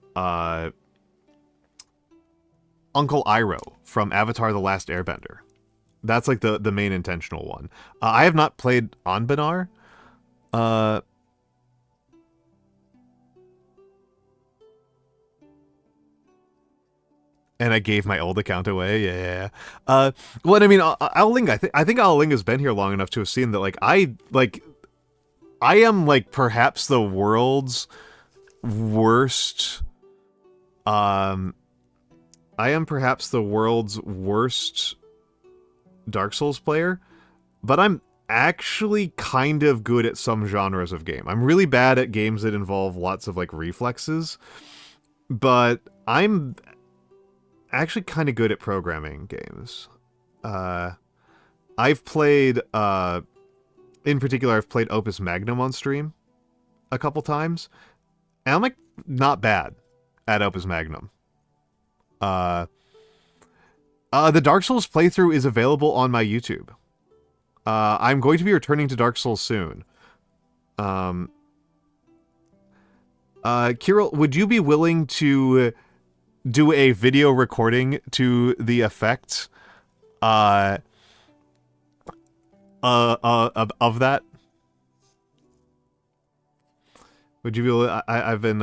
Uncle Iroh from Avatar: The Last Airbender. That's like the main intentional one. I have not played Onbinar. And I gave my old account away. Yeah. Well, I mean, Ao Ling. I think Ao Ling has been here long enough to have seen that. Like, I am like perhaps the world's worst. I am perhaps the world's worst Dark Souls player, but I'm actually kind of good at some genres of game. I'm really bad at games that involve lots of like reflexes, but I'm actually kind of good at programming games. I've played, in particular, I've played Opus Magnum on stream a couple times, and I'm like not bad at Opus Magnum. The Dark Souls playthrough is available on my YouTube. I'm going to be returning to Dark Souls soon. Kirill, would you be willing to do a video recording to the effect of that? Would you be? I've been.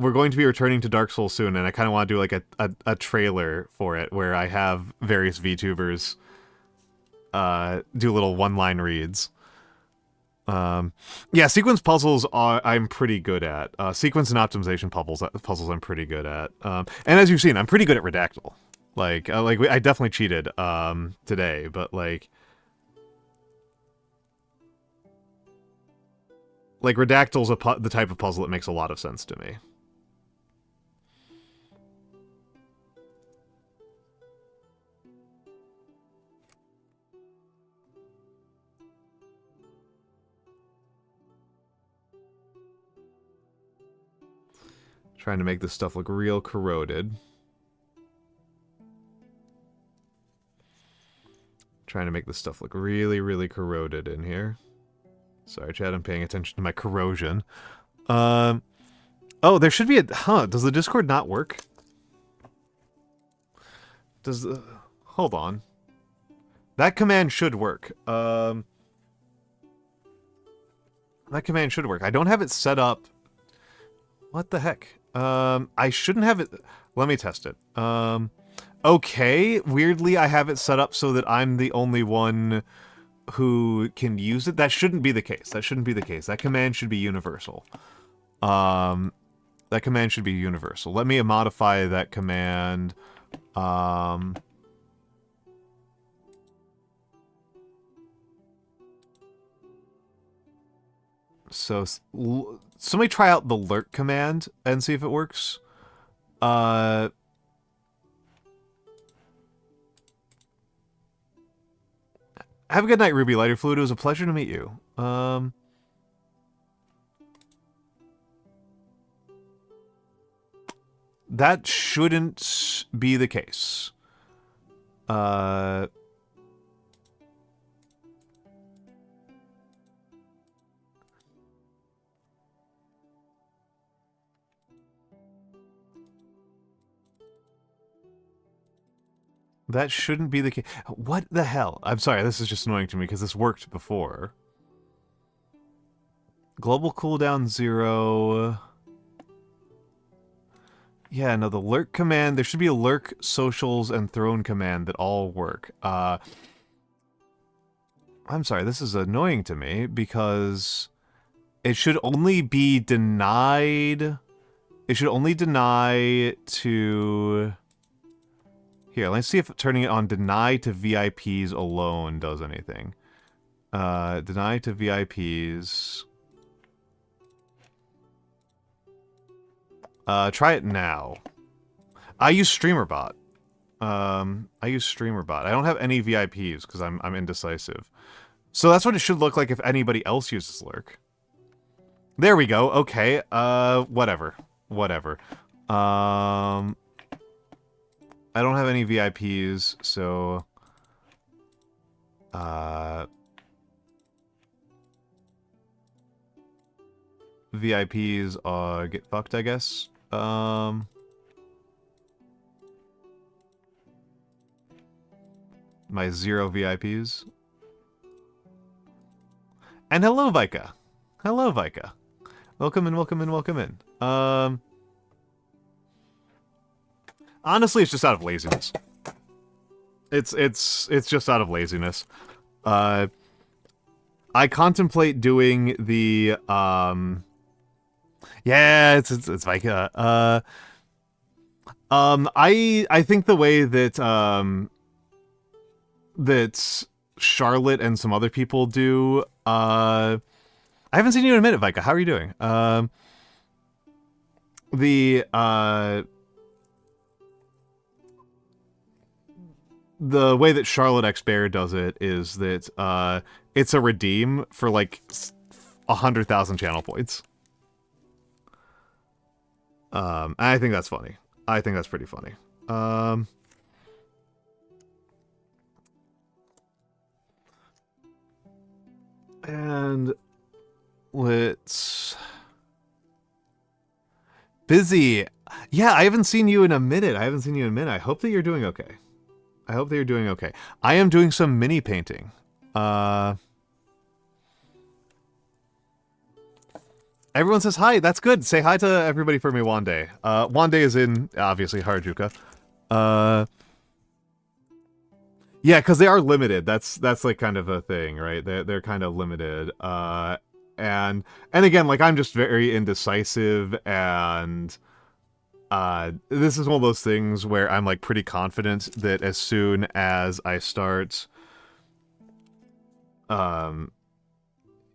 We're going to be returning to Dark Souls soon, and I kind of want to do like a trailer for it where I have various VTubers do little one-line reads. Yeah, sequence puzzles I'm pretty good at. Sequence and optimization puzzles I'm pretty good at. And as you've seen, I'm pretty good at Redactyl. I definitely cheated today, but like Redactyl's the type of puzzle that makes a lot of sense to me. Trying to make this stuff look real corroded. Trying to make this stuff look really, really corroded in here. Sorry, Chad, I'm paying attention to my corrosion. Oh, there should be a... Huh, does the Discord not work? Does the... Hold on. That command should work. That command should work. I don't have it set up... What the heck? I shouldn't have it... Let me test it. Okay, weirdly I have it set up so that I'm the only one who can use it. That shouldn't be the case. That shouldn't be the case. That command should be universal. That command should be universal. Let me modify that command. So somebody try out the lurk command and see if it works. Have a good night, Ruby Lighter Fluid. It was a pleasure to meet you. That shouldn't be the case. That shouldn't be the case. What the hell? I'm sorry, this is just annoying to me because this worked before. Global cooldown 0. Yeah, no, the lurk command, there should be a lurk, socials, and throne command that all work. I'm sorry, this is annoying to me because it should only be denied. It should only deny to... Here, let's see if turning it on deny to VIPs alone does anything. Deny to VIPs. Try it now. I use StreamerBot. I use StreamerBot. I don't have any VIPs because I'm indecisive. So that's what it should look like if anybody else uses Lurk. There we go. Okay. Whatever. Whatever. I don't have any VIPs, so... VIPs, get fucked, I guess. My 0 VIPs. And hello, Vika. Hello, Vika. Welcome in, welcome in, welcome in. Honestly, it's just out of laziness. It's just out of laziness. I contemplate doing the, yeah, it's Vika. I think the way that, that Charlotte and some other people do, I haven't seen you in a minute, Vika. How are you doing? The way that Charlotte X Bear does it is that it's a redeem for like 100,000 channel points. I think that's funny. I think that's pretty funny. And let's... Busy. Yeah, I haven't seen you in a minute. I hope that you're doing okay. I hope that you're doing okay. I am doing some mini painting. Everyone says hi. That's good. Say hi to everybody for me, Wande. Wande is in, obviously, Harajuka. Yeah, because they are limited. That's like kind of a thing, right? They're kind of limited. And again, like, I'm just very indecisive, and this is one of those things where I'm like pretty confident that as soon as I start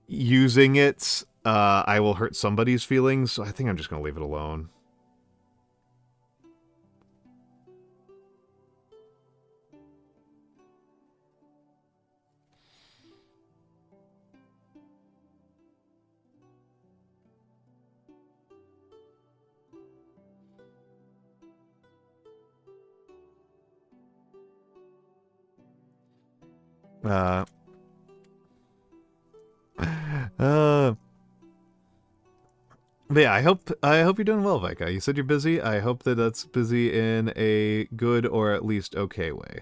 using it, I will hurt somebody's feelings, so I think I'm just gonna leave it alone. But yeah, I hope you're doing well, Vika. You said you're busy. I hope that that's busy in a good or at least okay way.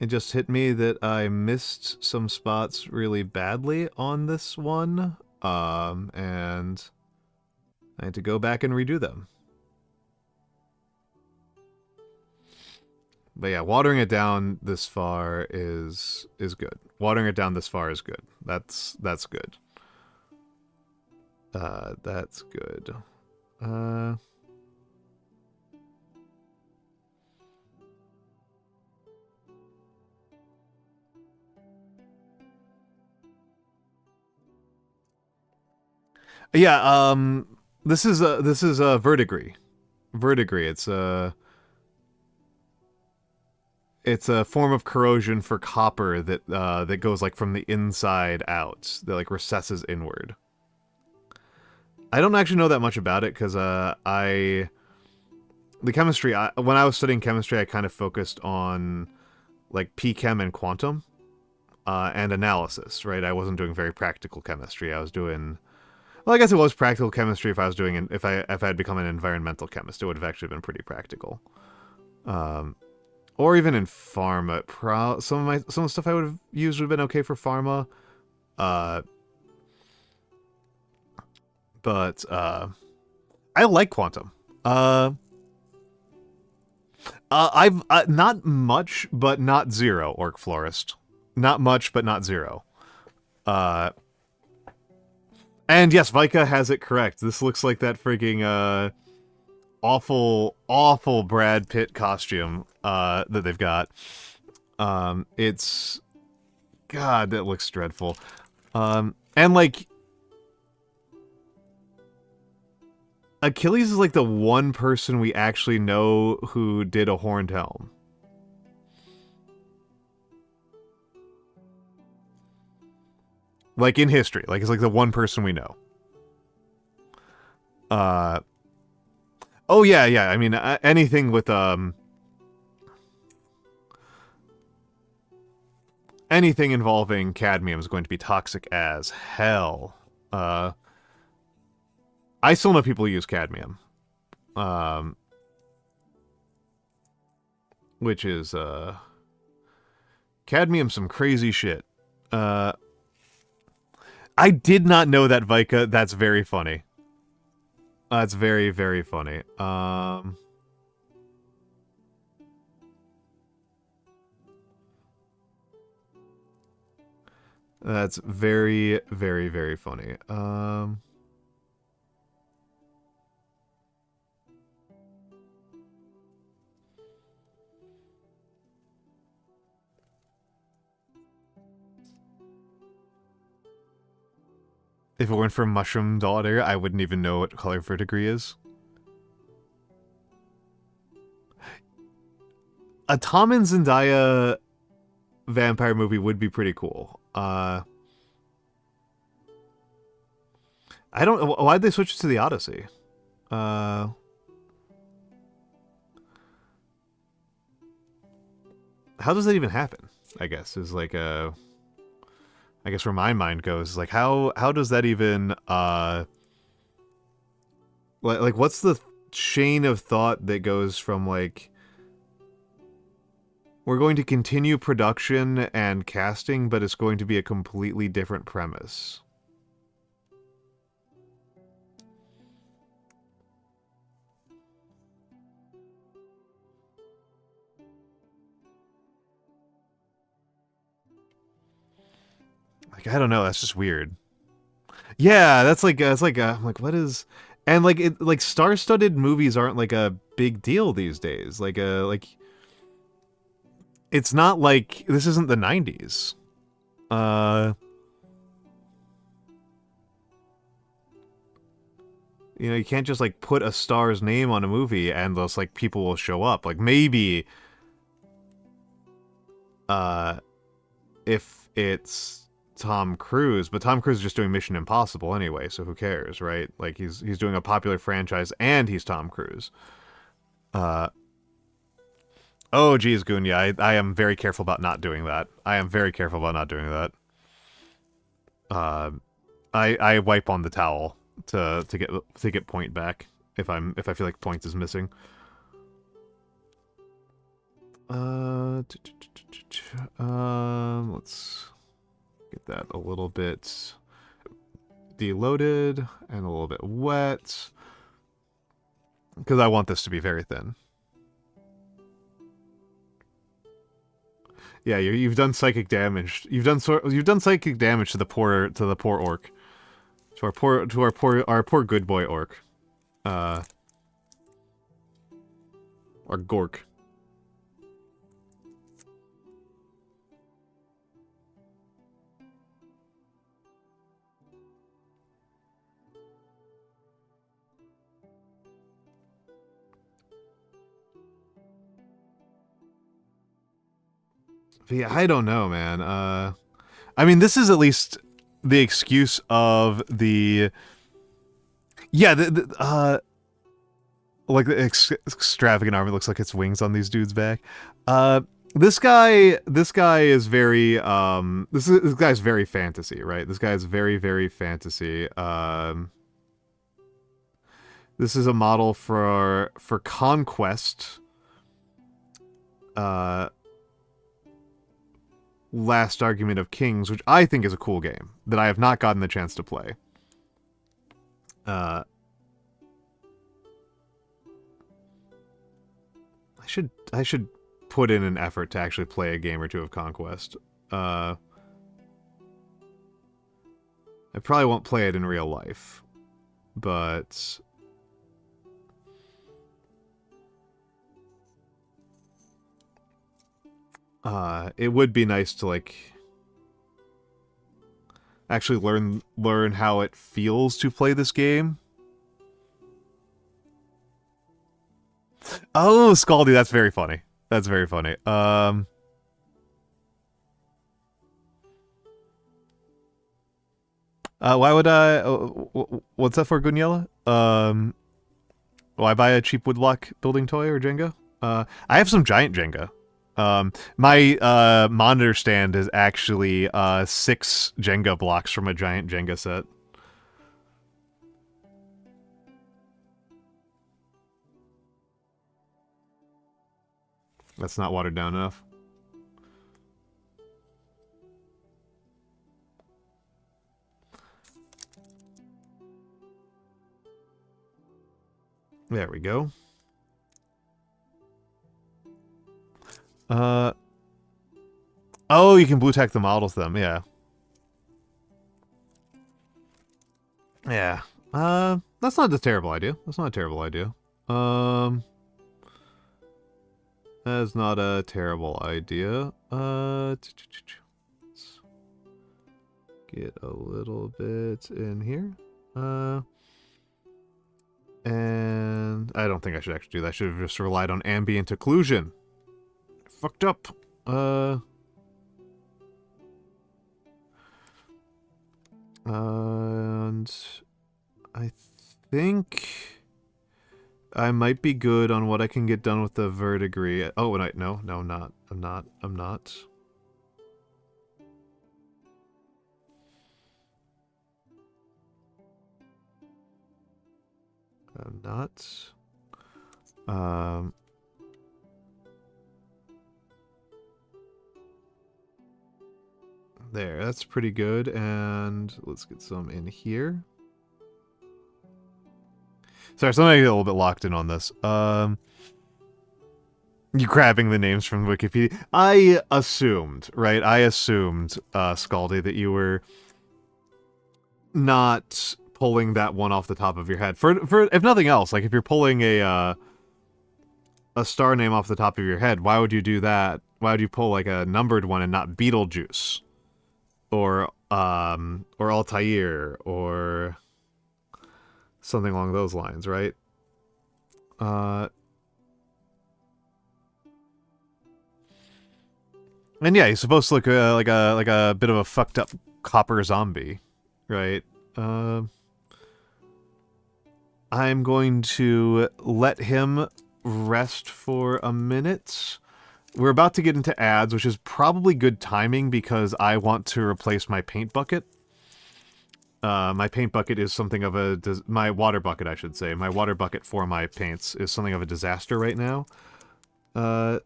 It just hit me that I missed some spots really badly on this one, and I had to go back and redo them. But yeah, watering it down this far is good. Watering it down this far is good. That's good. That's good. Yeah, this is a verdigris. Verdigris. It's a form of corrosion for copper that that goes like from the inside out, that like recesses inward. I don't actually know that much about it because the chemistry, when I was studying chemistry, I kind of focused on like P-chem and quantum and analysis, right? I wasn't doing very practical chemistry. I was doing, well, I guess it was practical chemistry if I was doing, if I had become an environmental chemist, it would have actually been pretty practical. Or even in pharma, some of the stuff I would have used would have been okay for pharma. But I like quantum. I've not much, but not zero. Orc Florist, not much, but not zero. Uh, and yes, Vika has it correct. This looks like that frigging awful Brad Pitt costume that they've got. It's God, that looks dreadful. And like Achilles is like the one person we actually know who did a horned helm. Like in history, like it's like the one person we know. Oh yeah. I mean, anything with anything involving cadmium is going to be toxic as hell. I still know people who use cadmium. Which is cadmium some crazy shit. I did not know that, Vika. That's very funny. That's very, very funny. That's very, very, very funny. If it weren't for Mushroom Daughter, I wouldn't even know what color verdigris is. A Tom and Zendaya vampire movie would be pretty cool. I don't... Why'd they switch it to the Odyssey? How does that even happen? I guess is like a... I guess where my mind goes is like how does that even like what's the chain of thought that goes from like we're going to continue production and casting, but it's going to be a completely different premise. Like I don't know, that's just weird. Yeah, that's like it's like I'm like what is and like it like star-studded movies aren't like a big deal these days. Like it's not like this isn't the 90s. You know, you can't just like put a star's name on a movie and those like people will show up. Like maybe if it's Tom Cruise, but Tom Cruise is just doing Mission Impossible anyway, so who cares, right? Like he's doing a popular franchise and he's Tom Cruise. Oh geez, Goon, yeah, I am very careful about not doing that. I am very careful about not doing that. I wipe on the towel to get point back if I feel like point is missing. Let's get that a little bit deloaded and a little bit wet because I want this to be very thin. Yeah, you've done psychic damage. You've done psychic damage to the poor orc. To our poor good boy orc. Or gork. But yeah, I don't know, man. I mean, this is at least the excuse of the... Yeah, like the extravagant armor looks like it's wings on these dudes' back. This guy is very this guy's very fantasy, right? This guy is very, very fantasy. This is a model for Conquest. Last Argument of Kings, which I think is a cool game that I have not gotten the chance to play. I I should put in an effort to actually play a game or two of Conquest. I probably won't play it in real life, but it would be nice to like actually learn how it feels to play this game. Oh, Scaldy, that's very funny. That's very funny. Why would I? What's that for, Guniella? Will I buy a cheap woodblock building toy or Jenga? I have some giant Jenga. My monitor stand is actually 6 Jenga blocks from a giant Jenga set. That's not watered down enough. There we go. Oh, you can blue tack the models them, yeah. Yeah. That's not a terrible idea. That's not a terrible idea. That's not a terrible idea. Let's get a little bit in here. And I don't think I should actually do that. I should have just relied on ambient occlusion. Fucked up. And I think I might be good on what I can get done with the verdigris. Oh, no, I'm not. I'm not. I'm not. There, that's pretty good, and let's get some in here. Sorry, so I'm gonna get a little bit locked in on this. You grabbing the names from Wikipedia. I assumed, right? I assumed, Scaldy, that you were not pulling that one off the top of your head. For if nothing else, like if you're pulling a star name off the top of your head, why would you do that? Why would you pull like a numbered one and not Beetlejuice? Or Altair, or something along those lines, right? And yeah, he's supposed to look like a bit of a fucked up copper zombie, right? I'm going to let him rest for a minute. We're about to get into ads, which is probably good timing because I want to replace my paint bucket. My paint bucket is something of a... my water bucket, I should say. My water bucket for my paints is something of a disaster right now.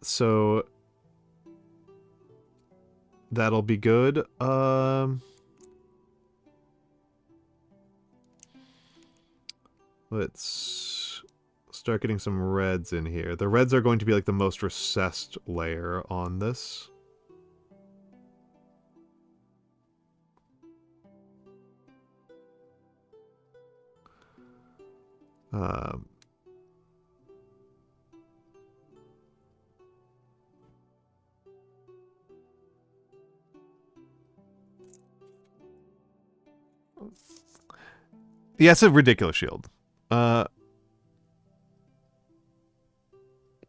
So... that'll be good. Let's start getting some reds in here. The reds are going to be like the most recessed layer on this. Yeah, it's a ridiculous shield.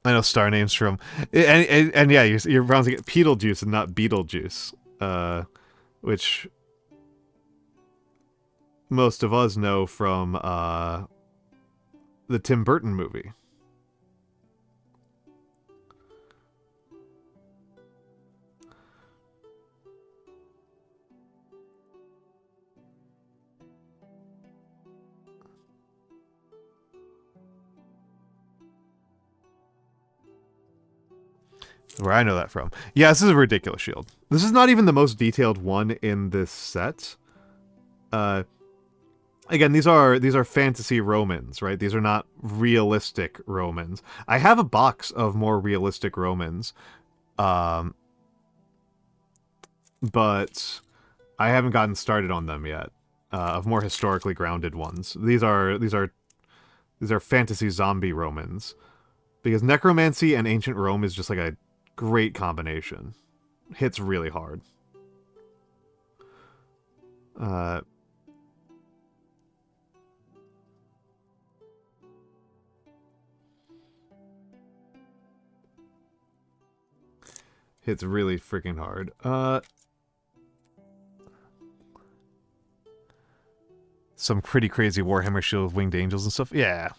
I know star names from... And yeah, you're pronouncing it Beetlejuice and not Beetlejuice. Which... most of us know from, the Tim Burton movie. Where I know that from. Yeah, this is a ridiculous shield. This is not even the most detailed one in this set. again, these are fantasy Romans, right? These are not realistic Romans. I have a box of more realistic Romans, um, but I haven't gotten started on them yet. Of more historically grounded ones. These are fantasy zombie Romans, because necromancy and ancient Rome is just like a great combination. Hits really hard. Uh, hits really freaking hard. Some pretty crazy Warhammer Shield of Winged Angels and stuff. Yeah.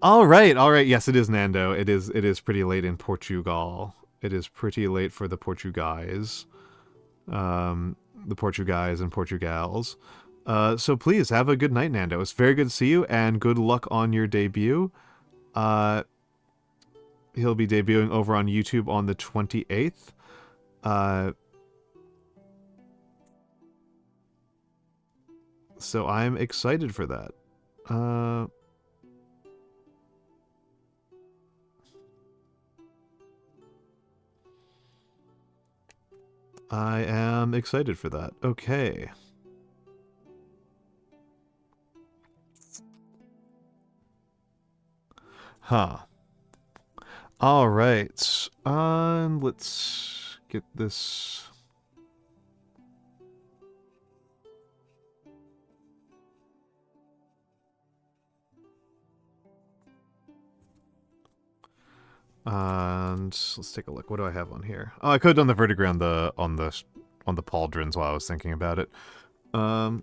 All right, all right. Yes, it is Nando. It is pretty late in Portugal. It is pretty late for the Portuguese. The Portuguese and Portugals. So please have a good night, Nando. It's very good to see you, and good luck on your debut. Uh, he'll be debuting over on YouTube on the 28th. So I'm excited for that. I am excited for that. Okay. Huh. All right. Let's get this. And let's take a look. What do I have on here? Oh, I could have done the verdigris on the pauldrons while I was thinking about it. That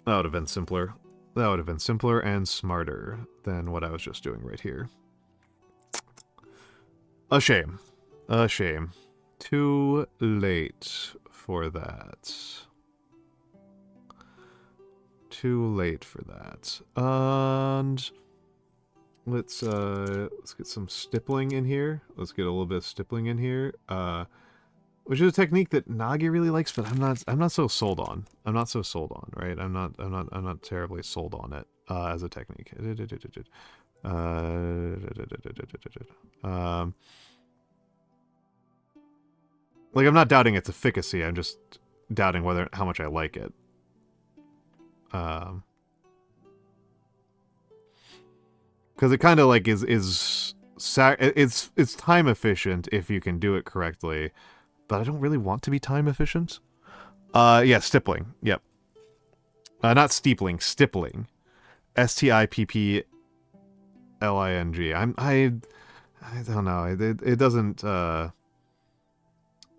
would have been simpler. That would have been simpler and smarter than what I was just doing right here. A shame. A shame. Too late for that. Too late for that. And let's get some stippling in here. Let's get a little bit of stippling in here. Which is a technique that Nagi really likes, but I'm not so sold on. I'm not so sold on, right? I'm not terribly sold on it as a technique. Like, I'm not doubting its efficacy. I'm just doubting how much I like it. Because it kind of like it's time efficient if you can do it correctly, but I don't really want to be time efficient. Yeah, stippling. Yep. Not steepling, stippling. Stippling. I don't know.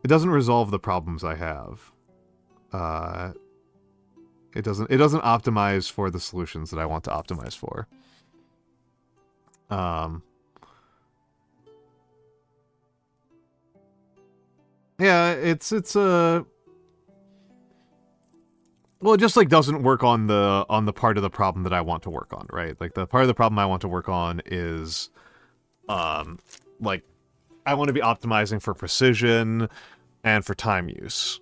It doesn't resolve the problems I have. It doesn't optimize for the solutions that I want to optimize for. Yeah, it's well, it just like doesn't work on the part of the problem that I want to work on, right? Like the part of the problem I want to work on is like I want to be optimizing for precision and for time use.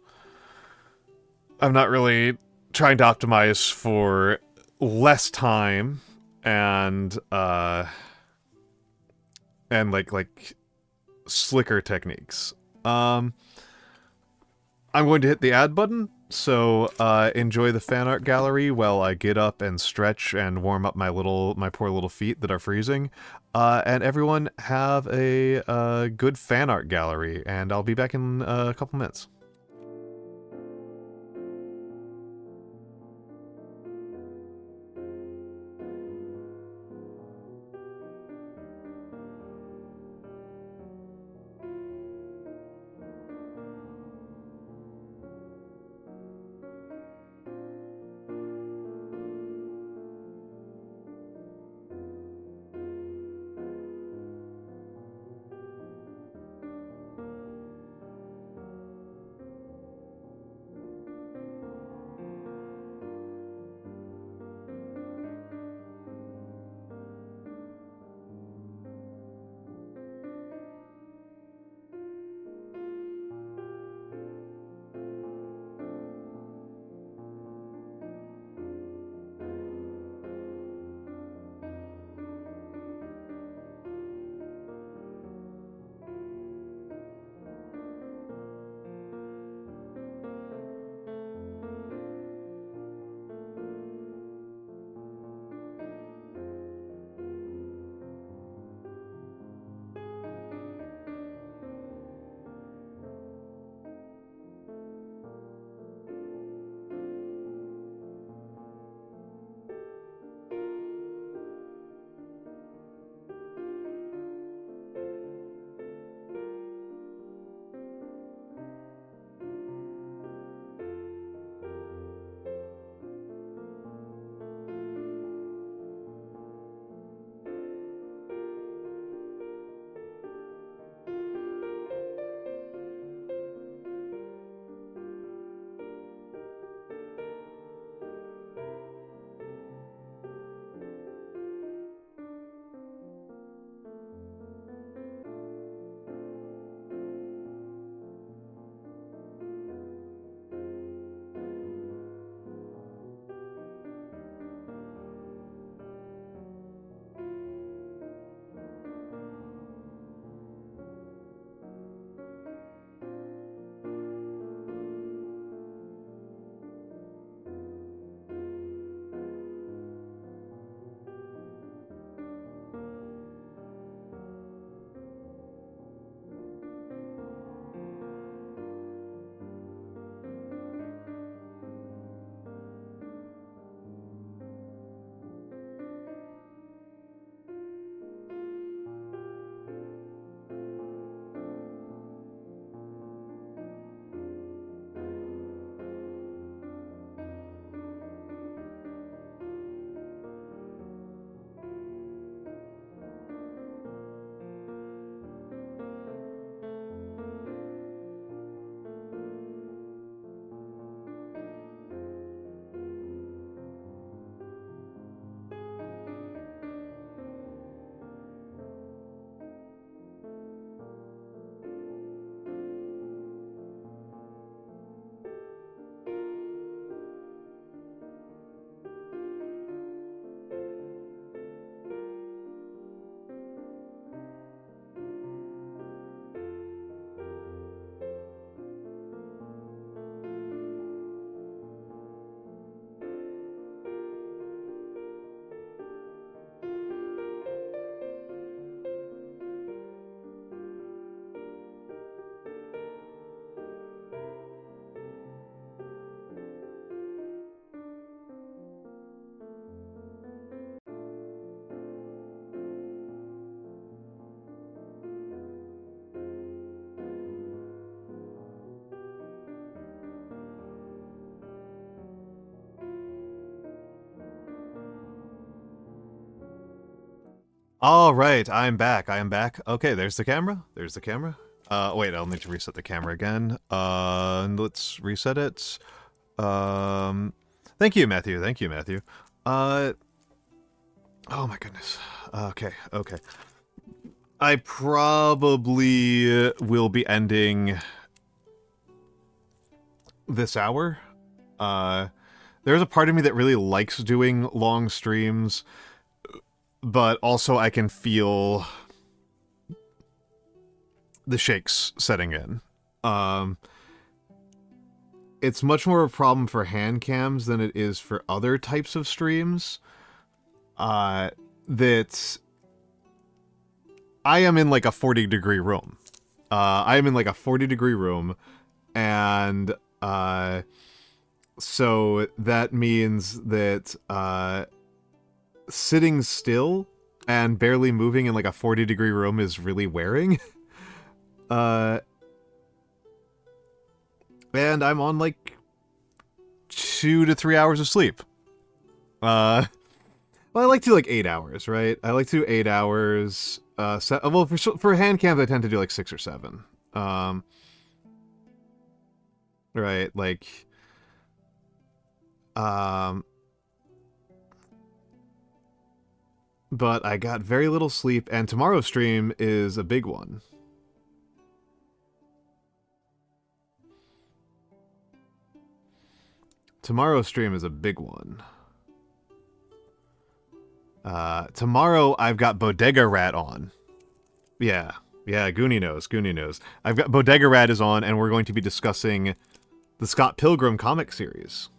I'm not really trying to optimize for less time and like slicker techniques. I'm going to hit the add button, so enjoy the fan art gallery while I get up and stretch and warm up my poor little feet that are freezing. And everyone have a good fan art gallery, and I'll be back in a couple minutes. All right, I'm back. I am back. Okay, there's the camera. There's the camera. Wait, I'll need to reset the camera again. And let's reset it. Thank you, Matthew. Thank you, Matthew. Oh my goodness. Okay, okay. I probably will be ending this hour. There's a part of me that really likes doing long streams, but also I can feel the shakes setting in. It's much more a problem for hand cams than it is for other types of streams. That I am in like a 40-degree room. I am in like a 40-degree room, and so that means that sitting still and barely moving in like a 40-degree room is really wearing. And I'm on like 2 to 3 hours of sleep. Well, I like to do like 8 hours, right? I like to do 8 hours. Well, for hand cams, I tend to do like 6 or 7. Right, like, but I got very little sleep, and tomorrow's stream is a big one. Tomorrow's stream is a big one. Tomorrow I've got Bodega Rat on. Yeah, Goonie knows. I've got Bodega Rat is on, and we're going to be discussing the Scott Pilgrim comic series.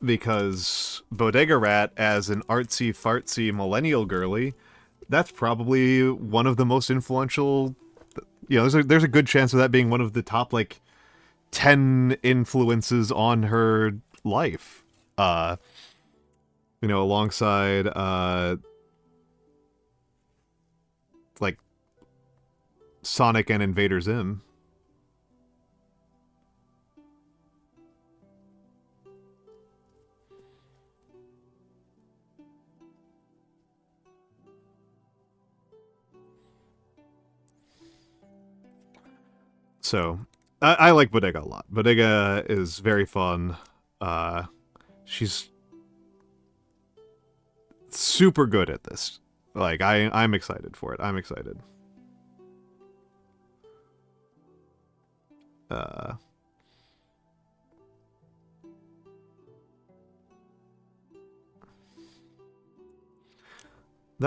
Because Bodega Rat, as an artsy-fartsy millennial girly, that's probably one of the most influential... You know, there's a good chance of that being one of the top, like, 10 influences on her life. You know, alongside, like, Sonic and Invader Zim. So, I like Bodega a lot. Bodega is very fun. She's super good at this. Like, I'm excited for it. I'm excited. That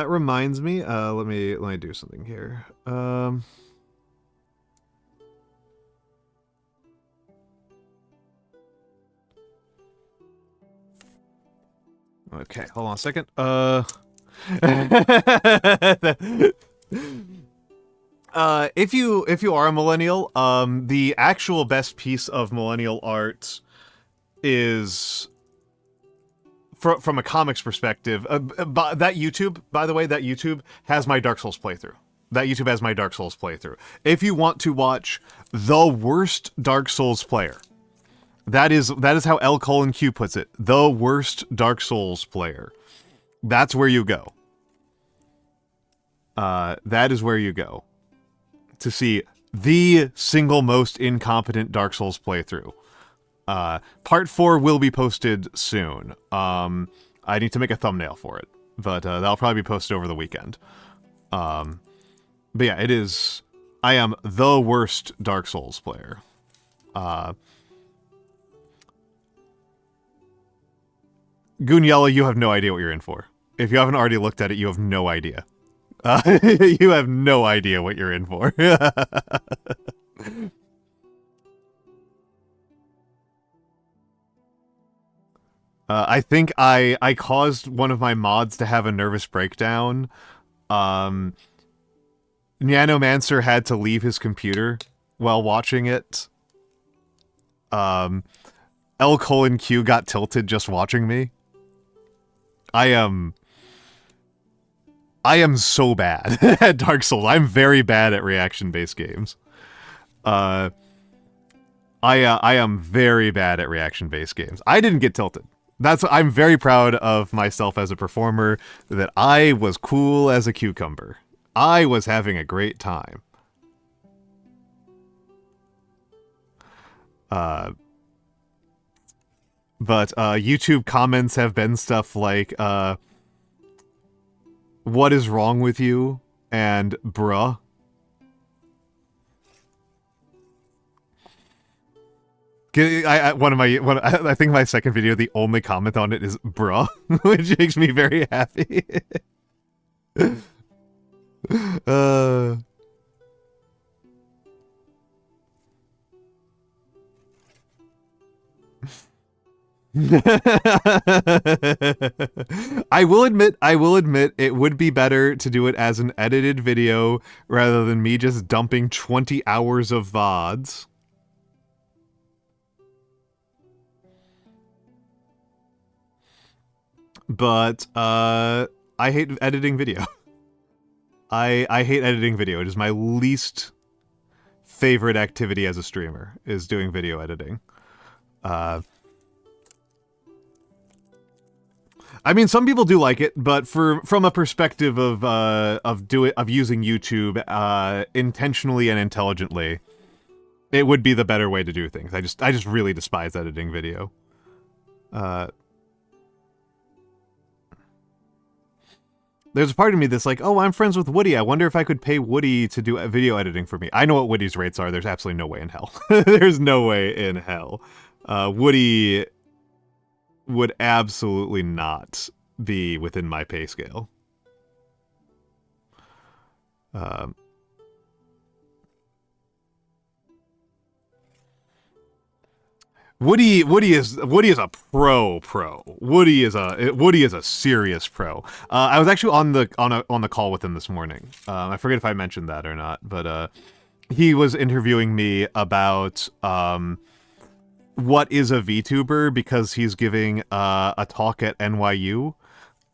reminds me, let me do something here. Okay, hold on a second. If you are a millennial, the actual best piece of millennial art is from a comics perspective. That YouTube, by the way, that YouTube has my Dark Souls playthrough. That YouTube has my Dark Souls playthrough. If you want to watch the worst Dark Souls player, that is how L:Q puts it. The worst Dark Souls player. That's where you go. That is where you go to see the single most incompetent Dark Souls playthrough. Part 4 will be posted soon. I need to make a thumbnail for it, but that'll probably be posted over the weekend. But yeah, it is. I am the worst Dark Souls player. Goonyella, you have no idea what you're in for. If you haven't already looked at it, you have no idea. You have no idea what you're in for. I think I caused one of my mods to have a nervous breakdown. Nanomancer had to leave his computer while watching it. L:Q got tilted just watching me. I am so bad at Dark Souls. I'm very bad at reaction-based games. I am very bad at reaction-based games. I didn't get tilted. I'm very proud of myself as a performer that I was cool as a cucumber. I was having a great time. But YouTube comments have been stuff like, what is wrong with you? And bruh. I think my second video, the only comment on it is bruh, which makes me very happy. I will admit it would be better to do it as an edited video rather than me just dumping 20 hours of VODs. But I hate editing video. I hate editing video. It is my least favorite activity as a streamer, is doing video editing. I mean, some people do like it, but from a perspective of using YouTube intentionally and intelligently, it would be the better way to do things. I just really despise editing video. There's a part of me that's like, oh, I'm friends with Woody. I wonder if I could pay Woody to do video editing for me. I know what Woody's rates are. There's absolutely no way in hell. There's no way in hell. Woody would absolutely not be within my pay scale. Woody is a pro. Woody is a serious pro. I was actually on the call with him this morning. I forget if I mentioned that or not, but he was interviewing me about what is a VTuber, because he's giving a talk at NYU,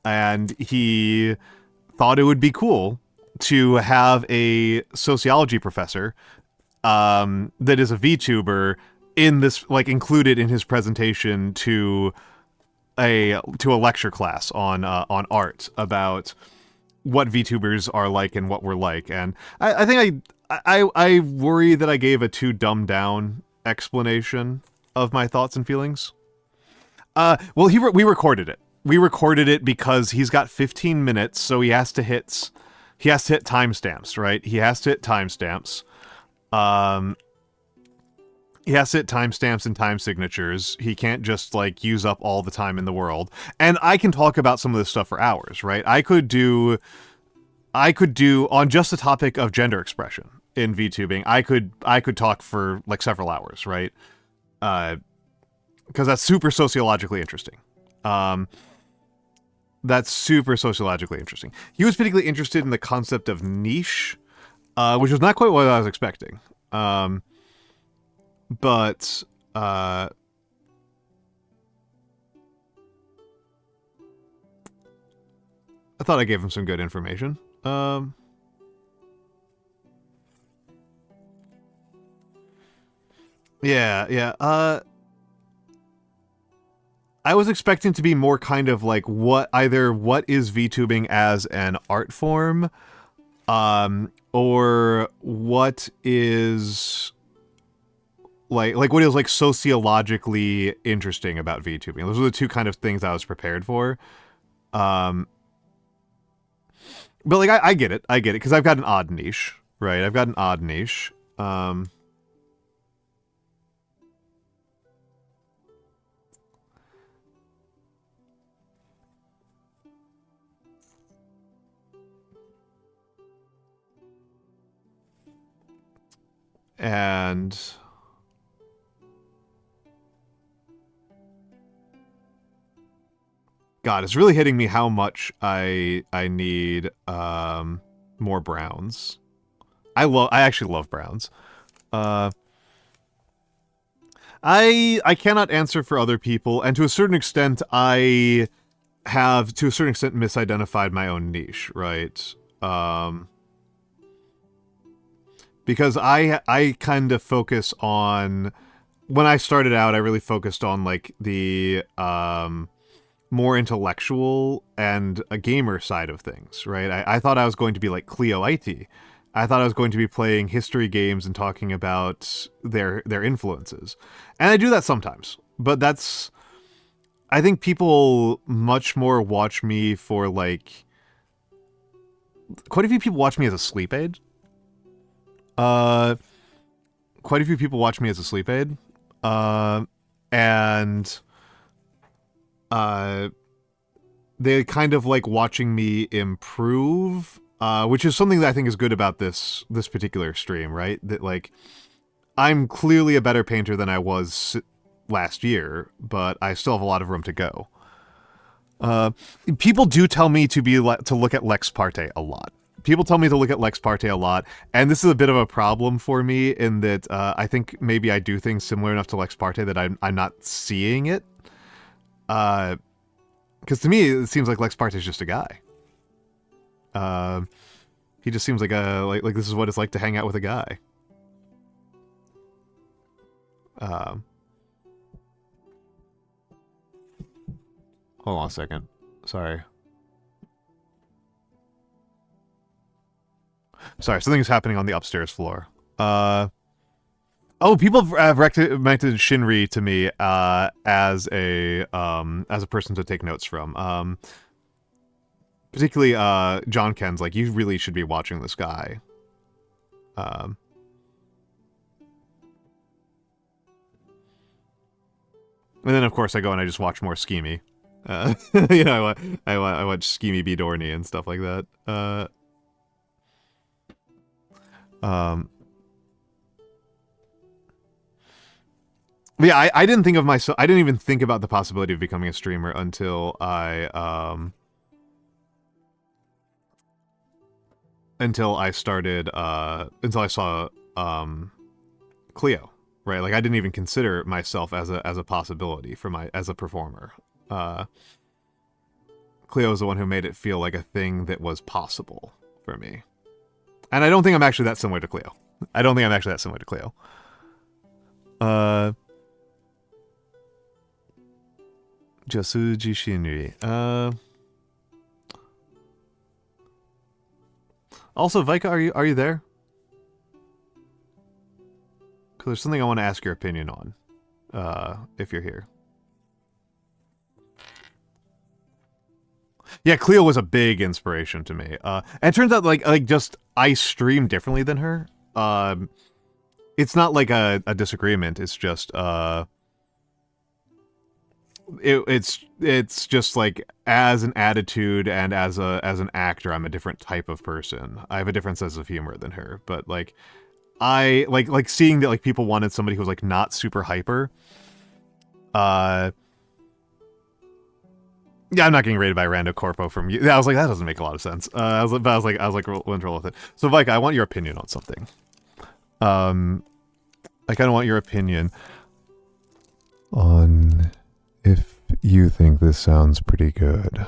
and he thought it would be cool to have a sociology professor that is a VTuber in this, like, included in his presentation to a lecture class on art about what VTubers are like and what we're like. And I think I worry that I gave a too dumbed down explanation of my thoughts and feelings. Well, we recorded it. We recorded it because he's got 15 minutes, so he has to hit timestamps, right? He has to hit timestamps. He has to hit timestamps and time signatures. He can't just, like, use up all the time in the world. And I can talk about some of this stuff for hours, right? I could do on just the topic of gender expression in VTubing. I could talk for, like, several hours, right? Because that's super sociologically interesting. That's super sociologically interesting. He was particularly interested in the concept of niche, which was not quite what I was expecting. But I thought I gave him some good information. Yeah. I was expecting to be more kind of like what is VTubing as an art form, or what is like what is, like, sociologically interesting about VTubing. Those are the two kind of things I was prepared for. But, like, I get it, because I've got an odd niche, right? I've got an odd niche. And God, it's really hitting me how much I need more browns. I actually love browns. I cannot answer for other people, and to a certain extent I have to a certain extent misidentified my own niche, right? Because I kind of focus on when I started out, I really focused on like the more intellectual and a gamer side of things, right? I thought I was going to be like Cleo IT. I thought I was going to be playing history games and talking about their influences. And I do that sometimes. But that's... I think people much more watch me for like... Quite a few people watch me as a sleep aid. Quite a few people watch me as a sleep aid. And... they kind of like watching me improve, which is something that I think is good about this particular stream, right? That like I'm clearly a better painter than I was last year, but I still have a lot of room to go. People do tell me to look at Lex Parte a lot. People tell me to look at Lex Parte a lot, and this is a bit of a problem for me in that I think maybe I do things similar enough to Lex Parte that I'm not seeing it. Because to me, it seems like Lex Parte is just a guy. He just seems like like this is what it's like to hang out with a guy. Hold on a second. Sorry, something's happening on the upstairs floor. Oh, people have recommended Shinri to me as a person to take notes from. Particularly John Ken's like, you really should be watching this guy. And then of course I go and I just watch more Schemy. You know, I watch Schemy be Dorney and stuff like that. But yeah, I didn't think of myself. I didn't even think about the possibility of becoming a streamer until I started until I saw Cleo, right? Like I didn't even consider myself as a possibility for as a performer. Cleo is the one who made it feel like a thing that was possible for me. And I don't think I'm actually that similar to Cleo. Josuji Shinri. Also, Vika, are you there? Because there's something I want to ask your opinion on. If you're here. Yeah, Cleo was a big inspiration to me. And it turns out like just I stream differently than her. It's not like a disagreement. It's just it's just like as an attitude and as an actor, I'm a different type of person. I have a different sense of humor than her, but like I like seeing that like people wanted somebody who was like not super hyper. Yeah, I'm not getting rated by Rando Corpo from you. I was like, that doesn't make a lot of sense. I was like, willing to roll with it. So, Vika, I want your opinion on something. I kind of want your opinion on if you think this sounds pretty good.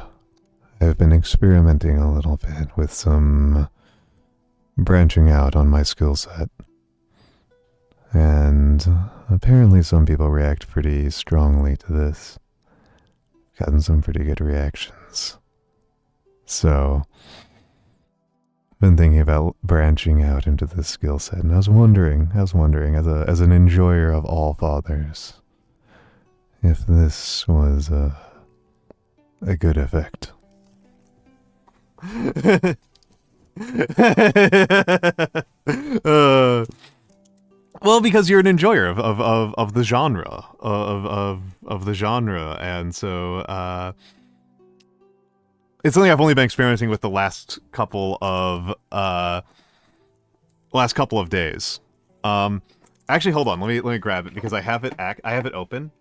I've been experimenting a little bit with some branching out on my skill set. And apparently some people react pretty strongly to this. Gotten some pretty good reactions. So, been thinking about branching out into this skill set, and I was wondering as an enjoyer of all fathers, if this was a good effect. Well, because you're an enjoyer of the genre, of the genre, and so it's something I've only been experimenting with the last couple of days. Actually, hold on, let me grab it because I have it open.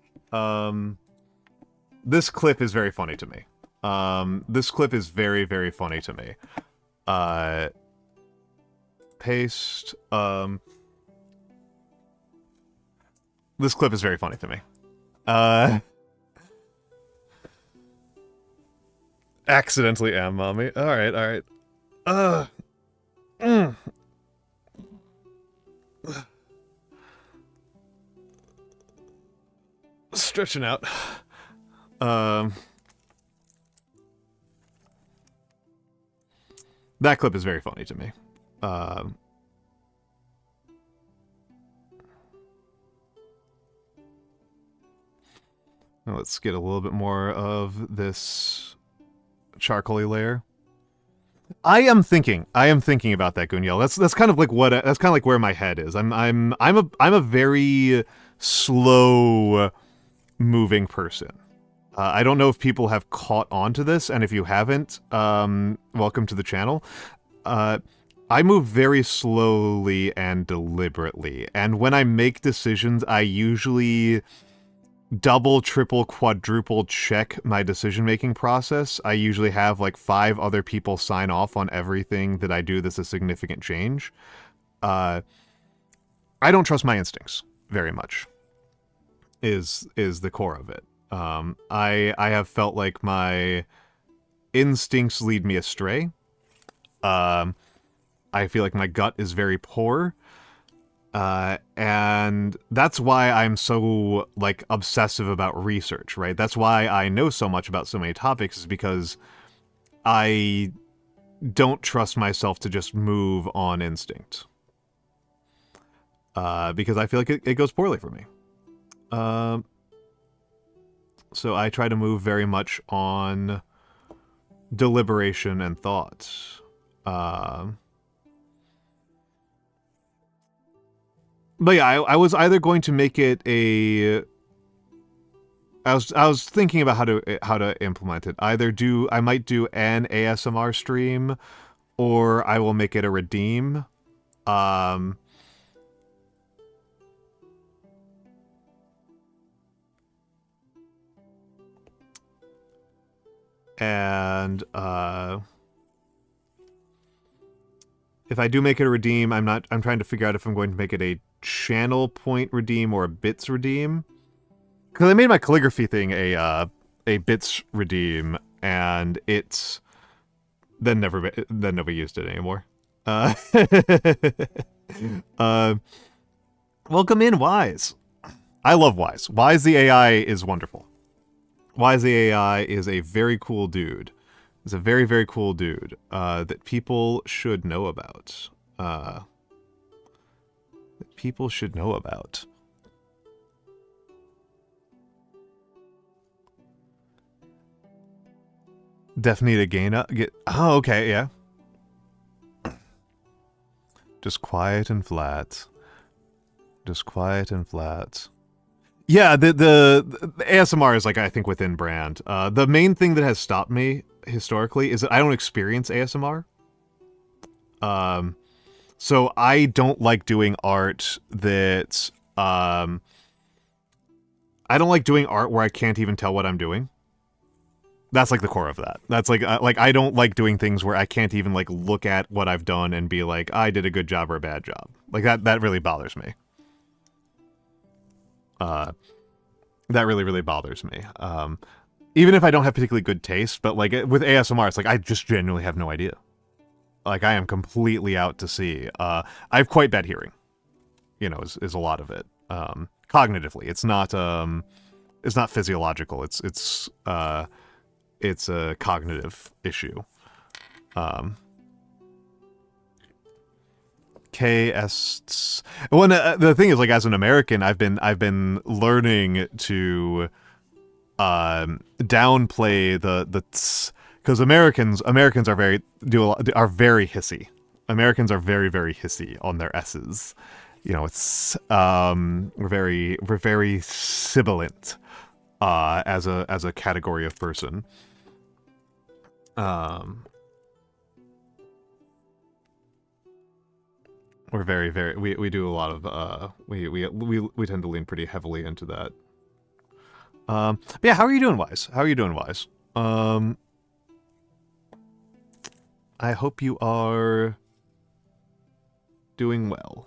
This clip is very funny to me. This clip is very, very funny to me. Paste. This clip is very funny to me. Accidentally am, mommy. Alright. Stretching out. That clip is very funny to me. Let's get a little bit more of this charcoaly layer. I am thinking about that, Gunyel. That's kind of like what that's kind of like where my head is. I'm a very slow moving person. I don't know if people have caught on to this, and if you haven't, welcome to the channel. I move very slowly and deliberately, and when I make decisions, I usually double, triple, quadruple check my decision-making process. I usually have like 5 other people sign off on everything that I do that's a significant change. I don't trust my instincts very much, is the core of it. I have felt like my instincts lead me astray. I feel like my gut is very poor. And that's why I'm so, like, obsessive about research, right? That's why I know so much about so many topics, is because I don't trust myself to just move on instinct. Because I feel like it goes poorly for me. So I try to move very much on deliberation and thought. But yeah, I was either going to make it a... I was thinking about how to implement it. I might do an ASMR stream, or I will make it a redeem. And if I do make it a redeem, I'm trying to figure out if I'm going to make it a channel point redeem or a bits redeem. Because I made my calligraphy thing a bits redeem, and it's then nobody used it anymore. Welcome in, Wise. I love Wise. Wise the AI is wonderful. Wise the AI is a very cool dude. He's a very, very cool dude that people should know about. People should know about. Definitely to gain up. Oh, okay, yeah. Just quiet and flat. Just quiet and flat. Yeah, the ASMR is, like, I think, within brand. The main thing that has stopped me historically is that I don't experience ASMR. So I don't like doing art that, I don't like doing art where I can't even tell what I'm doing. That's, like, the core of that. That's, like, I don't like doing things where I can't even, like, look at what I've done and be like, I did a good job or a bad job. Like, that really bothers me. That really, really bothers me. Even if I don't have particularly good taste, but, like, with ASMR, it's like, I just genuinely have no idea. Like, I am completely out to sea. I have quite bad hearing, you know, is a lot of it. Cognitively, it's not physiological. It's a cognitive issue. KS. Well, the thing is, like, as an American, I've been learning to downplay the because Americans are very hissy. Americans are very, very hissy on their S's. You know, it's we're very sibilant as a category of person. We're very, very, we do a lot of we tend to lean pretty heavily into that. But yeah, how are you doing, Wise? How are you doing, Wise? I hope you are doing well.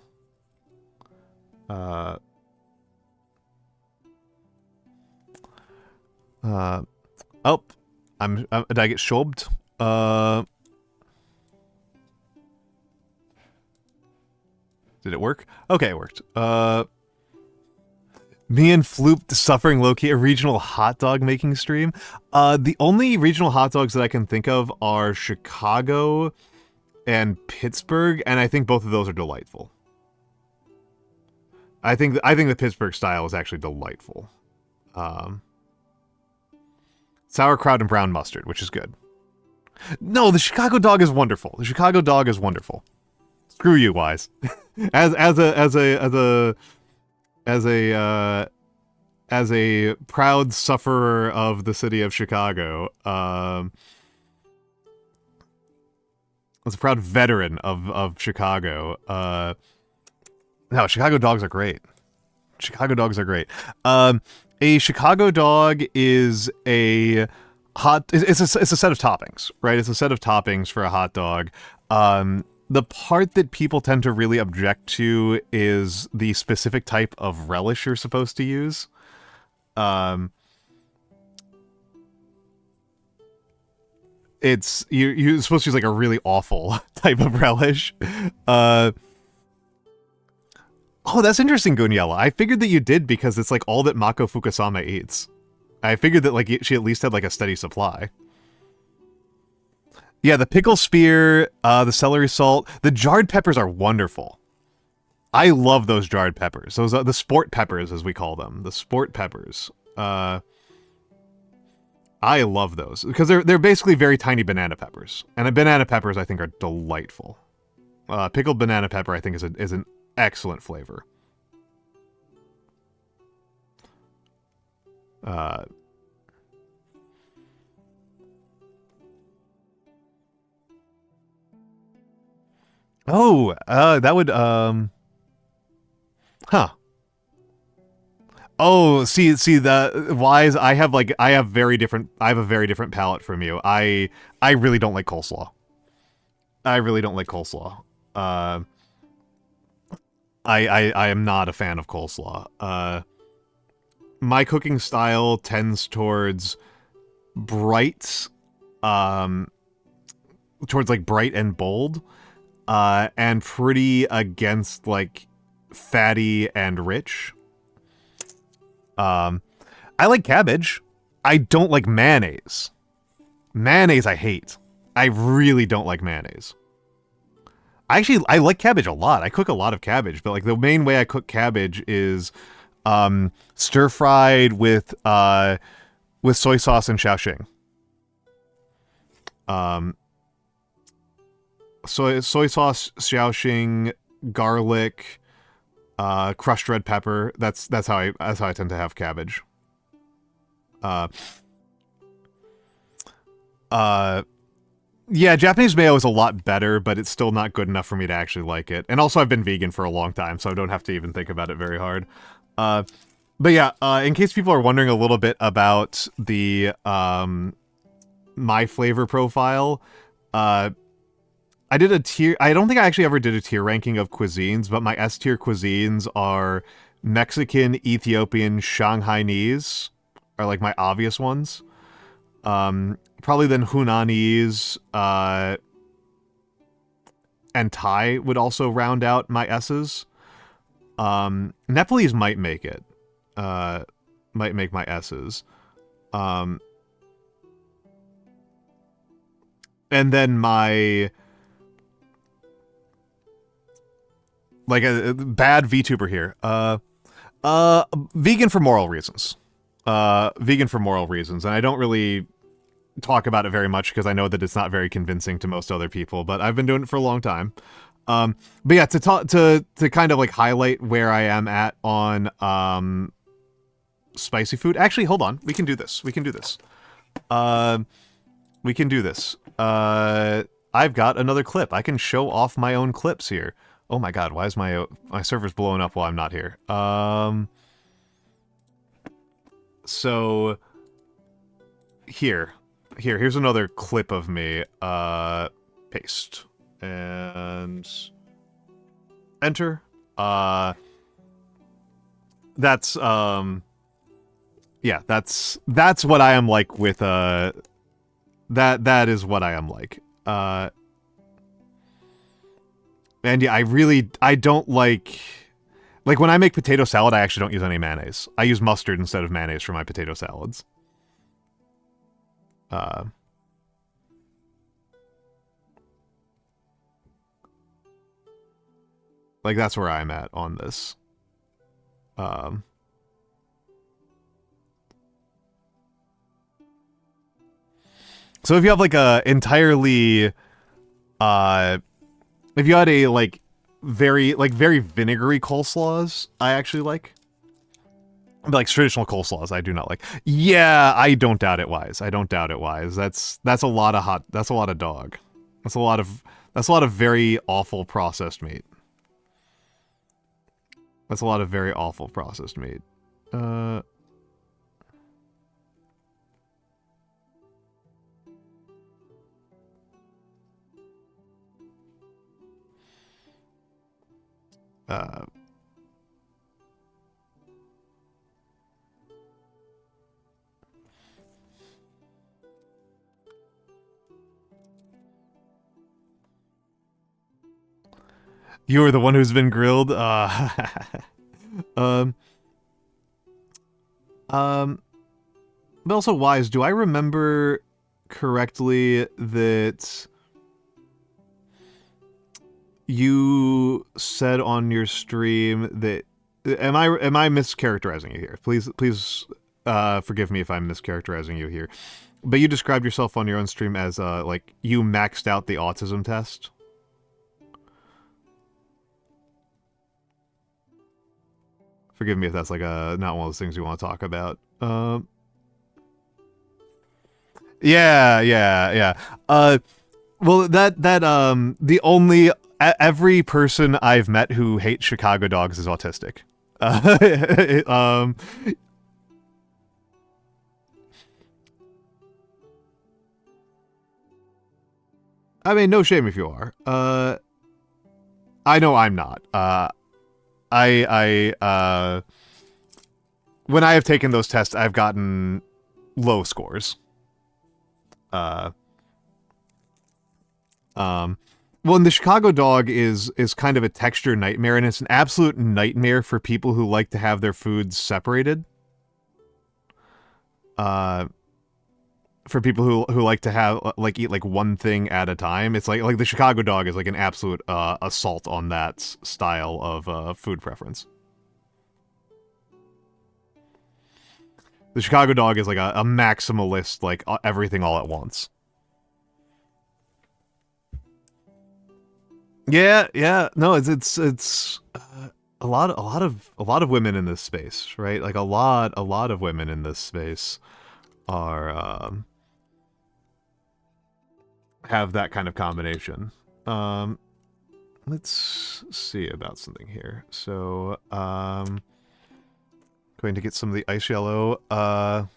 Oh, did I get shubbed? Did it work? Okay, it worked. Me and Floop suffering low-key a regional hot dog making stream. The only regional hot dogs that I can think of are Chicago and Pittsburgh, and I think both of those are delightful. I think the Pittsburgh style is actually delightful. Sauerkraut and brown mustard, which is good. No, the Chicago dog is wonderful. The Chicago dog is wonderful. Screw you, Wise. as a proud sufferer of the city of Chicago, as a proud veteran of Chicago, no, Chicago dogs are great. Chicago dogs are great. A Chicago dog is a it's a set of toppings, right? It's a set of toppings for a hot dog. The part that people tend to really object to is the specific type of relish you're supposed to use. It's you're supposed to use like a really awful type of relish. Oh, that's interesting, Guniella. I figured that you did because it's like all that Mako Fukusama eats. I figured that like she at least had like a steady supply. Yeah, the pickle spear, the celery salt, the jarred peppers are wonderful. I love those jarred peppers. Those are the sport peppers, as we call them. The sport peppers. I love those because they're basically very tiny banana peppers, and banana peppers I think are delightful. Pickled banana pepper I think is an excellent flavor. That would, huh. Oh, see, the Wise, I have a very different palate from you. I really don't like coleslaw. I really don't like coleslaw. I am not a fan of coleslaw. My cooking style tends towards bright, towards like bright and bold, and pretty against like fatty and rich. I like cabbage. I don't like mayonnaise. Mayonnaise I hate. I really don't like mayonnaise. I like cabbage a lot. I cook a lot of cabbage, but like the main way I cook cabbage is stir fried with soy sauce and xiaoxing. Soy sauce, xiaoxing, garlic, crushed red pepper. That's how I tend to have cabbage. Yeah, Japanese mayo is a lot better, but it's still not good enough for me to actually like it. And also I've been vegan for a long time, so I don't have to even think about it very hard. But yeah, in case people are wondering a little bit about the my flavor profile, I did a tier. I don't think I actually ever did a tier ranking of cuisines, but my S tier cuisines are Mexican, Ethiopian, Shanghainese are like my obvious ones. Probably then Hunanese, and Thai would also round out my S's. Nepalese might make it. Might make my S's. And then my... like a bad VTuber here. Vegan for moral reasons. Vegan for moral reasons. And I don't really talk about it very much because I know that it's not very convincing to most other people, but I've been doing it for a long time. But yeah, to kind of like highlight where I am at on spicy food. Actually, hold on. We can do this. We can do this. I've got another clip. I can show off my own clips here. Oh my god, why is my server's blowing up while I'm not here? So here's another clip of me. Paste and enter. That's yeah, that's what I am like with that is what I am like. And yeah, I don't like Like, when I make potato salad, I actually don't use any mayonnaise. I use mustard instead of mayonnaise for my potato salads. Like, that's where I'm at on this. So if you have, like, a entirely... if you had a, like, very vinegary coleslaws, I actually like. But, like, traditional coleslaws, I do not like. Yeah, I don't doubt it, Wise. I don't doubt it, Wise. That's a lot of that's a lot of dog. That's a lot of very awful processed meat. That's a lot of very awful processed meat. You are the one who's been grilled. But also, Wise, do I remember correctly that you said on your stream that am I mischaracterizing you here? Please forgive me if I'm mischaracterizing you here. But you described yourself on your own stream as like you maxed out the autism test. Forgive me if that's like not one of those things you want to talk about. Yeah. Well, the only every person I've met who hates Chicago dogs is autistic. I mean, no shame if you are. I know I'm not. When I have taken those tests, I've gotten low scores. Well, and the Chicago dog is kind of a texture nightmare, and it's an absolute nightmare for people who like to have their foods separated. For people who like to have eat like one thing at a time, it's like the Chicago dog is like an absolute assault on that style of food preference. The Chicago dog is like a maximalist, like everything all at once. Yeah. No, it's a lot of women in this space, right? Like a lot of women in this space are have that kind of combination. Let's see about something here. So, going to get some of the ice yellow. Oh,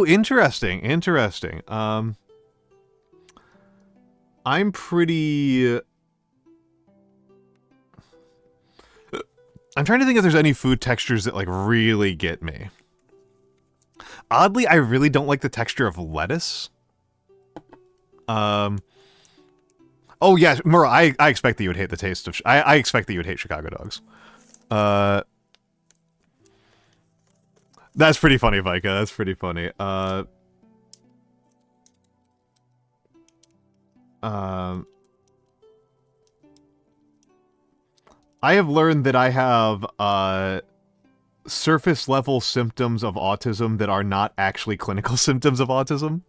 interesting. I'm pretty... I'm trying to think if there's any food textures that, like, really get me. Oddly, I really don't like the texture of lettuce. Oh, yeah, Murrah, I expect that you would hate the taste of... I expect that you would hate Chicago dogs. That's pretty funny, Vika. That's pretty funny. I have learned that I have surface level symptoms of autism that are not actually clinical symptoms of autism.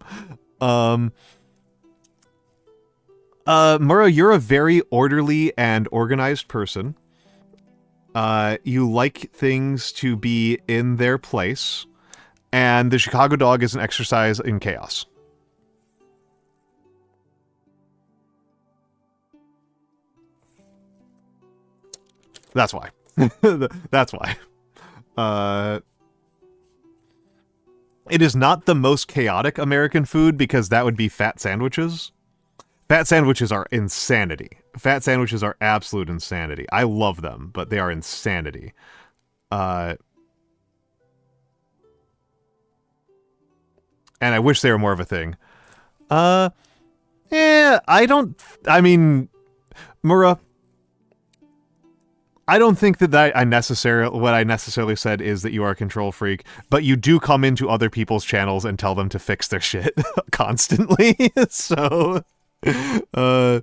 Murrah, you're a very orderly and organized person. You like things to be in their place, and the Chicago dog is an exercise in chaos. That's why. That's why. It is not the most chaotic American food because that would be fat sandwiches. Fat sandwiches are insanity. Fat sandwiches are absolute insanity. I love them, but they are insanity. And I wish they were more of a thing. Yeah, I mean, Murrah, I don't think that what I necessarily said is that you are a control freak, but you do come into other people's channels and tell them to fix their shit constantly. So, uh,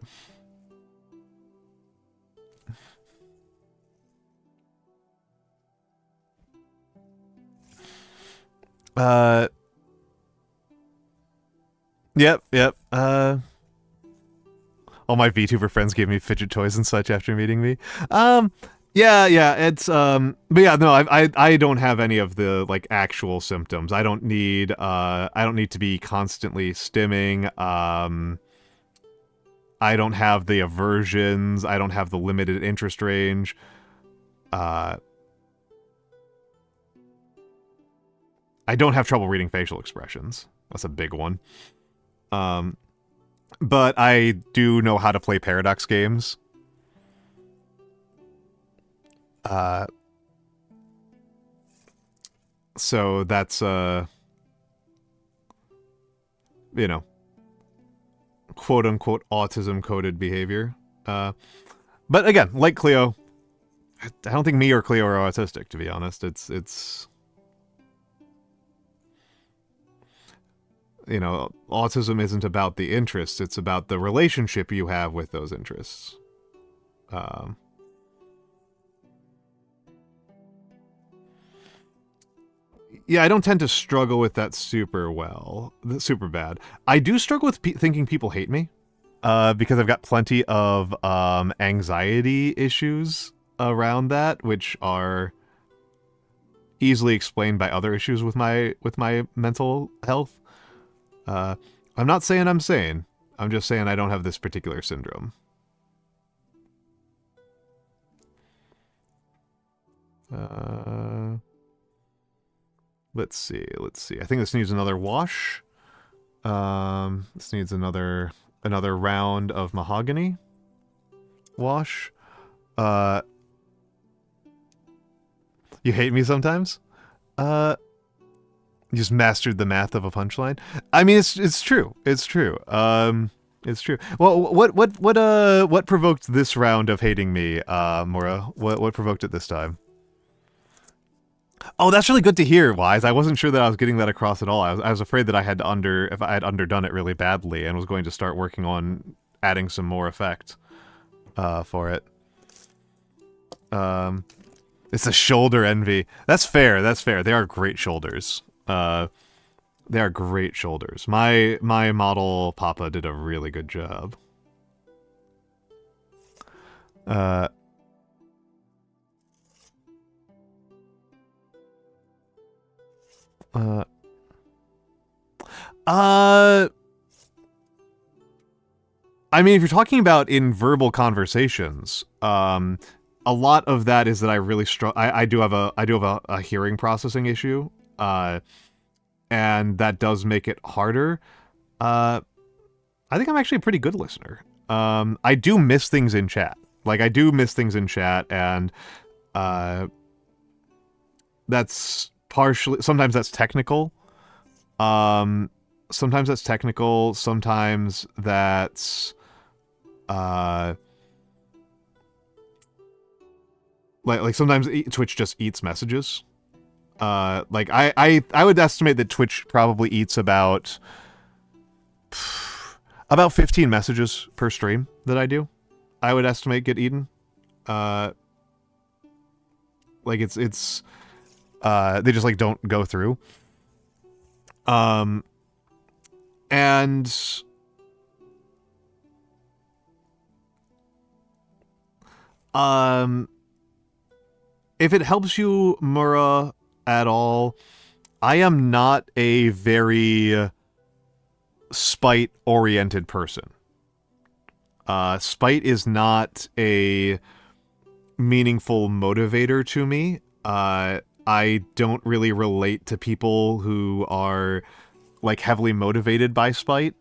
uh, yep. All my VTuber friends gave me fidget toys and such after meeting me. Yeah, it's but yeah, no, I don't have any of the like actual symptoms. I don't need to be constantly stimming. I don't have the aversions. I don't have the limited interest range. I don't have trouble reading facial expressions. That's a big one. But I do know how to play paradox games. So that's you know, quote unquote autism coded behavior. But again, like Cleo, I don't think me or Cleo are autistic, to be honest. It's you know, autism isn't about the interests, it's about the relationship you have with those interests. Yeah, I don't tend to struggle with that super bad. I do struggle with thinking people hate me, because I've got plenty of anxiety issues around that, which are easily explained by other issues with my mental health. I'm not saying I'm sane. I'm just saying I don't have this particular syndrome. Let's see. I think this needs another wash. This needs another round of mahogany wash. You hate me sometimes? You just mastered the math of a punchline. I mean, it's true. It's true. It's true. Well, what provoked this round of hating me, Mora? What provoked it this time? Oh, that's really good to hear, Wise. I wasn't sure that I was getting that across at all. I was afraid that I had if I had underdone it really badly and was going to start working on adding some more effect for it. It's a shoulder envy. That's fair. They are great shoulders. They are great shoulders. My model Papa did a really good job. I mean, if you're talking about in verbal conversations, a lot of that is that I really I do have a hearing processing issue, and that does make it harder. I think I'm actually a pretty good listener. I do miss things in chat. Like, I do miss things in chat, and that's partially... Sometimes that's technical. Sometimes that's technical. Sometimes that's... like sometimes Twitch just eats messages. Like, I would estimate that Twitch probably eats about 15 messages per stream that I do. I would estimate get eaten. Like, it's they just like don't go through. And if it helps you, Mura, at all, I am not a very spite-oriented person. Spite is not a meaningful motivator to me. I don't really relate to people who are, like, heavily motivated by spite.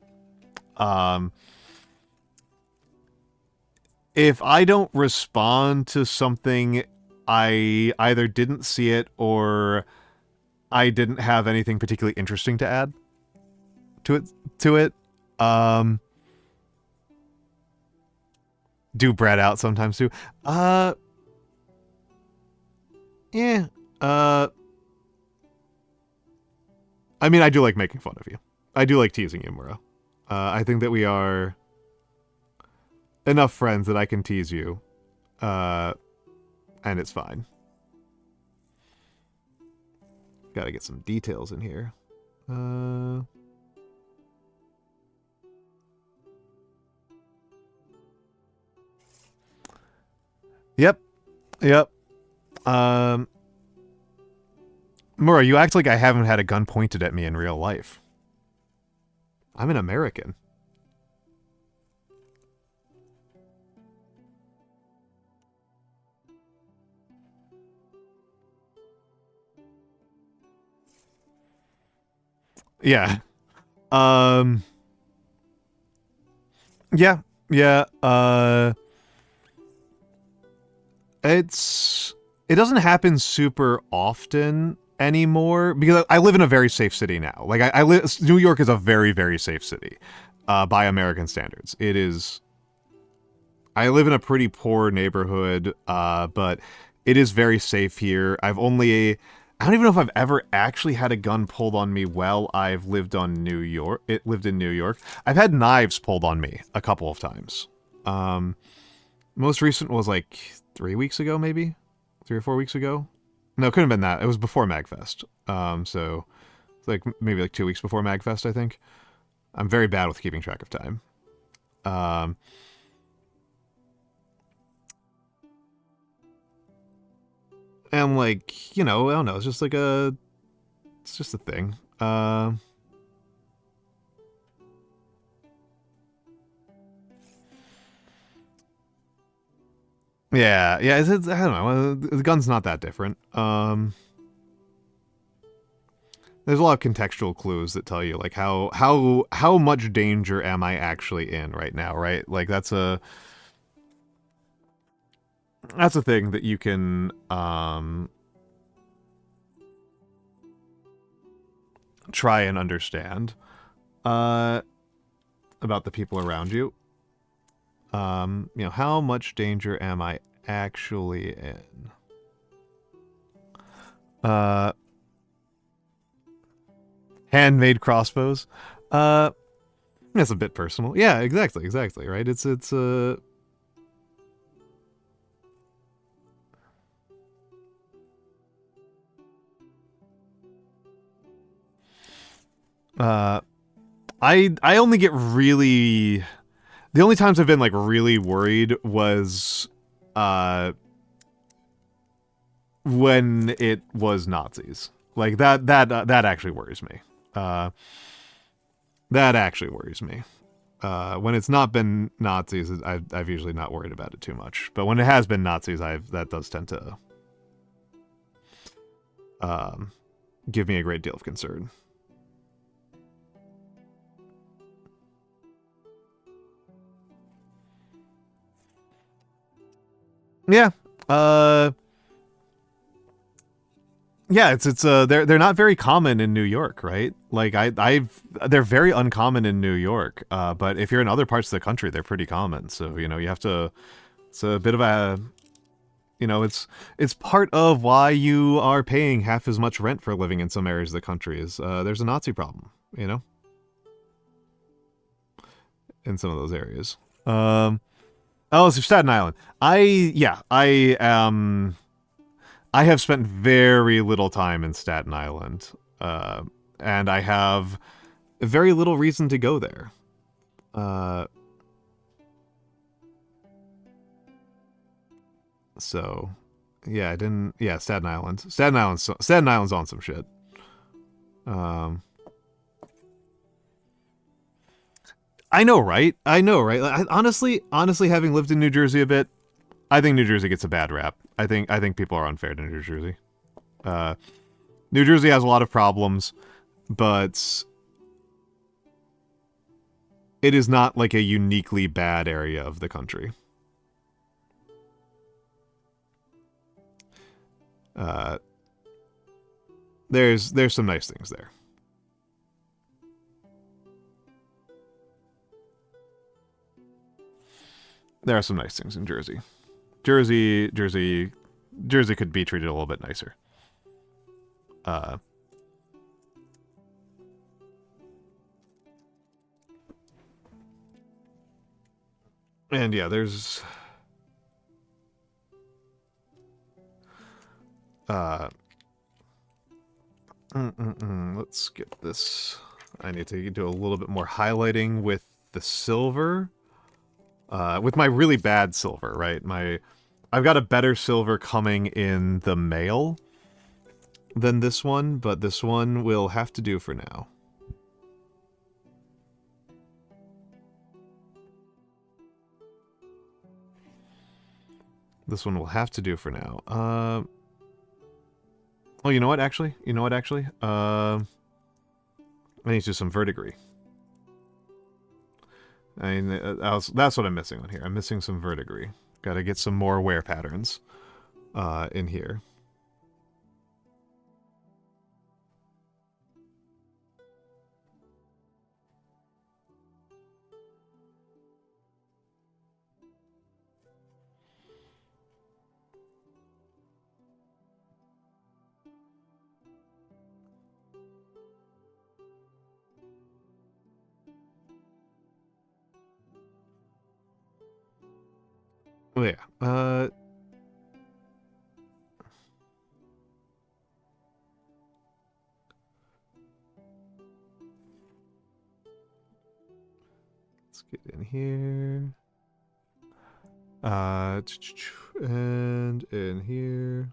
If I don't respond to something, I either didn't see it or I didn't have anything particularly interesting to add to it. Do Brad out sometimes too. Yeah. I mean, I do like making fun of you. I do like teasing you, Mura. I think that we are enough friends that I can tease you, and it's fine. Gotta get some details in here. Yep. Yep. Mura, you act like I haven't had a gun pointed at me in real life. I'm an American. Yeah. Um. Yeah. Yeah. It doesn't happen super often anymore because I live in a very safe city now. Like I live. New York is a very, very safe city, by American standards. It is. I live in a pretty poor neighborhood, but it is very safe here. I don't even know if I've ever actually had a gun pulled on me while I've lived on New York. It lived in New York. I've had knives pulled on me a couple of times. Most recent was like 3 weeks ago, maybe 3 or 4 weeks ago. No, it couldn't have been that. It was before Magfest. So like maybe like 2 weeks before Magfest, I think. I'm very bad with keeping track of time. And like, I don't know, it's just it's just a thing. Yeah, I don't know. The gun's not that different. There's a lot of contextual clues that tell you like how much danger am I actually in right now, right? Like that's a thing that you can try and understand about the people around you. How much danger am I actually in? Handmade crossbows. That's a bit personal. Yeah, exactly, right? It's I only get really the only times I've been like really worried was when it was Nazis. Like that actually worries me. That actually worries me. When it's not been Nazis, I've usually not worried about it too much. But when it has been Nazis, that does tend to give me a great deal of concern. Yeah. Yeah, they're not very common in New York, right? Like they're very uncommon in New York. But if you're in other parts of the country, they're pretty common. So, you have to it's a bit of a it's part of why you are paying half as much rent for living in some areas of the country is there's a Nazi problem, in some of those areas. Oh, so Staten Island. I have spent very little time in Staten Island, and I have very little reason to go there. So, yeah, I didn't. Yeah, Staten Island. Staten Island's on some shit. I know, right? I know, right? Honestly, having lived in New Jersey a bit, I think New Jersey gets a bad rap. I think people are unfair to New Jersey. New Jersey has a lot of problems, but it is not like a uniquely bad area of the country. Uh, there's some nice things there. There are some nice things in Jersey. Jersey Jersey could be treated a little bit nicer. And yeah, there's let's get this. I need to do a little bit more highlighting with the silver. With my really bad silver, right? I've got a better silver coming in the mail than this one, but this one will have to do for now. This one will have to do for now. Oh, you know what, actually? I need to do some verdigris. I mean, that's what I'm missing on here. I'm missing some verdigris. Gotta get some more wear patterns in here. Oh yeah. Let's get in here. And in here.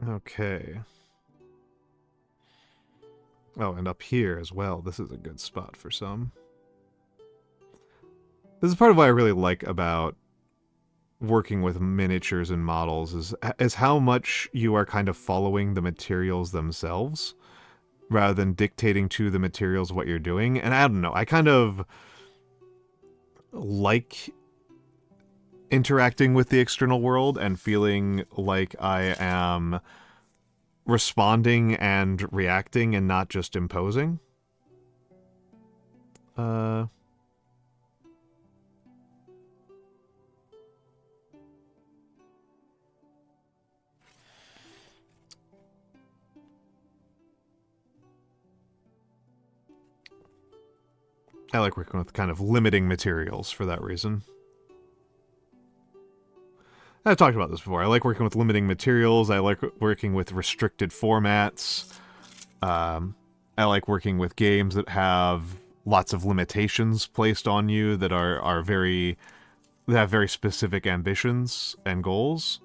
Okay. Oh, and up here as well. This is a good spot for some. This is part of what I really like about working with miniatures and models is how much you are kind of following the materials themselves rather than dictating to the materials what you're doing. And I don't know, I kind of like interacting with the external world and feeling like I am responding and reacting and not just imposing. I like working with kind of limiting materials for that reason. I've talked about this before. I like working with limiting materials. I like working with restricted formats. I like working with games that have lots of limitations placed on you that are very that have very specific ambitions and goals.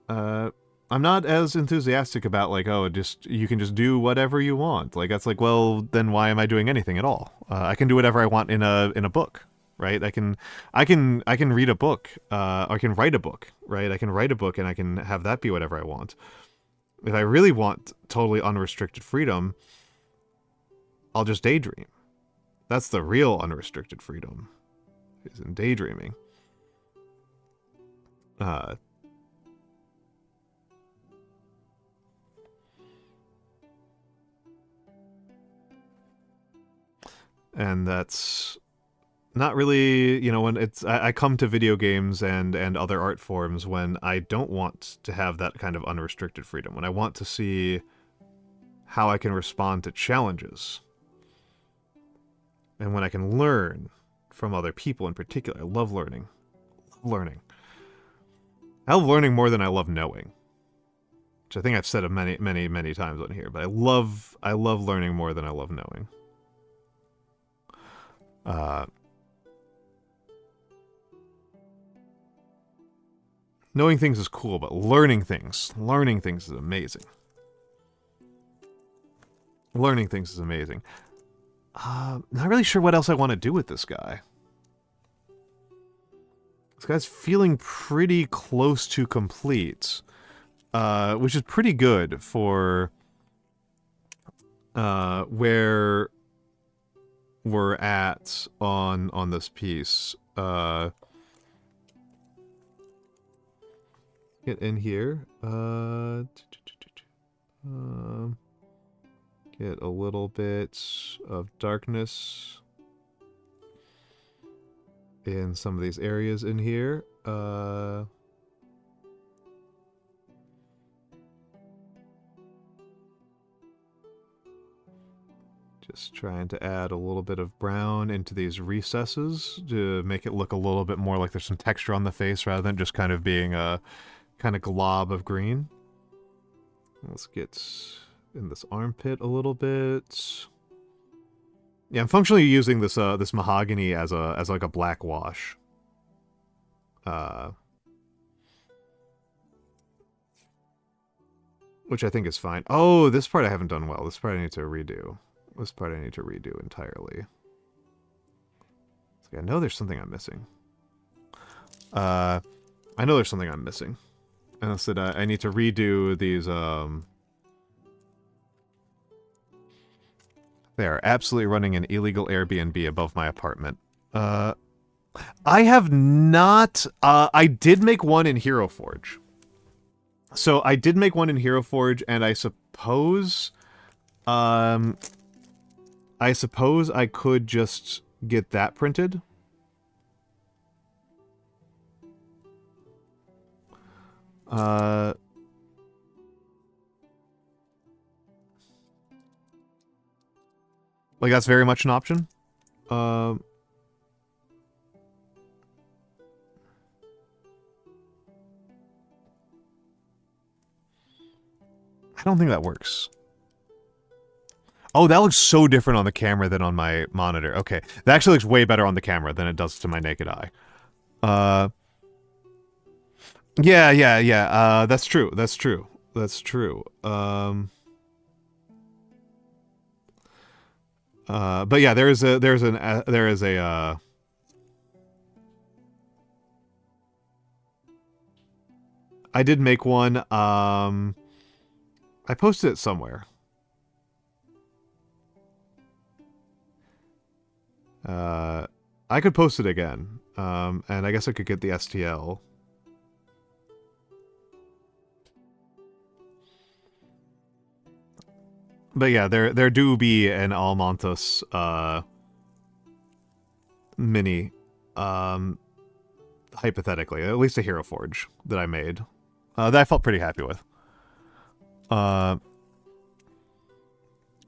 I'm not as enthusiastic about like, oh, you can just do whatever you want. Like that's like, well, then why am I doing anything at all? I can do whatever I want in a book, right? I can read a book. I can write a book, right? I can write a book and I can have that be whatever I want. If I really want totally unrestricted freedom, I'll just daydream. That's the real unrestricted freedom, is in daydreaming. And that's not really, when it's I come to video games and other art forms when I don't want to have that kind of unrestricted freedom, when I want to see how I can respond to challenges and when I can learn from other people in particular. I love learning. I love learning more than I love knowing, which I think I've said many times on here, but I love learning more than I love knowing. Knowing things is cool, but learning things is amazing. Learning things is amazing. Not really sure what else I want to do with this guy. This guy's feeling pretty close to complete, which is pretty good for where we're at on this piece. Get in here. Get a little bit of darkness in some of these areas in here. Just trying to add a little bit of brown into these recesses to make it look a little bit more like there's some texture on the face rather than just kind of being a kind of glob of green. Let's get in this armpit a little bit. Yeah, I'm functionally using this this mahogany as like a black wash. Which I think is fine. Oh, this part I haven't done well. This part I need to redo. This part I need to redo entirely. I know there's something I'm missing. I know there's something I'm missing. And I said I need to redo these, They are absolutely running an illegal Airbnb above my apartment. I have not, I did make one in Hero Forge. So I did make one in Hero Forge, and I suppose I could just get that printed. Like, that's very much an option. I don't think that works. Oh, that looks so different on the camera than on my monitor. Okay, that actually looks way better on the camera than it does to my naked eye. Yeah. That's true. That's true. That's true. But yeah, there is a. I did make one. I posted it somewhere. I could post it again. And I guess I could get the STL. But yeah, there do be an Almantas mini, hypothetically, at least a Hero Forge that I made, that I felt pretty happy with.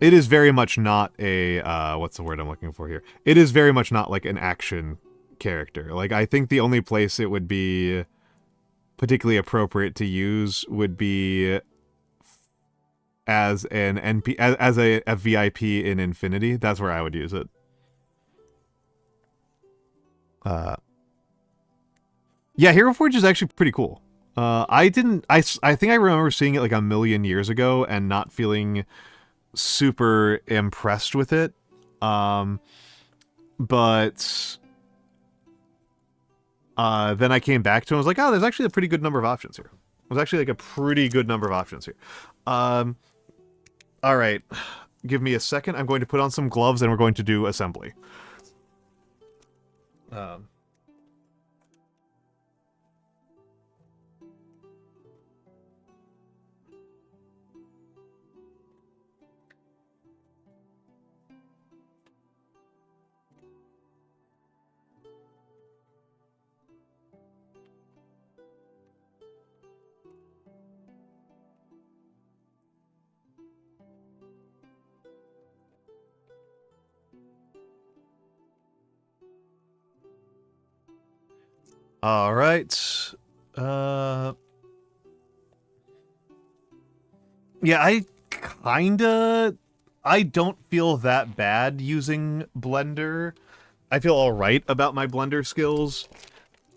It is very much not a, what's the word I'm looking for here? It is very much not like an action character. Like, I think the only place it would be particularly appropriate to use would be as an NP, as a VIP in Infinity. That's where I would use it. Yeah, Hero Forge is actually pretty cool. I think I remember seeing it like a million years ago and not feeling super impressed with it. But then I came back to it and was like, oh, there's actually a pretty good number of options here. There's actually like a pretty good number of options here. All right, give me a second. I'm going to put on some gloves and we're going to do assembly. All right. Yeah, I don't feel that bad using Blender. I feel all right about my Blender skills.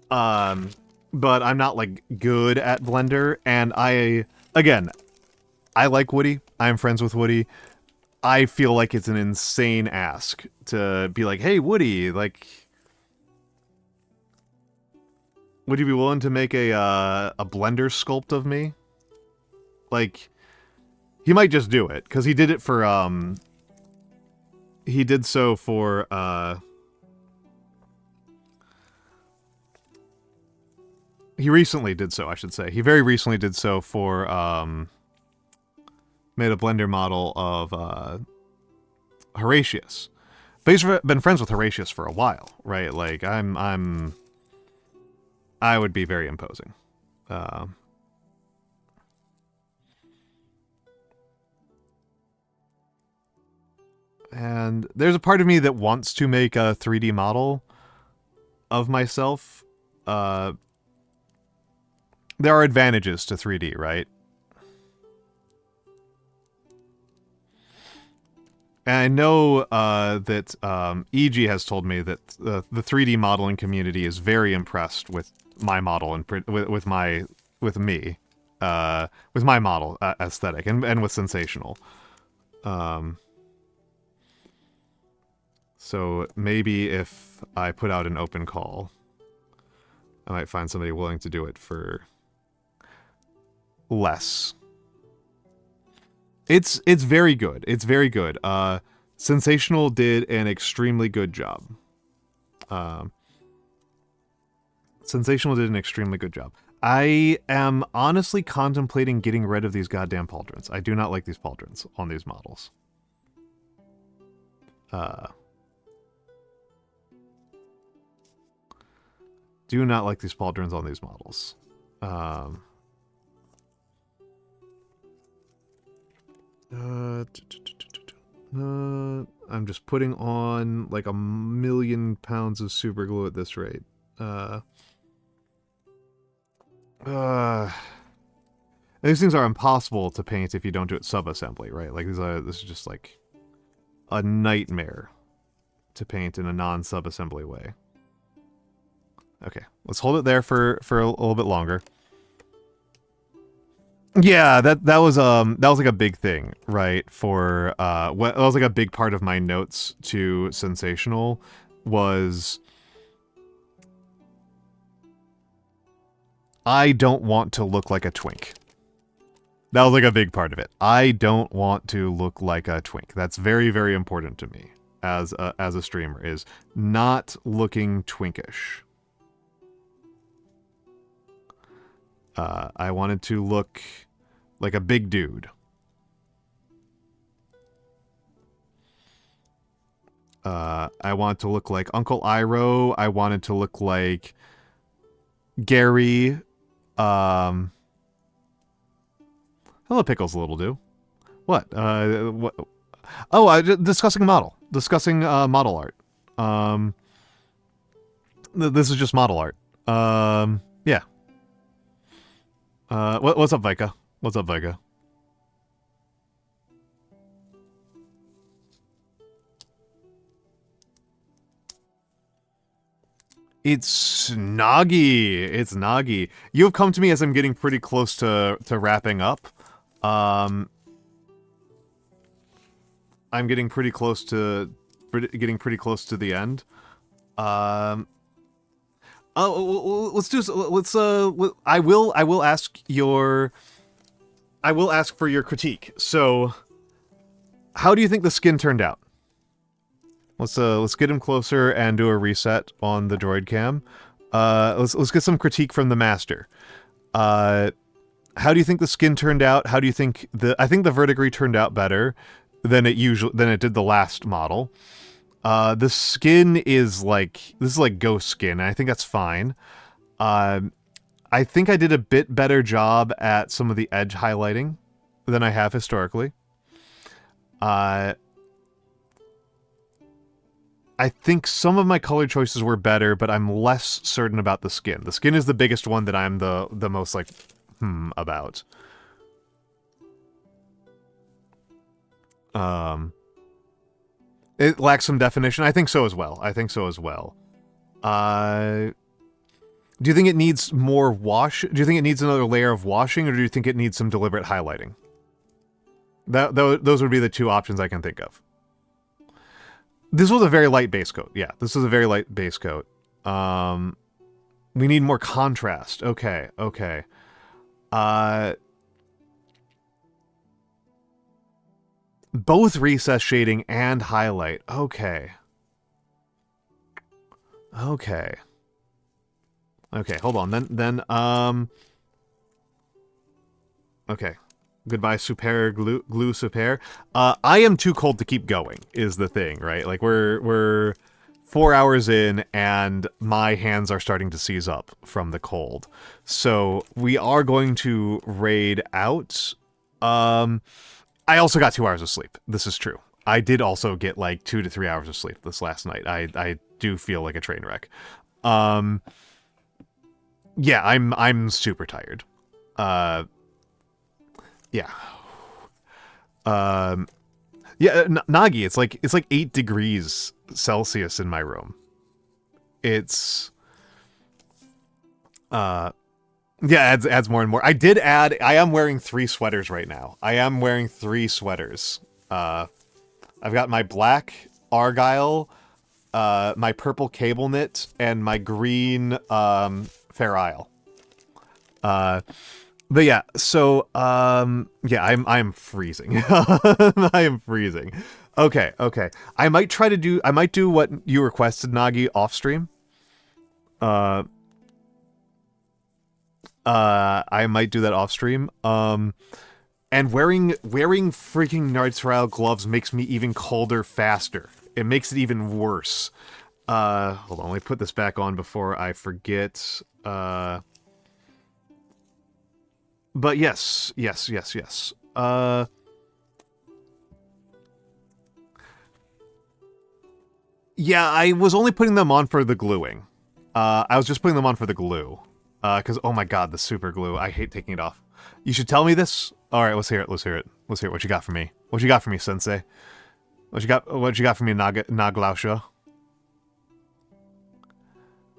But I'm not like good at Blender, and again, I like Woody. I'm friends with Woody. I feel like it's an insane ask to be like, "Hey, Woody, like, would you be willing to make a Blender sculpt of me?" Like, he might just do it, because he did it for, he did so for, he recently did so, I should say. He very recently did so for, made a Blender model of Horatius. But he's been friends with Horatius for a while, right? Like I would be very imposing. And there's a part of me that wants to make a 3D model of myself. There are advantages to 3D, right? And I know that EG has told me that the 3D modeling community is very impressed with my model and with my model aesthetic and with sensational. So maybe if I put out an open call, I might find somebody willing to do it for less. It's very good. It's very good. Sensational did an extremely good job. Sensational did an extremely good job. I am honestly contemplating getting rid of these goddamn pauldrons. I do not like these pauldrons on these models. Do not like these pauldrons on these models. I'm just putting on like 1,000,000 pounds of super glue at this rate. These things are impossible to paint if you don't do it sub-assembly, right? Like this is just like a nightmare to paint in a non-sub-assembly way. Okay, let's hold it there for a little bit longer. Yeah, that was like a big thing, right? For that was like a big part of my notes to Sensational was I don't want to look like a twink. That was like a big part of it. I don't want to look like a twink. That's very, very important to me as a streamer, is not looking twinkish. I wanted to look like a big dude. I wanted to look like Uncle Iroh. I wanted to look like Gary. Hello, Pickles Little Do. What? What? Oh, discussing model. Discussing model art. This is just model art. Yeah. What's up, Vika? What's up, Vika? It's Nagi. It's Nagi. You've come to me as I'm getting pretty close to wrapping up. I'm getting pretty close to the end. Oh, let's do. Let's. I will ask your. I will ask for your critique. So, how do you think the skin turned out? Let's get him closer and do a reset on the droid cam. Let's get some critique from the master. How do you think the skin turned out? How do you think I think the verdigris turned out better than it did the last model. The skin is like, this is like ghost skin, and I think that's fine. I think I did a bit better job at some of the edge highlighting than I have historically. I think some of my color choices were better, but I'm less certain about the skin. The skin is the biggest one that I'm the most like, about. It lacks some definition. I think so as well. Do you think it needs more wash? Do you think it needs another layer of washing, or do you think it needs some deliberate highlighting? Those would be the two options I can think of. This was a very light base coat. Yeah, this was a very light base coat. We need more contrast. Okay. Both recess shading and highlight. Okay, hold on. Then okay. Goodbye, super glue super. I am too cold to keep going, is the thing, right? Like, we're 4 hours in, and my hands are starting to seize up from the cold. So, we are going to raid out. I also got 2 hours of sleep. This is true. I did also get, like, 2 to 3 hours of sleep this last night. I do feel like a train wreck. Yeah, I'm super tired. Yeah. Yeah, Nagi, it's like 8 degrees Celsius in my room. It's yeah, adds more and more. I am wearing 3 sweaters right now. I am wearing 3 sweaters. I've got my black Argyle, my purple cable knit, and my green Fair Isle. But yeah, so yeah, I'm freezing. I am freezing. Okay. I might do what you requested, Nagi, off stream. I might do that off stream. And wearing freaking Nitrile gloves makes me even colder faster. It makes it even worse. Hold on, let me put this back on before I forget. But yes. Yeah, I was only putting them on for the gluing. I was just putting them on for the glue. Because, oh my god, the super glue. I hate taking it off. You should tell me this? Alright, let's hear it. Let's hear what you got for me. What you got for me, sensei? What you got for me, Naglausha?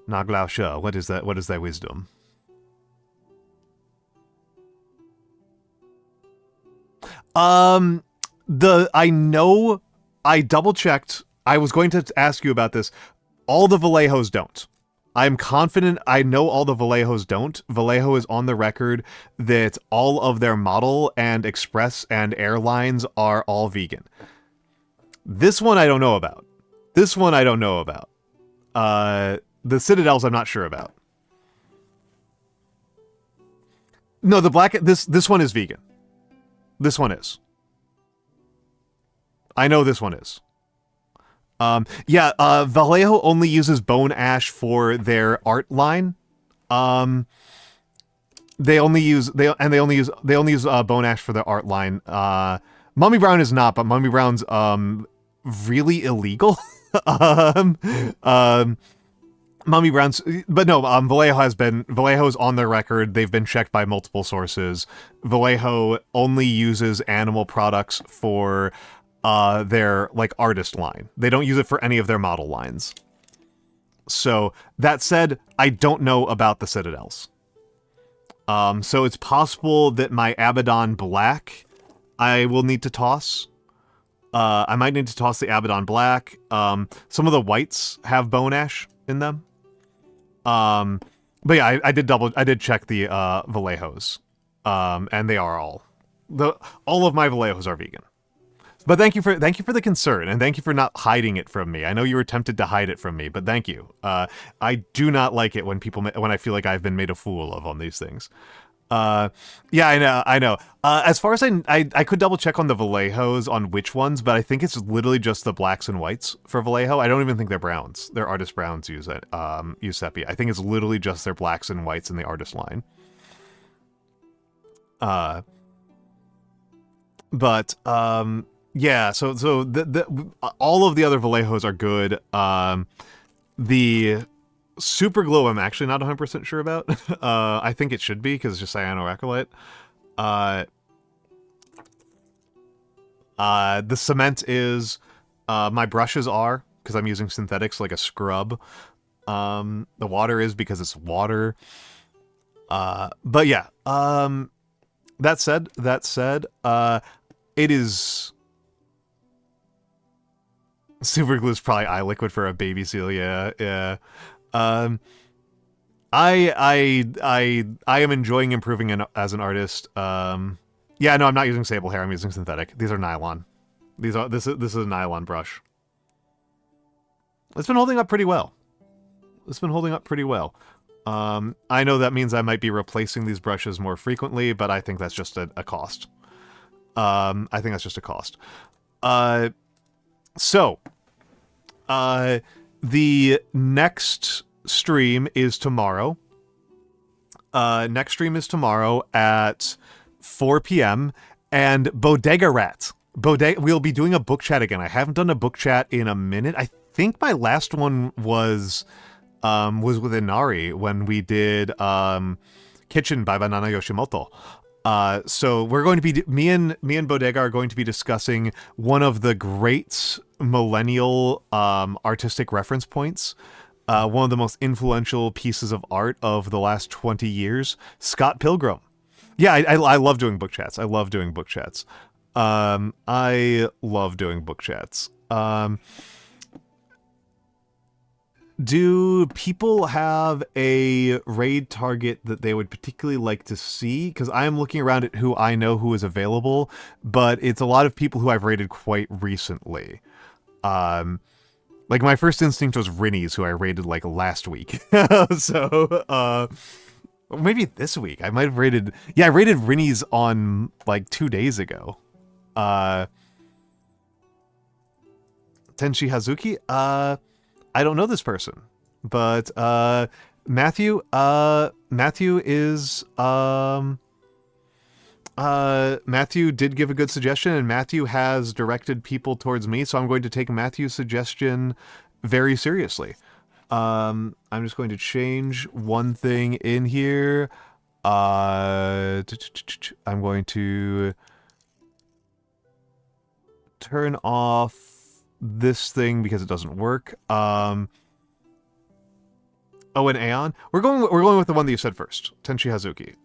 Naglausha, what is that? What is thy wisdom? I double checked. I was going to ask you about this. All the Vallejos don't. I'm confident I know all the Vallejos don't. Vallejo is on the record that all of their model and express and airlines are all vegan. This one I don't know about. The Citadels I'm not sure about. No, the black this one is vegan. This one is. I know this one is. Yeah, Vallejo only uses bone ash for their art line. They only use bone ash for their art line. Mummy Brown is not, but Mummy Brown's really illegal. Mummy Brown's, but no, Vallejo's on their record. They've been checked by multiple sources. Vallejo only uses animal products for their, like, artist line. They don't use it for any of their model lines. So, that said, I don't know about the Citadels. So it's possible that my Abaddon Black I will need to toss. I might need to toss the Abaddon Black. Some of the whites have bone ash in them. But yeah, I did check the Vallejos. And they are all of my Vallejos are vegan. But thank you for the concern, and thank you for not hiding it from me. I know you were tempted to hide it from me, but thank you. I do not like it when I feel like I've been made a fool of on these things. Yeah, I know. As far as I could double check on the Vallejos on which ones, but I think it's literally just the blacks and whites for Vallejo. I don't even think they're browns. Their artist browns use sepia. I think it's literally just their blacks and whites in the artist line. But yeah, so all of the other Vallejos are good. The super glow I'm actually not 100% sure about. I think it should be because it's just cyanoacrylate. The cement is my brushes are because I'm using synthetics like a scrub. The water is because it's water. But yeah. That said, it is. Super glue is probably eye liquid for a baby seal. Yeah. I am enjoying improving as an artist. Yeah, no, I'm not using sable hair. I'm using synthetic. These are nylon. This is a nylon brush. It's been holding up pretty well. I know that means I might be replacing these brushes more frequently, but I think that's just a cost. I think that's just a cost. So, the next stream is tomorrow. Next stream is tomorrow at 4 p.m. and Bodega Rat. We'll be doing a book chat again. I haven't done a book chat in a minute. I think my last one was with Inari when we did Kitchen by Banana Yoshimoto. So we're going to be me and Bodega are going to be discussing one of the great millennial artistic reference points. One of the most influential pieces of art of the last 20 years, Scott Pilgrim. Yeah, I love doing book chats. I love doing book chats. Do people have a raid target that they would particularly like to see? Because I am looking around at who I know who is available, but it's a lot of people who I've raided quite recently. Like, my first instinct was Rinnies, who I raided, like, last week. So, maybe this week. I might have raided... Yeah, I raided Rinnies on, like, 2 days ago. Tenshi Hazuki? I don't know this person. But, Matthew is, Matthew did give a good suggestion, and Matthew has directed people towards me, so I'm going to take Matthew's suggestion very seriously. I'm just going to change one thing in here. I'm going to turn off this thing because it doesn't work. Oh, and Aeon? We're going with the one that you said first. Tenshi Hazuki.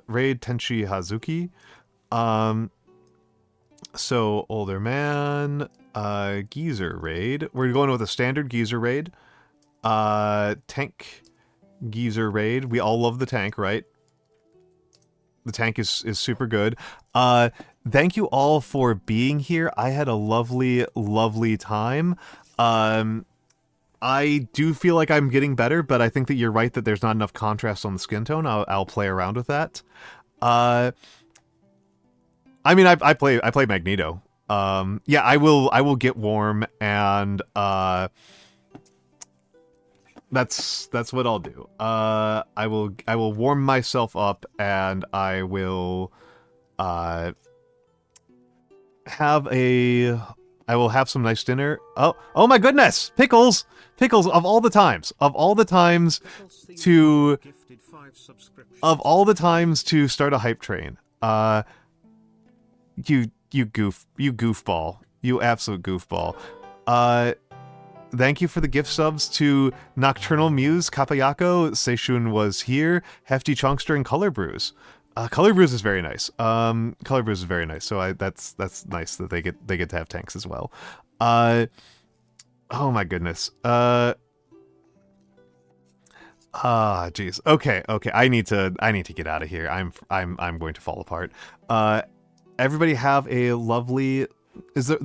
Raid Tenshi Hazuki. So older man, geezer raid. We're going with a standard geezer raid. Tank geezer raid. We all love the tank, right? The tank is super good. Thank you all for being here. I had a lovely, lovely time. I do feel like I'm getting better, but I think that you're right that there's not enough contrast on the skin tone. I'll play around with that. I mean, I play Magneto. Yeah, I will get warm, and that's what I'll do. I will warm myself up, and I will have some nice dinner. Oh my goodness! Pickles of all the times to start a hype train. You goofball. You absolute goofball. Thank you for the gift subs to Nocturnal Muse, Kapayako, Seishun was here, Hefty Chunkster, and Color Brews. Color Brews is very nice. Color Brews is very nice. So that's nice that they get to have tanks as well. Oh my goodness. Jeez. Okay. I need to get out of here. I'm going to fall apart. Everybody have a lovely. Is there?